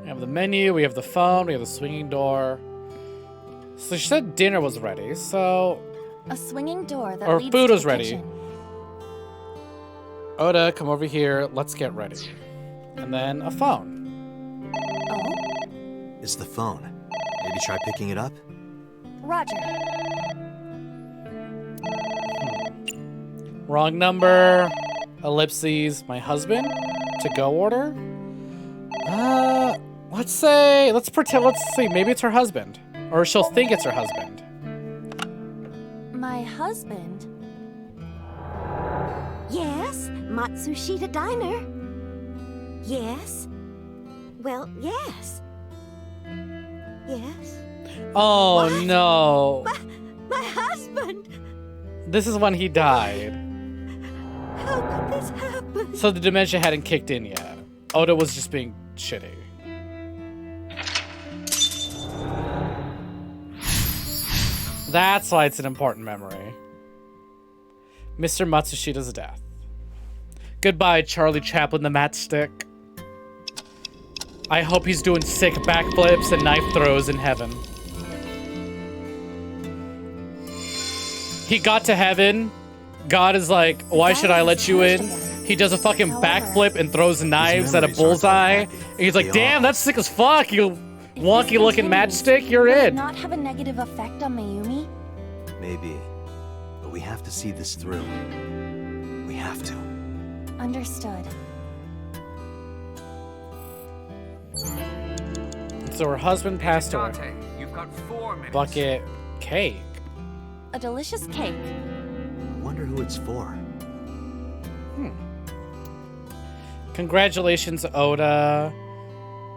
We have the menu, we have the phone, we have the swinging door. So she said dinner was ready, so... A swinging door that Or leads food to was the ready. kitchen. Oda, come over here, let's get ready. And then a phone. Oh, It's the phone. Maybe try picking it up? Roger. Wrong number. Ellipses. My husband? To go order? Let's pretend, let's see, maybe it's her husband. Or she'll think it's her husband. My husband? Yes, Matsushita Diner. Yes. Well, yes. Yes. Oh What? no. My husband! This is when he died. How could this happen? So the dementia hadn't kicked in yet. Oda was just being shitty. That's why it's an important memory. Mr. Matsushita's death. Goodbye, Charlie Chaplin the matchstick. I hope he's doing sick backflips and knife throws in heaven. He got to heaven. God is like, why should I let you in? He does a fucking backflip and throws knives at a bullseye. And he's like, damn, that's sick as fuck, you wonky looking matchstick, you're Will it in. not have a negative effect on Mayumi? Maybe. But we have to see this through. We have to. Understood. So her husband passed away. Date, you've got 4 minutes. Bucket cake. A delicious cake. Wonder who it's for. Congratulations, Oda.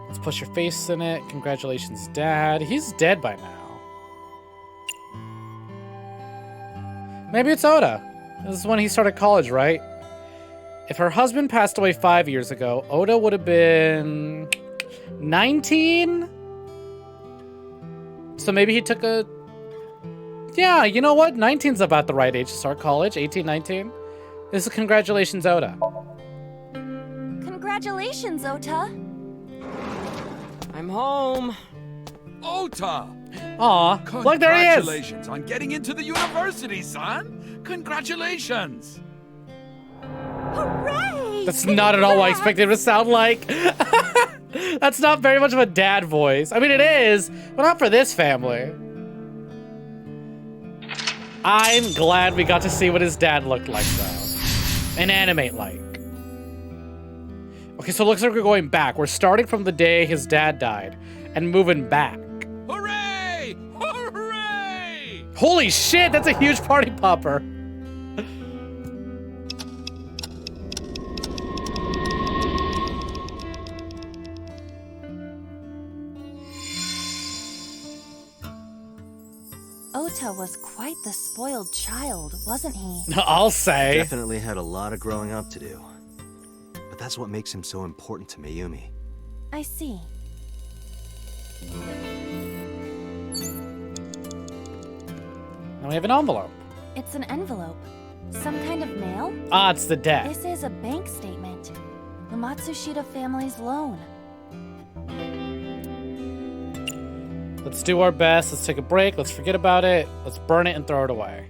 Let's put your face in it. Congratulations, Dad. He's dead by now. Maybe it's Oda. This is when he started college, right? If her husband passed away 5 years ago, Oda would have been 19? So maybe he took a... Yeah, you know what? 19's about the right age to start college. 18, 19. This is congratulations, Oda. Congratulations, Ota. I'm home. Ota! Aw, look, there he is! Congratulations on getting into the university, son! Congratulations! Hooray! That's not at all what I expected it to sound like. That's not very much of a dad voice. I mean, it is, but not for this family. I'm glad we got to see what his dad looked like, though. And animate like. Okay, so it looks like we're going back. We're starting from the day his dad died and moving back. Hooray! Hooray! Holy shit, that's a huge party popper. Ota was quite the spoiled child, wasn't he? I'll say. Definitely had a lot of growing up to do. But that's what makes him so important to Mayumi. I see. Now we have an envelope. It's an envelope. Some kind of mail? Ah, it's the debt. This is a bank statement. The Matsushita family's loan. Let's do our best. Let's take a break. Let's forget about it. Let's burn it and throw it away.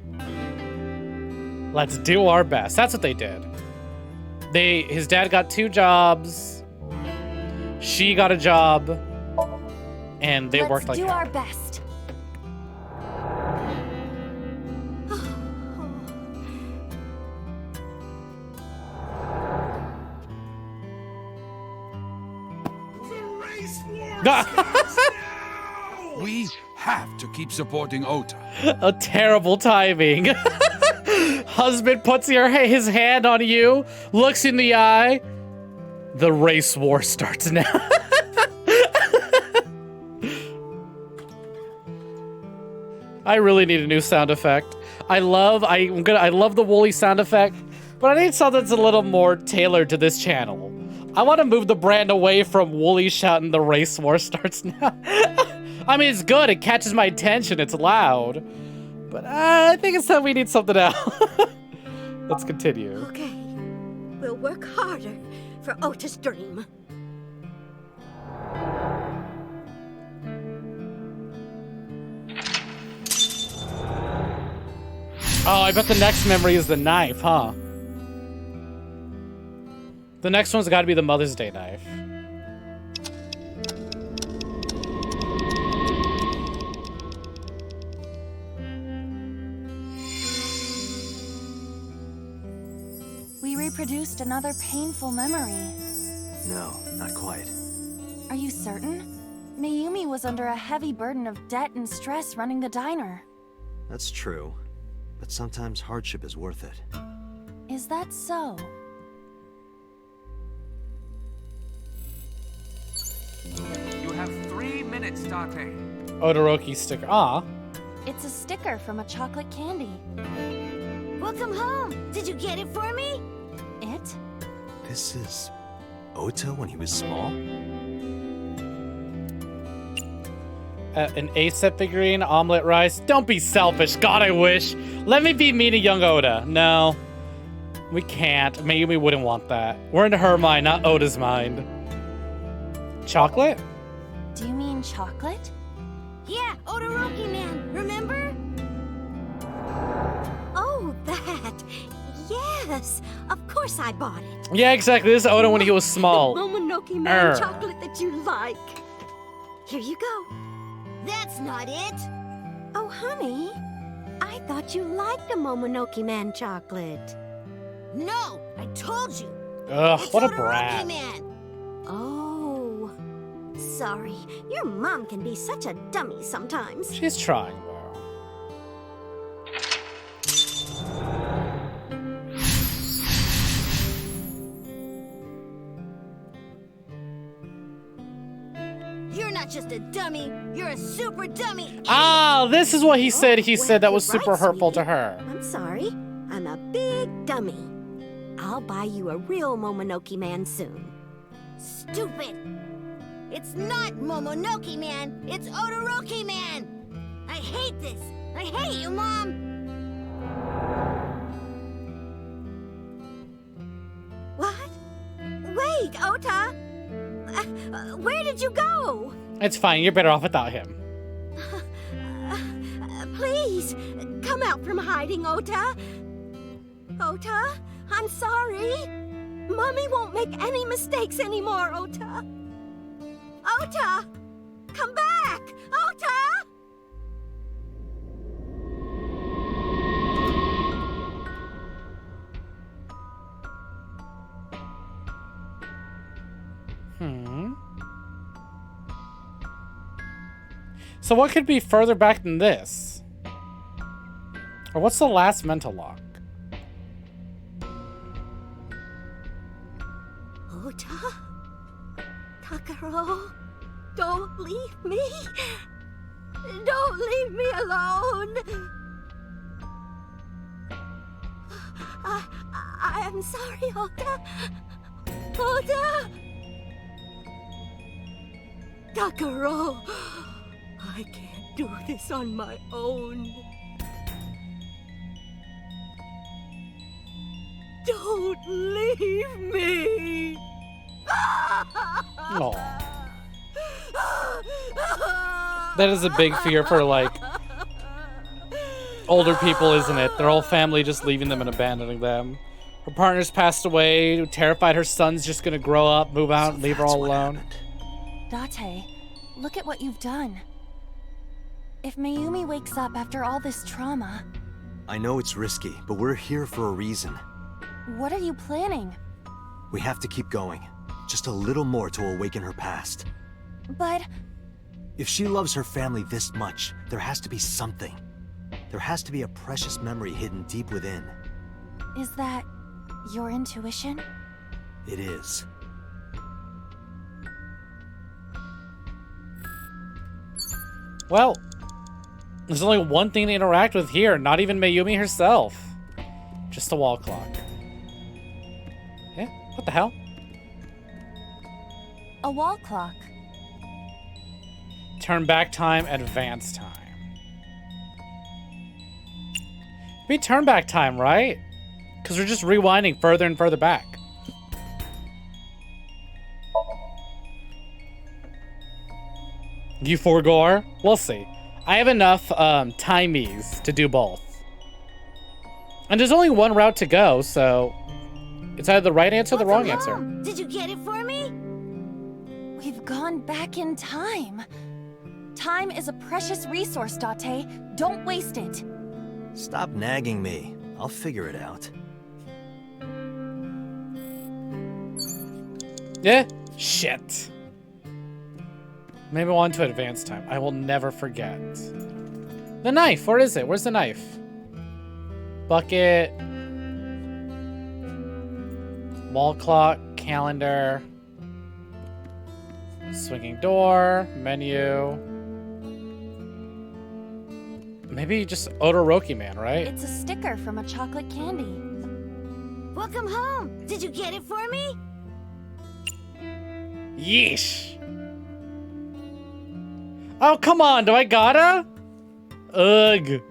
Let's do our best. That's what they did. His dad got 2 jobs. She got a job. And they worked like Let's do hell. our best. We have to keep supporting Ota. A terrible timing. Husband puts his hand on you, looks in the eye. The race war starts now. I really need a new sound effect. I love the Wooly sound effect, but I need something that's a little more tailored to this channel. I want to move the brand away from Wooly shouting the race war starts now. I mean, it's good. It catches my attention. It's loud. But I think it's time we need something else. Let's continue. Okay. We'll work harder for Ota's dream. Oh, I bet the next memory is the knife, huh? The next one's got to be the Mother's Day knife. We reproduced another painful memory. No, not quite. Are you certain? Mayumi was under a heavy burden of debt and stress running the diner. That's true. But sometimes hardship is worth it. Is that so? You have 3 minutes, Date. Todoroki sticker. Ah. It's a sticker from a chocolate candy. Welcome home. Did you get it for me? It? This is Ota when he was small? An A-set figurine, omelet rice. Don't be selfish. God, I wish. Let me be mean to young Oda. No. We can't. Maybe we wouldn't want that. We're in her mind, not Oda's mind. Chocolate? Do you mean chocolate? Yeah, Todoroki Man, remember? Oh, that. Yes, of course I bought it. Yeah, exactly. This is Oda when he was small. The Momonoki Man chocolate that you like. Here you go. That's not it. Oh, honey, I thought you liked the Momonoki Man chocolate. No, I told you. Ugh, It's what a Todoroki brat. Man. Oh, sorry. Your mom can be such a dummy sometimes. She's trying, though. You're not just a dummy, you're a super dummy. Ah, this is what he said. He said that was you're super right, hurtful to sweetie. her. I'm sorry. I'm a big dummy. I'll buy you a real Momonoki Man soon. Stupid! It's not Momonoki Man, it's Todoroki Man! I hate this! I hate you, Mom! What? Wait, Ota! Where did you go? It's fine. You're better off without him. Please, come out from hiding, Ota. Ota, I'm sorry. Mommy won't make any mistakes anymore, Ota. Ota! Come back! Ota! So what could be further back than this? Or what's the last mental lock? Ota? Takaro? Don't leave me! Don't leave me alone! I am sorry, Ota. Ota! Takaro! I can't do this on my own. Don't leave me! Oh. That is a big fear for, like, older people, isn't it? Their whole family just leaving them and abandoning them. Her partner's passed away, terrified her son's just gonna grow up, move out, and leave her all alone. Date, look at what you've done. If Mayumi wakes up after all this trauma... I know it's risky, but we're here for a reason. What are you planning? We have to keep going. Just a little more to awaken her past. But... If she loves her family this much, there has to be something. There has to be a precious memory hidden deep within. Is that your intuition? It is. Well, there's only one thing to interact with here, not even Mayumi herself. Just a wall clock. Yeah, what the hell? A wall clock. Turn back time, advance time. Be turn back time, right? Because we're just rewinding further and further back. You forgore? We'll see. I have enough timies to do both. And there's only one route to go, so it's either the right answer or the wrong answer. Did you get it for me? We've gone back in time. Time is a precious resource, Date. Don't waste it. Stop nagging me. I'll figure it out. Yeah? Shit. Maybe I want to advance time. I will never forget. The knife, where is it? Where's the knife? Bucket. Wall clock, calendar. Swinging door, menu. Maybe just Odoroki Man, right? It's a sticker from a chocolate candy. Welcome home. Did you get it for me? Yeesh. Oh, come on. Do I gotta? Ugh.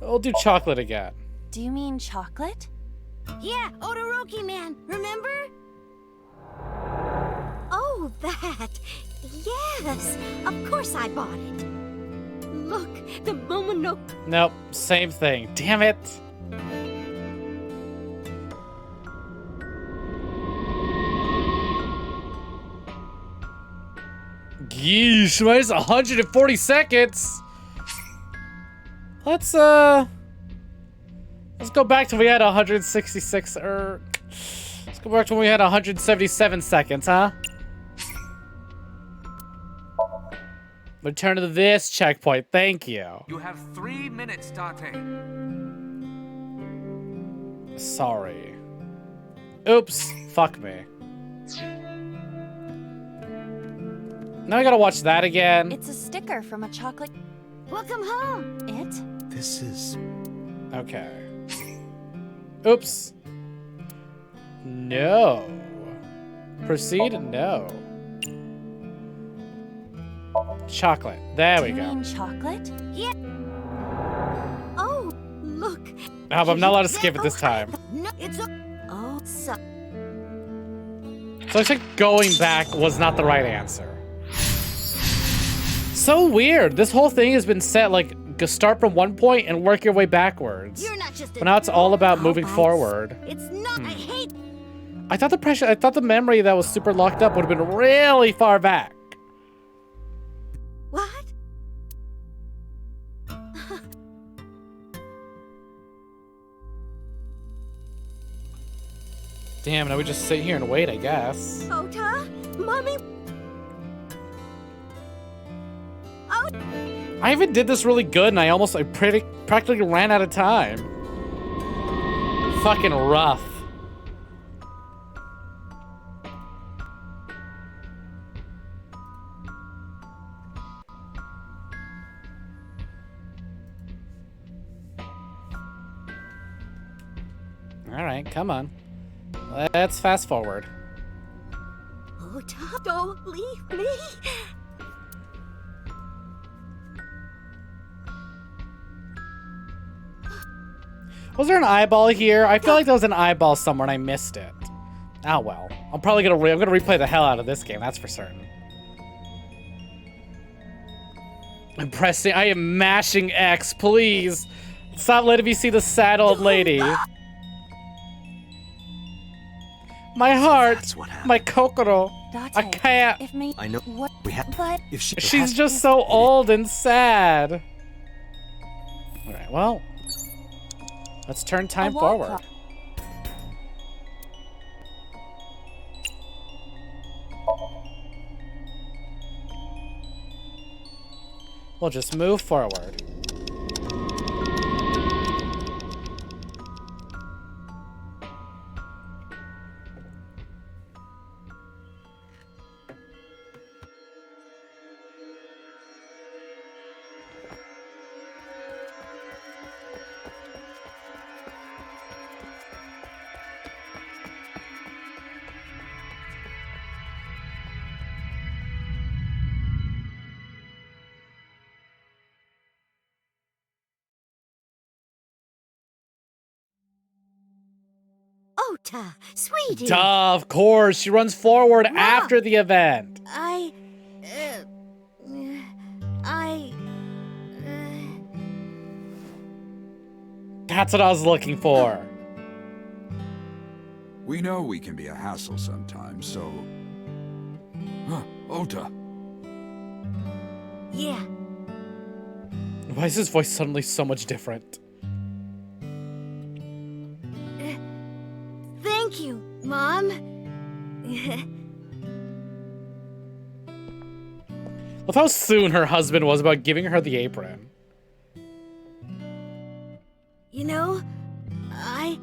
I'll do chocolate again. Do you mean chocolate? Yeah, Odoroki Man. Remember? Oh, that. Yes. Of course I bought it. Look, the Momonoke. Nope. Same thing. Damn it. Yeesh, minus 140 seconds. Let's go back to when we had 166 let's go back to when we had 177 seconds, huh? Return to this checkpoint. Thank you. You have 3 minutes, Date. Sorry. Oops. Fuck me. Now I gotta watch that again. It's a sticker from a chocolate... Welcome home. It? This is... Okay. Oops. No. Proceed? No. Chocolate. There we Do you go. mean chocolate? Yeah. Oh, look. Oh, but I'm not allowed to skip it this time. No, it's a... Oh, so... So I think going back was not the right answer. So weird. This whole thing has been set like start from one point and work your way backwards. You're not just but now it's all about moving forward. It's not. I hate... I thought the memory that was super locked up would have been really far back. What? Damn, now we just sit here and wait, I guess. Ota? Mommy? Oh, I even did this really good, and I practically ran out of time. Fucking rough. All right, come on. Let's fast forward. Ota, don't leave me. Was there an eyeball here? I feel like there was an eyeball somewhere and I missed it. Oh well. I'm probably gonna replay the hell out of this game, that's for certain. I am mashing X, please. Stop letting me see the sad old lady. My heart, my Kokoro. I can't. I know. We have. But If she's just so old and sad. All right, well, let's turn time forward. We'll just move forward. Ota, sweetie. Duh, of course. She runs forward after the event. That's what I was looking for. We know we can be a hassle sometimes, so... Huh, Ota. Yeah. Why is his voice suddenly so much different? Thank you, Mom. Love how soon her husband was about giving her the apron. You know, I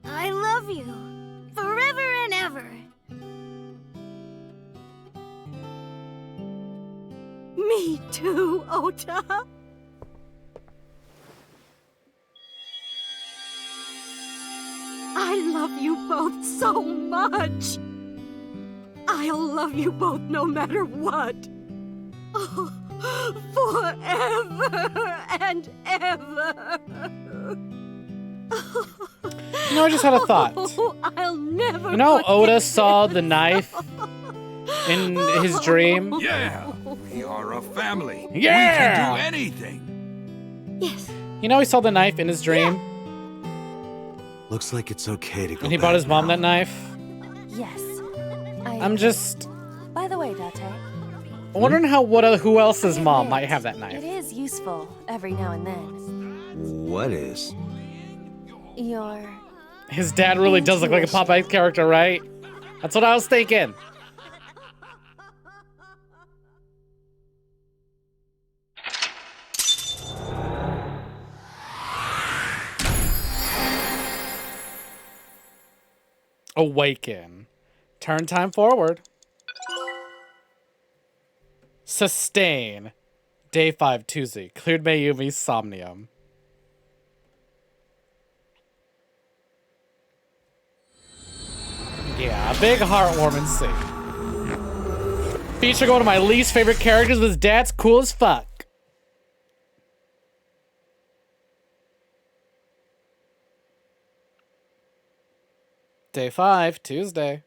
love you. Forever and ever. Me too, Ota. I love you both so much. I'll love you both no matter what. Oh, forever and ever. You know, I just had a thought. I'll never. You know, Oda saw the knife in his dream. Yeah, we are a family. Yeah! We can do anything. Yes. You know, he saw the knife in his dream. Looks like it's okay to go. And he bought his mom that knife. yes. I'm just By the way, Date, wondering who else's mom might have that it knife. is useful every now and then. What is? Your His dad really does look like a Popeye character, right? That's what I was thinking. Awaken. Turn time forward. Sustain. Day 5, Tuesday. Cleared Mayumi's Somnium. Yeah, a big heartwarming scene. Featuring one of my least favorite characters, but his dad's cool as fuck. Day 5, Tuesday.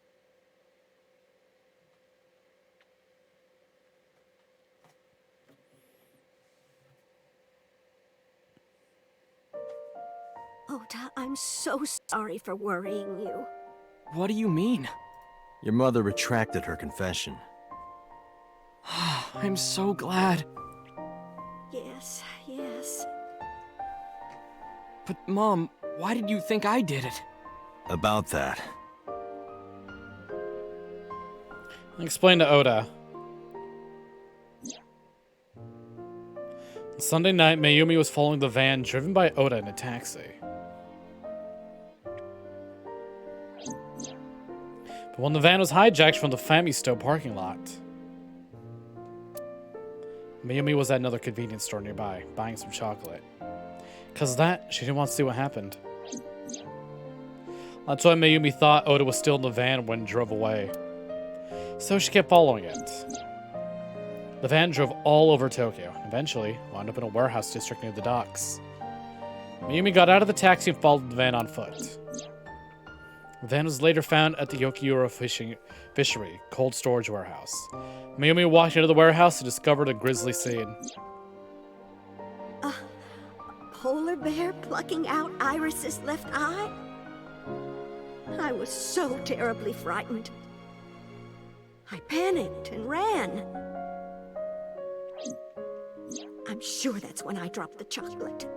Ota, I'm so sorry for worrying you. What do you mean? Your mother retracted her confession. I'm so glad. Yes, yes. But Mom, why did you think I did it? About that. Explain to Oda. Sunday night, Mayumi was following the van driven by Oda in a taxi. But when the van was hijacked from the Famisto parking lot, Mayumi was at another convenience store nearby, buying some chocolate. Because of that, she didn't want to see what happened. That's why Mayumi thought Oda was still in the van when it drove away. So she kept following it. The van drove all over Tokyo, and eventually wound up in a warehouse district near the docks. Mayumi got out of the taxi and followed the van on foot. The van was later found at the Yokiura Fishery cold storage warehouse. Mayumi walked into the warehouse and discovered a grisly scene. A polar bear plucking out Iris's left eye? I was so terribly frightened. I panicked and ran. I'm sure that's when I dropped the chocolate.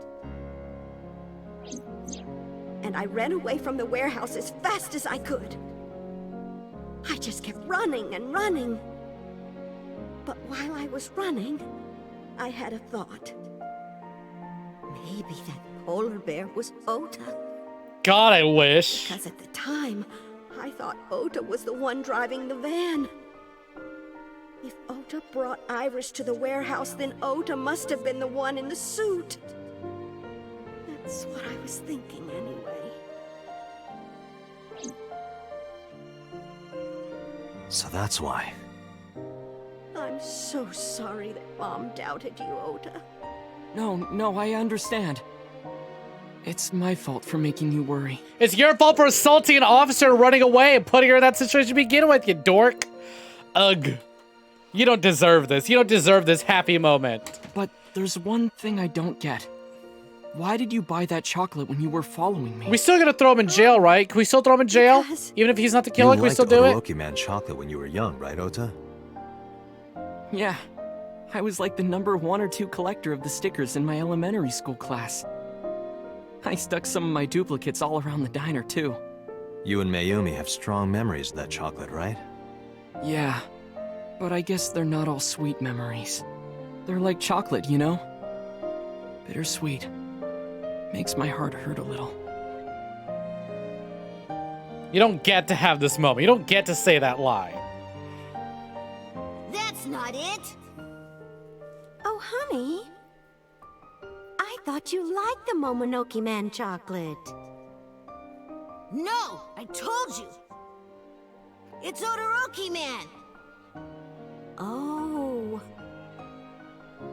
And I ran away from the warehouse as fast as I could. I just kept running and running. But while I was running, I had a thought. Maybe that polar bear was Ota. God, I wish. Because at the time, I thought Ota was the one driving the van. If Ota brought Iris to the warehouse, then Ota must have been the one in the suit. That's what I was thinking anyway. So that's why. I'm so sorry that Mom doubted you, Ota. No, I understand. It's my fault for making you worry. It's your fault for assaulting an officer and running away and putting her in that situation to begin with, you dork. Ugh. You don't deserve this. You don't deserve this happy moment. But there's one thing I don't get. Why did you buy that chocolate when you were following me? We still gonna throw him in jail, right? Can we still throw him in jail? Even if he's not the killer, can we still do it? You liked Man chocolate when you were young, right, Ota? Yeah. I was like the number 1 or 2 collector of the stickers in my elementary school class. I stuck some of my duplicates all around the diner, too. You and Mayumi have strong memories of that chocolate, right? Yeah. But I guess they're not all sweet memories. They're like chocolate, you know? Bittersweet. Makes my heart hurt a little. You don't get to have this moment. You don't get to say that line. That's not it. Oh, honey. I thought you liked the Momonoke Man chocolate. No, I told you. It's Odoroki Man. Oh.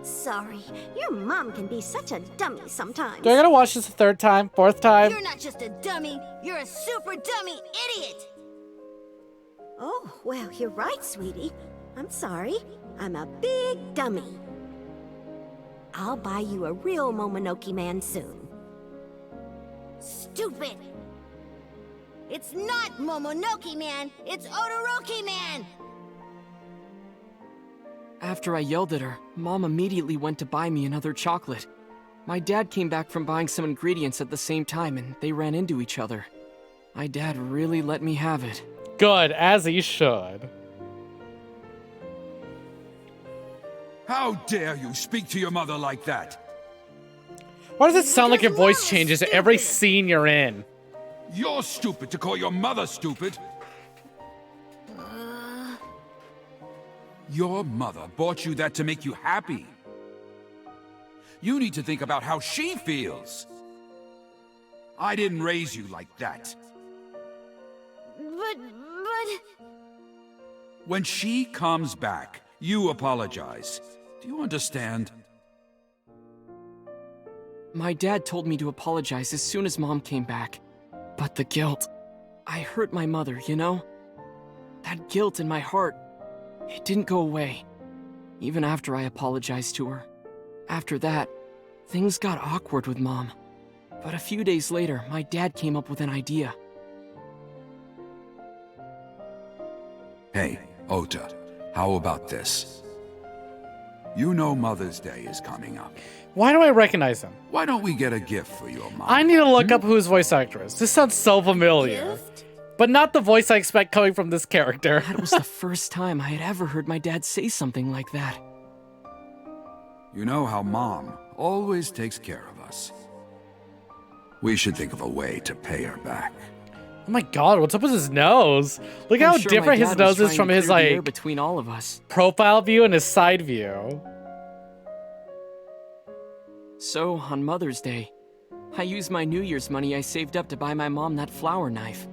Sorry, your mom can be such a dummy sometimes. Do I gotta watch this a 3rd time? 4th time? You're not just a dummy, you're a super dummy idiot! Oh, well, you're right, sweetie. I'm sorry. I'm a big dummy. I'll buy you a real Momonoke Man soon. Stupid! It's not Momonoke Man, it's Odoroki Man! After I yelled at her, Mom immediately went to buy me another chocolate. My dad came back from buying some ingredients at the same time, and they ran into each other. My dad really let me have it. Good, as he should. How dare you speak to your mother like that? Why does it sound like your voice changes every scene you're in? You're stupid to call your mother stupid. Your mother bought you that to make you happy. You need to think about how she feels. I didn't raise you like that. But... When she comes back, you apologize. Do you understand? My dad told me to apologize as soon as Mom came back. But the guilt... I hurt my mother, you know? That guilt in my heart... It didn't go away, even after I apologized to her. After that, things got awkward with Mom. But a few days later, my dad came up with an idea. Hey, Ota, how about this? You know Mother's Day is coming up. Why do I recognize him? Why don't we get a gift for your mom? I need to look up who his voice actor is. This sounds so familiar. But not the voice I expect coming from this character. That was the first time I had ever heard my dad say something like that. You know how Mom always takes care of us. We should think of a way to pay her back. Oh my god, what's up with his nose? Look how I'm sure my different his dad nose was is trying from to his, clear the air like, between all of us. profile view and his side view. So, on Mother's Day, I used my New Year's money I saved up to buy my mom that flower knife.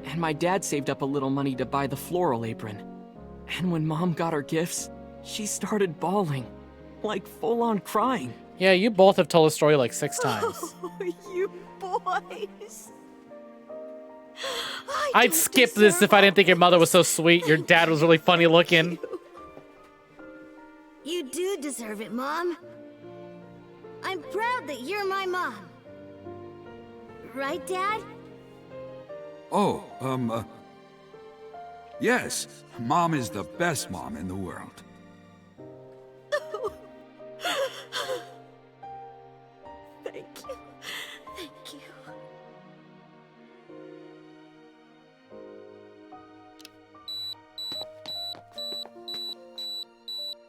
And my dad saved up a little money to buy the floral apron. And when Mom got her gifts, she started bawling. Like, full-on crying. Yeah, you both have told the story like 6 times. Oh, you boys. I'd skip this if I didn't think your mother was so sweet. Your dad was really funny looking. You do deserve it, Mom. I'm proud that you're my mom. Right, Dad? Oh, yes. Mom is the best mom in the world. Thank you. Thank you.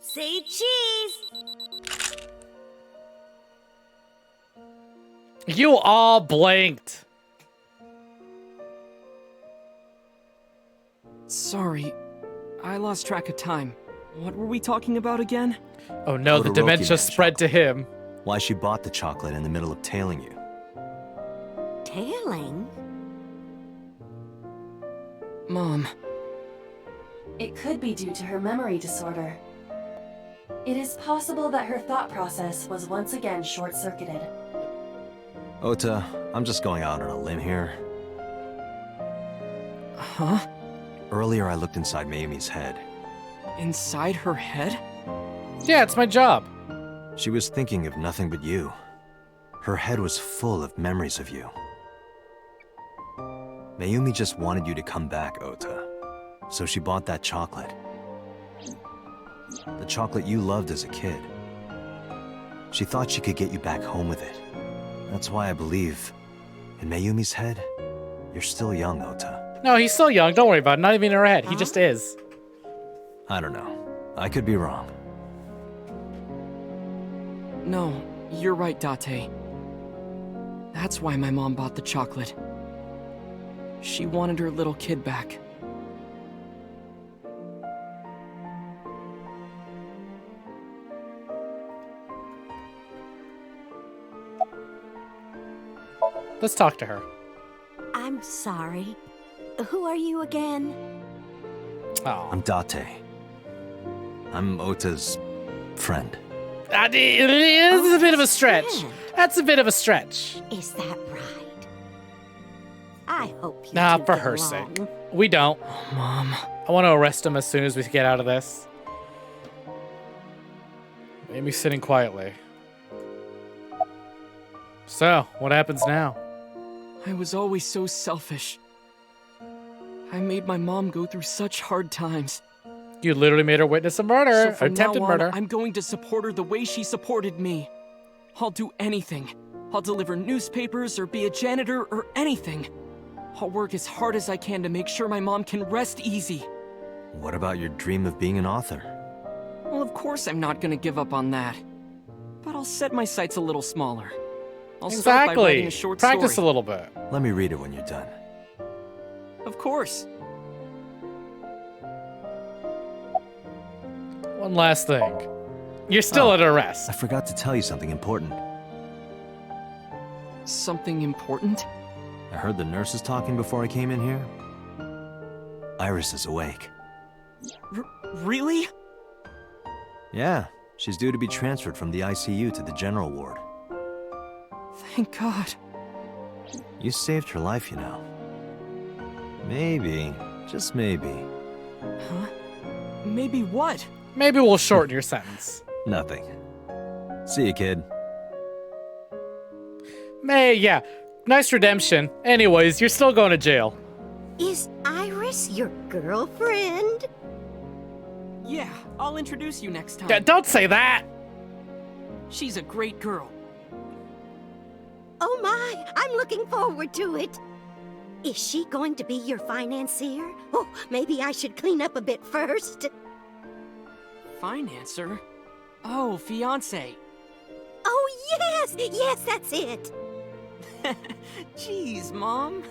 Say cheese! You all blanked. Sorry, I lost track of time. What were we talking about again? Oh no, the Todoroki dementia Man spread to him. Why she bought the chocolate in the middle of tailing you. Tailing? Mom. It could be due to her memory disorder. It is possible that her thought process was once again short-circuited. Ota, I'm just going out on a limb here. Huh? Earlier I looked inside Mayumi's head. Inside her head? Yeah, it's my job. She was thinking of nothing but you. Her head was full of memories of you. Mayumi just wanted you to come back, Ota. So she bought that chocolate. The chocolate you loved as a kid. She thought she could get you back home with it. That's why I believe, in Mayumi's head, you're still young, Ota. No, he's still young. Don't worry about it. Not even in her head. He just is. I don't know. I could be wrong. No, you're right, Date. That's why my mom bought the chocolate. She wanted her little kid back. Let's talk to her. I'm sorry. Who are you again? Oh. I'm Date. I'm Ota's friend. It is a bit of a stretch. That's a bit of a stretch. Is that right? I hope you Nah, two for get her along. sake. We don't. Mom. I want to arrest him as soon as we get out of this. Amy sitting quietly. So, what happens now? I was always so selfish. I made my mom go through such hard times. You literally made her witness a murder, So from attempted now on, murder. I'm going to support her the way she supported me. I'll do anything. I'll deliver newspapers or be a janitor or anything. I'll work as hard as I can to make sure my mom can rest easy. What about your dream of being an author? Well, of course I'm not gonna give up on that. But I'll set my sights a little smaller. I'll start by writing Exactly. a short Practice story. a little bit. Let me read it when you're done. Of course. One last thing. You're still at arrest. I forgot to tell you something important. Something important? I heard the nurses talking before I came in here. Iris is awake. Really? Yeah, she's due to be transferred from the ICU to the general ward. Thank God. You saved her life, you know. Maybe, just maybe. Huh? Maybe what? Maybe we'll shorten your sentence. Nothing. See you, kid. Yeah. Nice redemption. Anyways, you're still going to jail. Is Iris your girlfriend? Yeah, I'll introduce you next time. Don't say that! She's a great girl. Oh my, I'm looking forward to it. Is she going to be your financier? Oh, maybe I should clean up a bit first. Financer? Oh, fiance. Oh Oh, yes! Yes, that's it! Jeez, Mom.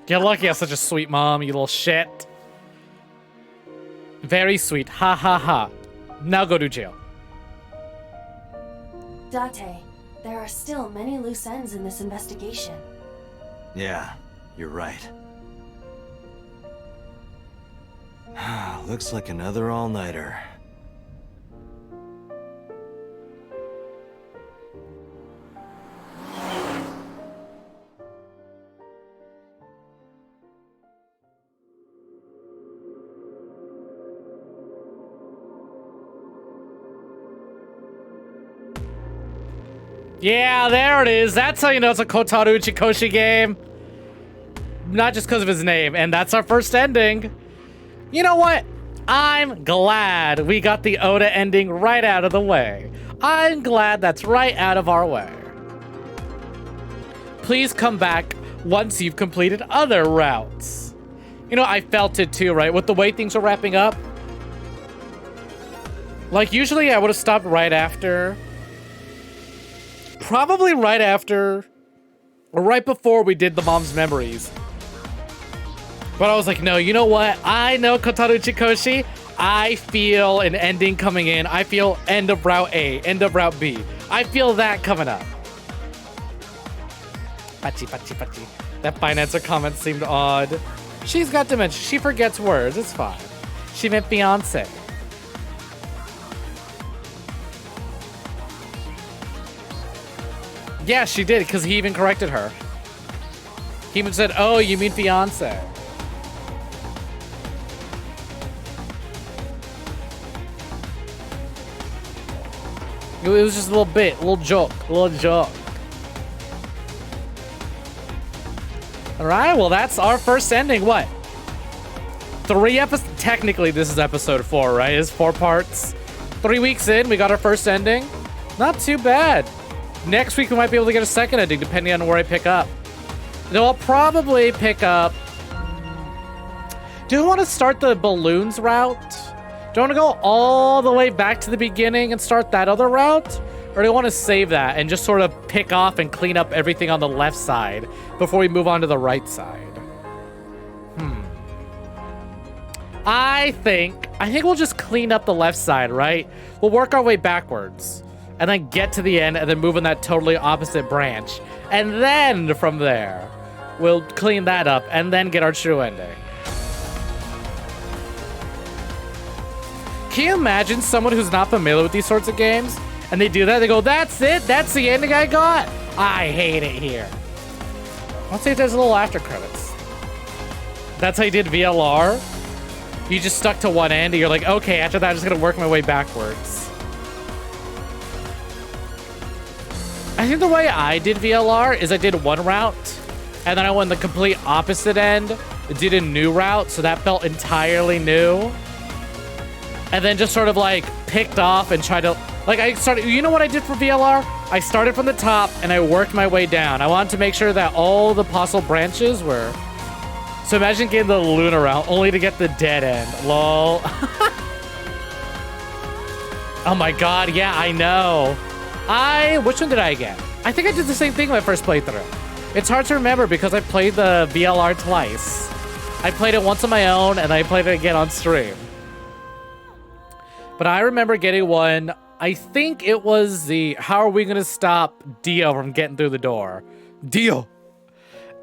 You're lucky you have such a sweet mom, you little shit. Very sweet. Ha ha ha. Now go to jail. Date, there are still many loose ends in this investigation. Yeah, you're right. Looks like another all-nighter. Yeah, there it is. That's how you know it's a Kotaro Uchikoshi game. Not just because of his name. And that's our first ending. You know what? I'm glad we got the Oda ending right out of the way. I'm glad that's right out of our way. Please come back once you've completed other routes. You know, I felt it too, right? With the way things are wrapping up. Like, usually I would have stopped right after. Probably right after, or right before we did the Mom's Memories. But I was like, no, you know what? I know Kotaro Uchikoshi. I feel an ending coming in. I feel end of Route A, end of Route B. I feel that coming up. Pachi, pachi, pachi. That financer comment seemed odd. She's got dementia. She forgets words. It's fine. She meant fiance. Yeah, she did, because he even corrected her. He even said, oh, you mean fiance. It was just a little bit, a little joke, a little joke. All right, well, that's our first ending. What? 3 episodes? Technically, this is episode 4, right? It's 4 parts. 3 weeks in, we got our first ending. Not too bad. Next week, we might be able to get a second ending, depending on where I pick up. Though I'll probably pick up... Do I want to start the balloons route? Do I want to go all the way back to the beginning and start that other route? Or do I want to save that and just sort of pick off and clean up everything on the left side before we move on to the right side? I think we'll just clean up the left side, right? We'll work our way backwards and then get to the end and then move in that totally opposite branch. And then from there, we'll clean that up and then get our true ending. Can you imagine someone who's not familiar with these sorts of games and they do that? They go, that's it? That's the ending I got? I hate it here. I'll see if there's a little after credits. That's how you did VLR? You just stuck to one end and you're like, okay, after that, I'm just gonna work my way backwards. I think the way I did VLR is I did one route and then I went the complete opposite end, did a new route, so that felt entirely new. And then just sort of like picked off and tried to, like I started, you know what I did for VLR? I started from the top and I worked my way down. I wanted to make sure that all the possible branches were. So imagine getting the Luna route only to get the dead end. Lol. Oh my god, yeah, I know. Which one did I get? I think I did the same thing my first playthrough. It's hard to remember because I played the VLR twice. I played it once on my own and I played it again on stream. But I remember getting one, I think it was the, how are we gonna stop Dio from getting through the door? Dio!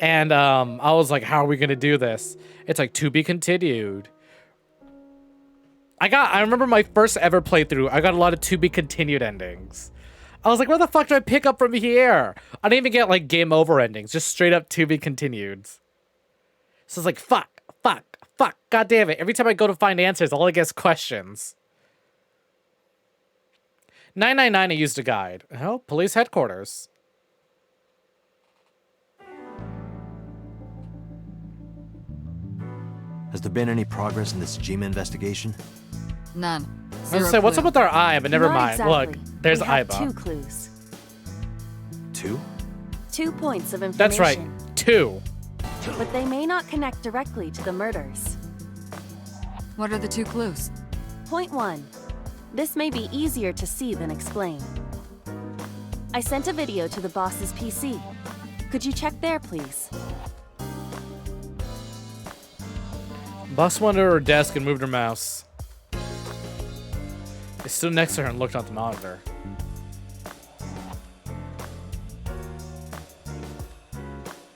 And I was like, how are we gonna do this? It's like, to be continued. I remember my first ever playthrough, I got a lot of to be continued endings. I was like, where the fuck do I pick up from here? I didn't even get like game over endings, just straight up to be continued. So it's like, fuck, god damn it. Every time I go to find answers, all I get is questions. 999 I used a guide. Oh, police headquarters. Has there been any progress in this Jima investigation? None. I was gonna say, what's up with our eye? But never Not mind. exactly. Look, there's we have Aiba. 2 clues. 2? 2 points of information. That's right, 2. But they may not connect directly to the murders. What are the 2 clues? Point 1. This may be easier to see than explain. I sent a video to the boss's PC. Could you check there, please? Boss went to her desk and moved her mouse. I stood next to her and looked at the monitor.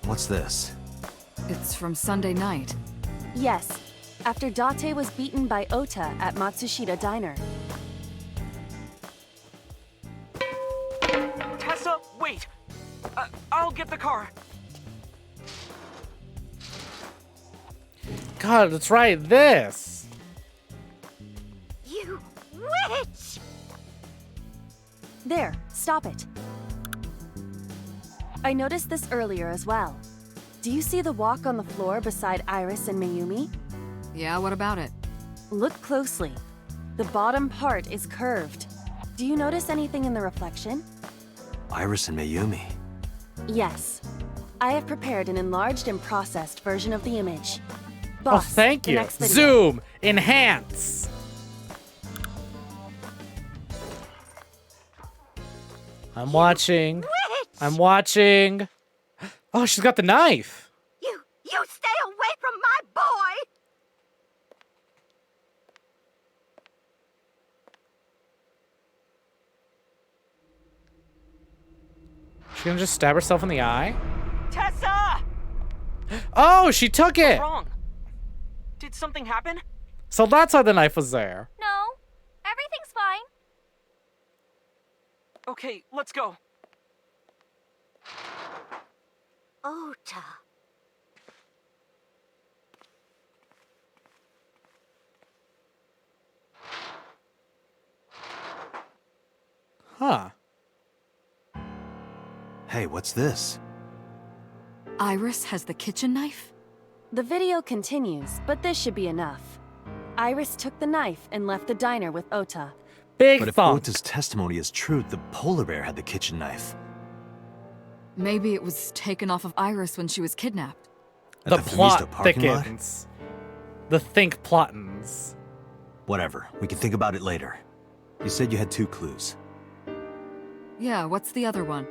What's this? It's from Sunday night. Yes, after Date was beaten by Ota at Matsushita Diner. Tessa, wait! I'll get the car. God, that's right, this! You witch! There, stop it. I noticed this earlier as well. Do you see the walk on the floor beside Iris and Mayumi? Yeah, what about it? Look closely. The bottom part is curved. Do you notice anything in the reflection? Iris and Mayumi. Yes. I have prepared an enlarged and processed version of the image. Oh, Boss, thank the you. next video. Zoom, enhance. I'm watching. Witch! I'm watching. Oh, she's got the knife. You stay away from my boy! She gonna just stab herself in the eye? Tessa! Oh, she took it. What's wrong? Did something happen? So that's why the knife was there. No, everything's fine. Okay, let's go. Ota. Huh. Hey, what's this? Iris has the kitchen knife? The video continues, but this should be enough. Iris took the knife and left the diner with Ota. Big But if thump. Ota's testimony is true, the polar bear had the kitchen knife. Maybe it was taken off of Iris when she was kidnapped. At The the Fumista plot parking lot? thickens. The think plottens. Whatever, we can think about it later. You said you had 2 clues. Yeah, what's the other one?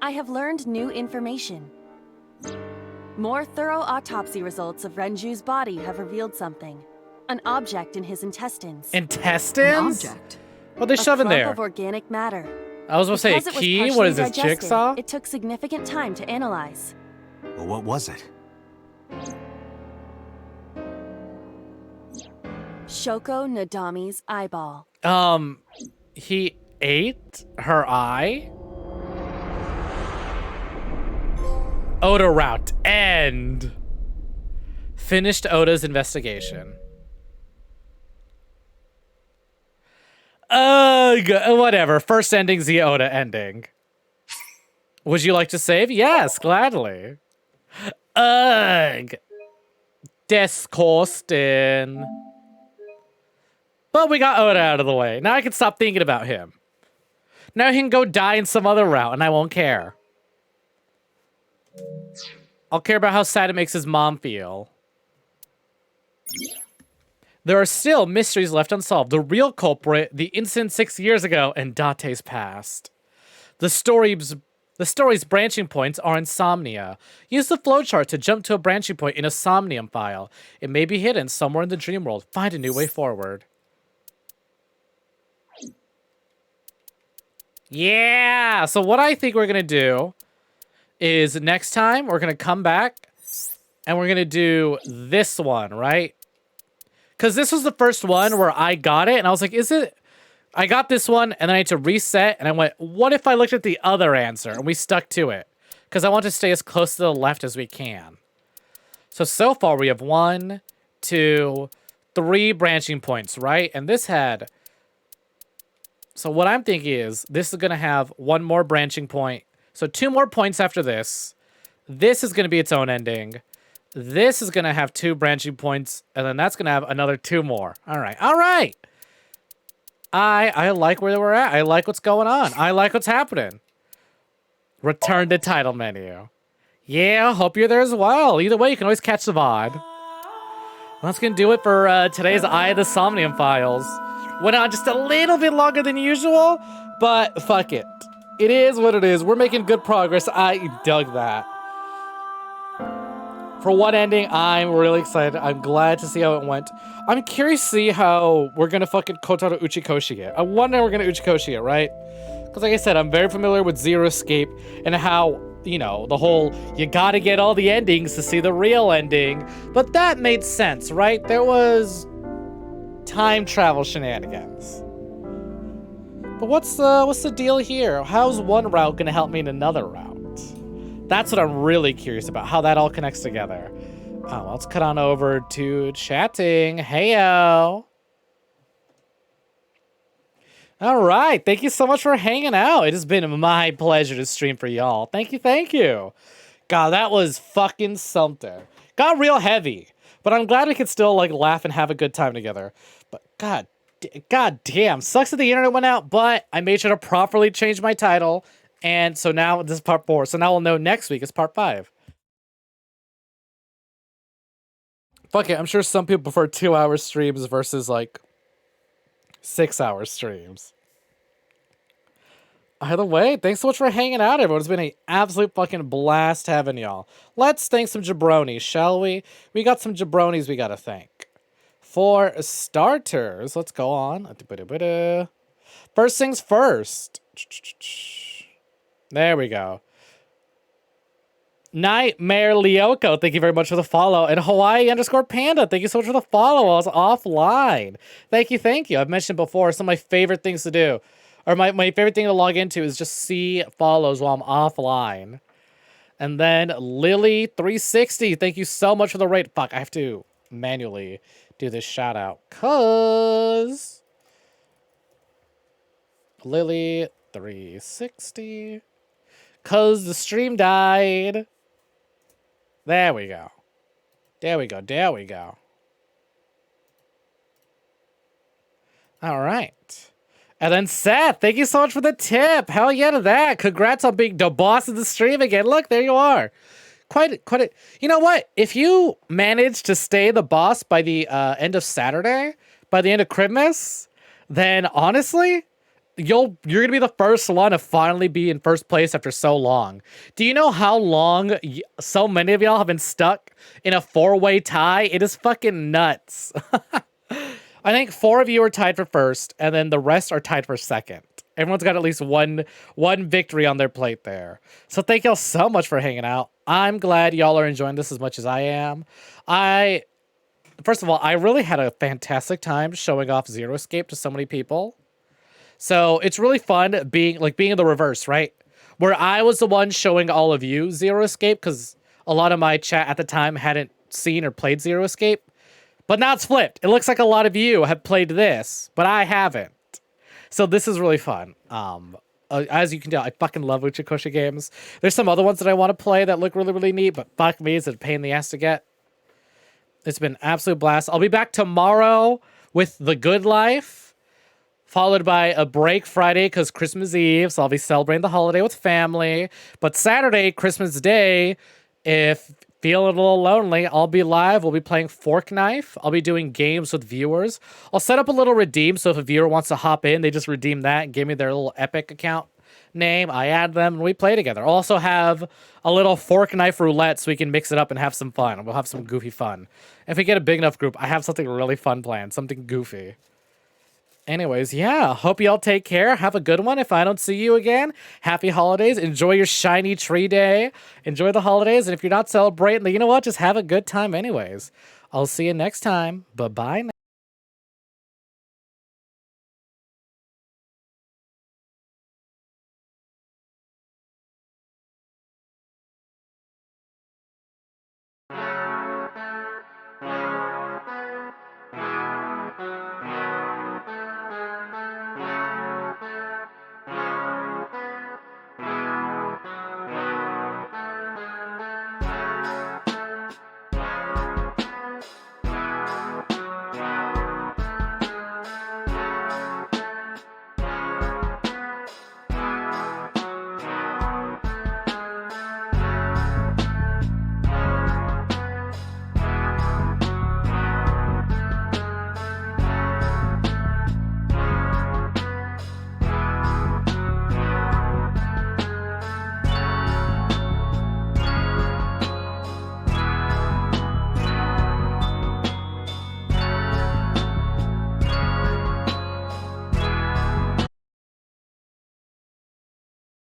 I have learned new information. More thorough autopsy results of Renju's body have revealed something. An object in his intestines. Intestines? An object. What they A shove in clump there? of organic matter. I was gonna say a Because it was key. What partially is this, digested, jigsaw? It took significant time to analyze. Well, what was it? Shoko Nadami's eyeball. He ate her eye? Oda route. End. Finished Oda's investigation. Ugh, whatever. First ending's the Oda ending. Would you like to save? Yes, gladly. Ugh. Disgusting. But we got Oda out of the way. Now I can stop thinking about him. Now he can go die in some other route, and I won't care. I'll care about how sad it makes his mom feel. There are still mysteries left unsolved. The real culprit, the incident 6 years ago, and Date's past. The story's branching points are insomnia. Use the flowchart to jump to a branching point in a SOMNIUM file. It may be hidden somewhere in the dream world. Find a new way forward. Yeah! So what I think we're going to do is next time we're going to come back and we're going to do this one, right? Because this was the first one where I got it and I was like, is it... I got this one and then I had to reset and I went, what if I looked at the other answer? And we stuck to it. Because I want to stay as close to the left as we can. So far we have 1, 2, 3 branching points, right? And this had... So what I'm thinking is this is going to have 1 more branching point. So 2 more points after this. This is going to be its own ending. This is going to have 2 branching points. And then that's going to have another 2 more. All right. All right. I like where we're at. I like what's going on. I like what's happening. Return to title menu. Yeah, hope you're there as well. Either way, you can always catch the VOD. That's gonna do it for today's Eye of the Somnium Files. Went on just a little bit longer than usual, but fuck it. It is what it is. We're making good progress. I dug that. For one ending, I'm really excited. I'm glad to see how it went. I'm curious to see how we're gonna fucking Kotaro Uchikoshi it. I wonder how we're gonna Uchikoshi it, right? Because like I said, I'm very familiar with Zero Escape and how, you know, the whole, you gotta get all the endings to see the real ending. But that made sense, right? There was time travel shenanigans. But what's the deal here? How's one route gonna help me in another route? That's what I'm really curious about, how that all connects together. Oh, well, let's cut on over to chatting. Heyo. All right, thank you so much for hanging out. It has been my pleasure to stream for y'all. Thank you, thank you. God, that was fucking something. Got real heavy, but I'm glad we could still like laugh and have a good time together. But God damn, sucks that the internet went out, but I made sure to properly change my title. And so now this is part 4. So now we'll know next week is part 5. Fuck it, I'm sure some people prefer 2-hour streams versus like 6-hour streams. Either way, thanks so much for hanging out, everyone. It's been an absolute fucking blast having y'all. Let's thank some jabronis, shall we? We got some jabronis we gotta thank. For starters, let's go on. First things first. There we go. Nightmare Lyoko, thank you very much for the follow. And Hawaii_Panda, thank you so much for the follow. I was offline. Thank you. I've mentioned before, some of my favorite things to do, or my favorite thing to log into is just see follows while I'm offline. And then Lily360, thank you so much for the rate. Fuck, I have to manually do this shout out. Cause Lily360. Cause the stream died. There we go. There we go. All right. And then Seth, thank you so much for the tip. Hell yeah to that. Congrats on being the boss of the stream again. Look, there you are. Quite a, you know what? If you manage to stay the boss by the end of Saturday, by the end of Christmas, then honestly, you're gonna be the first one to finally be in first place after so long. Do you know how long so many of y'all have been stuck in a 4-way tie? It is fucking nuts. I think 4 of you are tied for first, and then the rest are tied for second. Everyone's got at least one victory on their plate there. So thank y'all so much for hanging out. I'm glad y'all are enjoying this as much as I am. First of all, I really had a fantastic time showing off Zero Escape to so many people. So it's really fun being in the reverse, right? Where I was the one showing all of you Zero Escape because a lot of my chat at the time hadn't seen or played Zero Escape. But now it's flipped. It looks like a lot of you have played this, but I haven't. So this is really fun. As you can tell, I fucking love Uchikoshi games. There's some other ones that I want to play that look really, really neat, but fuck me, it's a pain in the ass to get. It's been an absolute blast. I'll be back tomorrow with The Good Life, followed by a break Friday because Christmas Eve, so I'll be celebrating the holiday with family. But Saturday, Christmas Day, if feeling a little lonely, I'll be live. We'll be playing Fork Knife. I'll be doing games with viewers. I'll set up a little redeem, so if a viewer wants to hop in, they just redeem that and give me their little Epic account name. I add them, and we play together. I'll also have a little Fork Knife roulette so we can mix it up and have some fun. We'll have some goofy fun. If we get a big enough group, I have something really fun planned, something goofy. Anyways, yeah, hope y'all take care. Have a good one. If I don't see you again, happy holidays. Enjoy your shiny tree day. Enjoy the holidays. And if you're not celebrating, then you know what? Just have a good time anyways. I'll see you next time. Bye-bye now.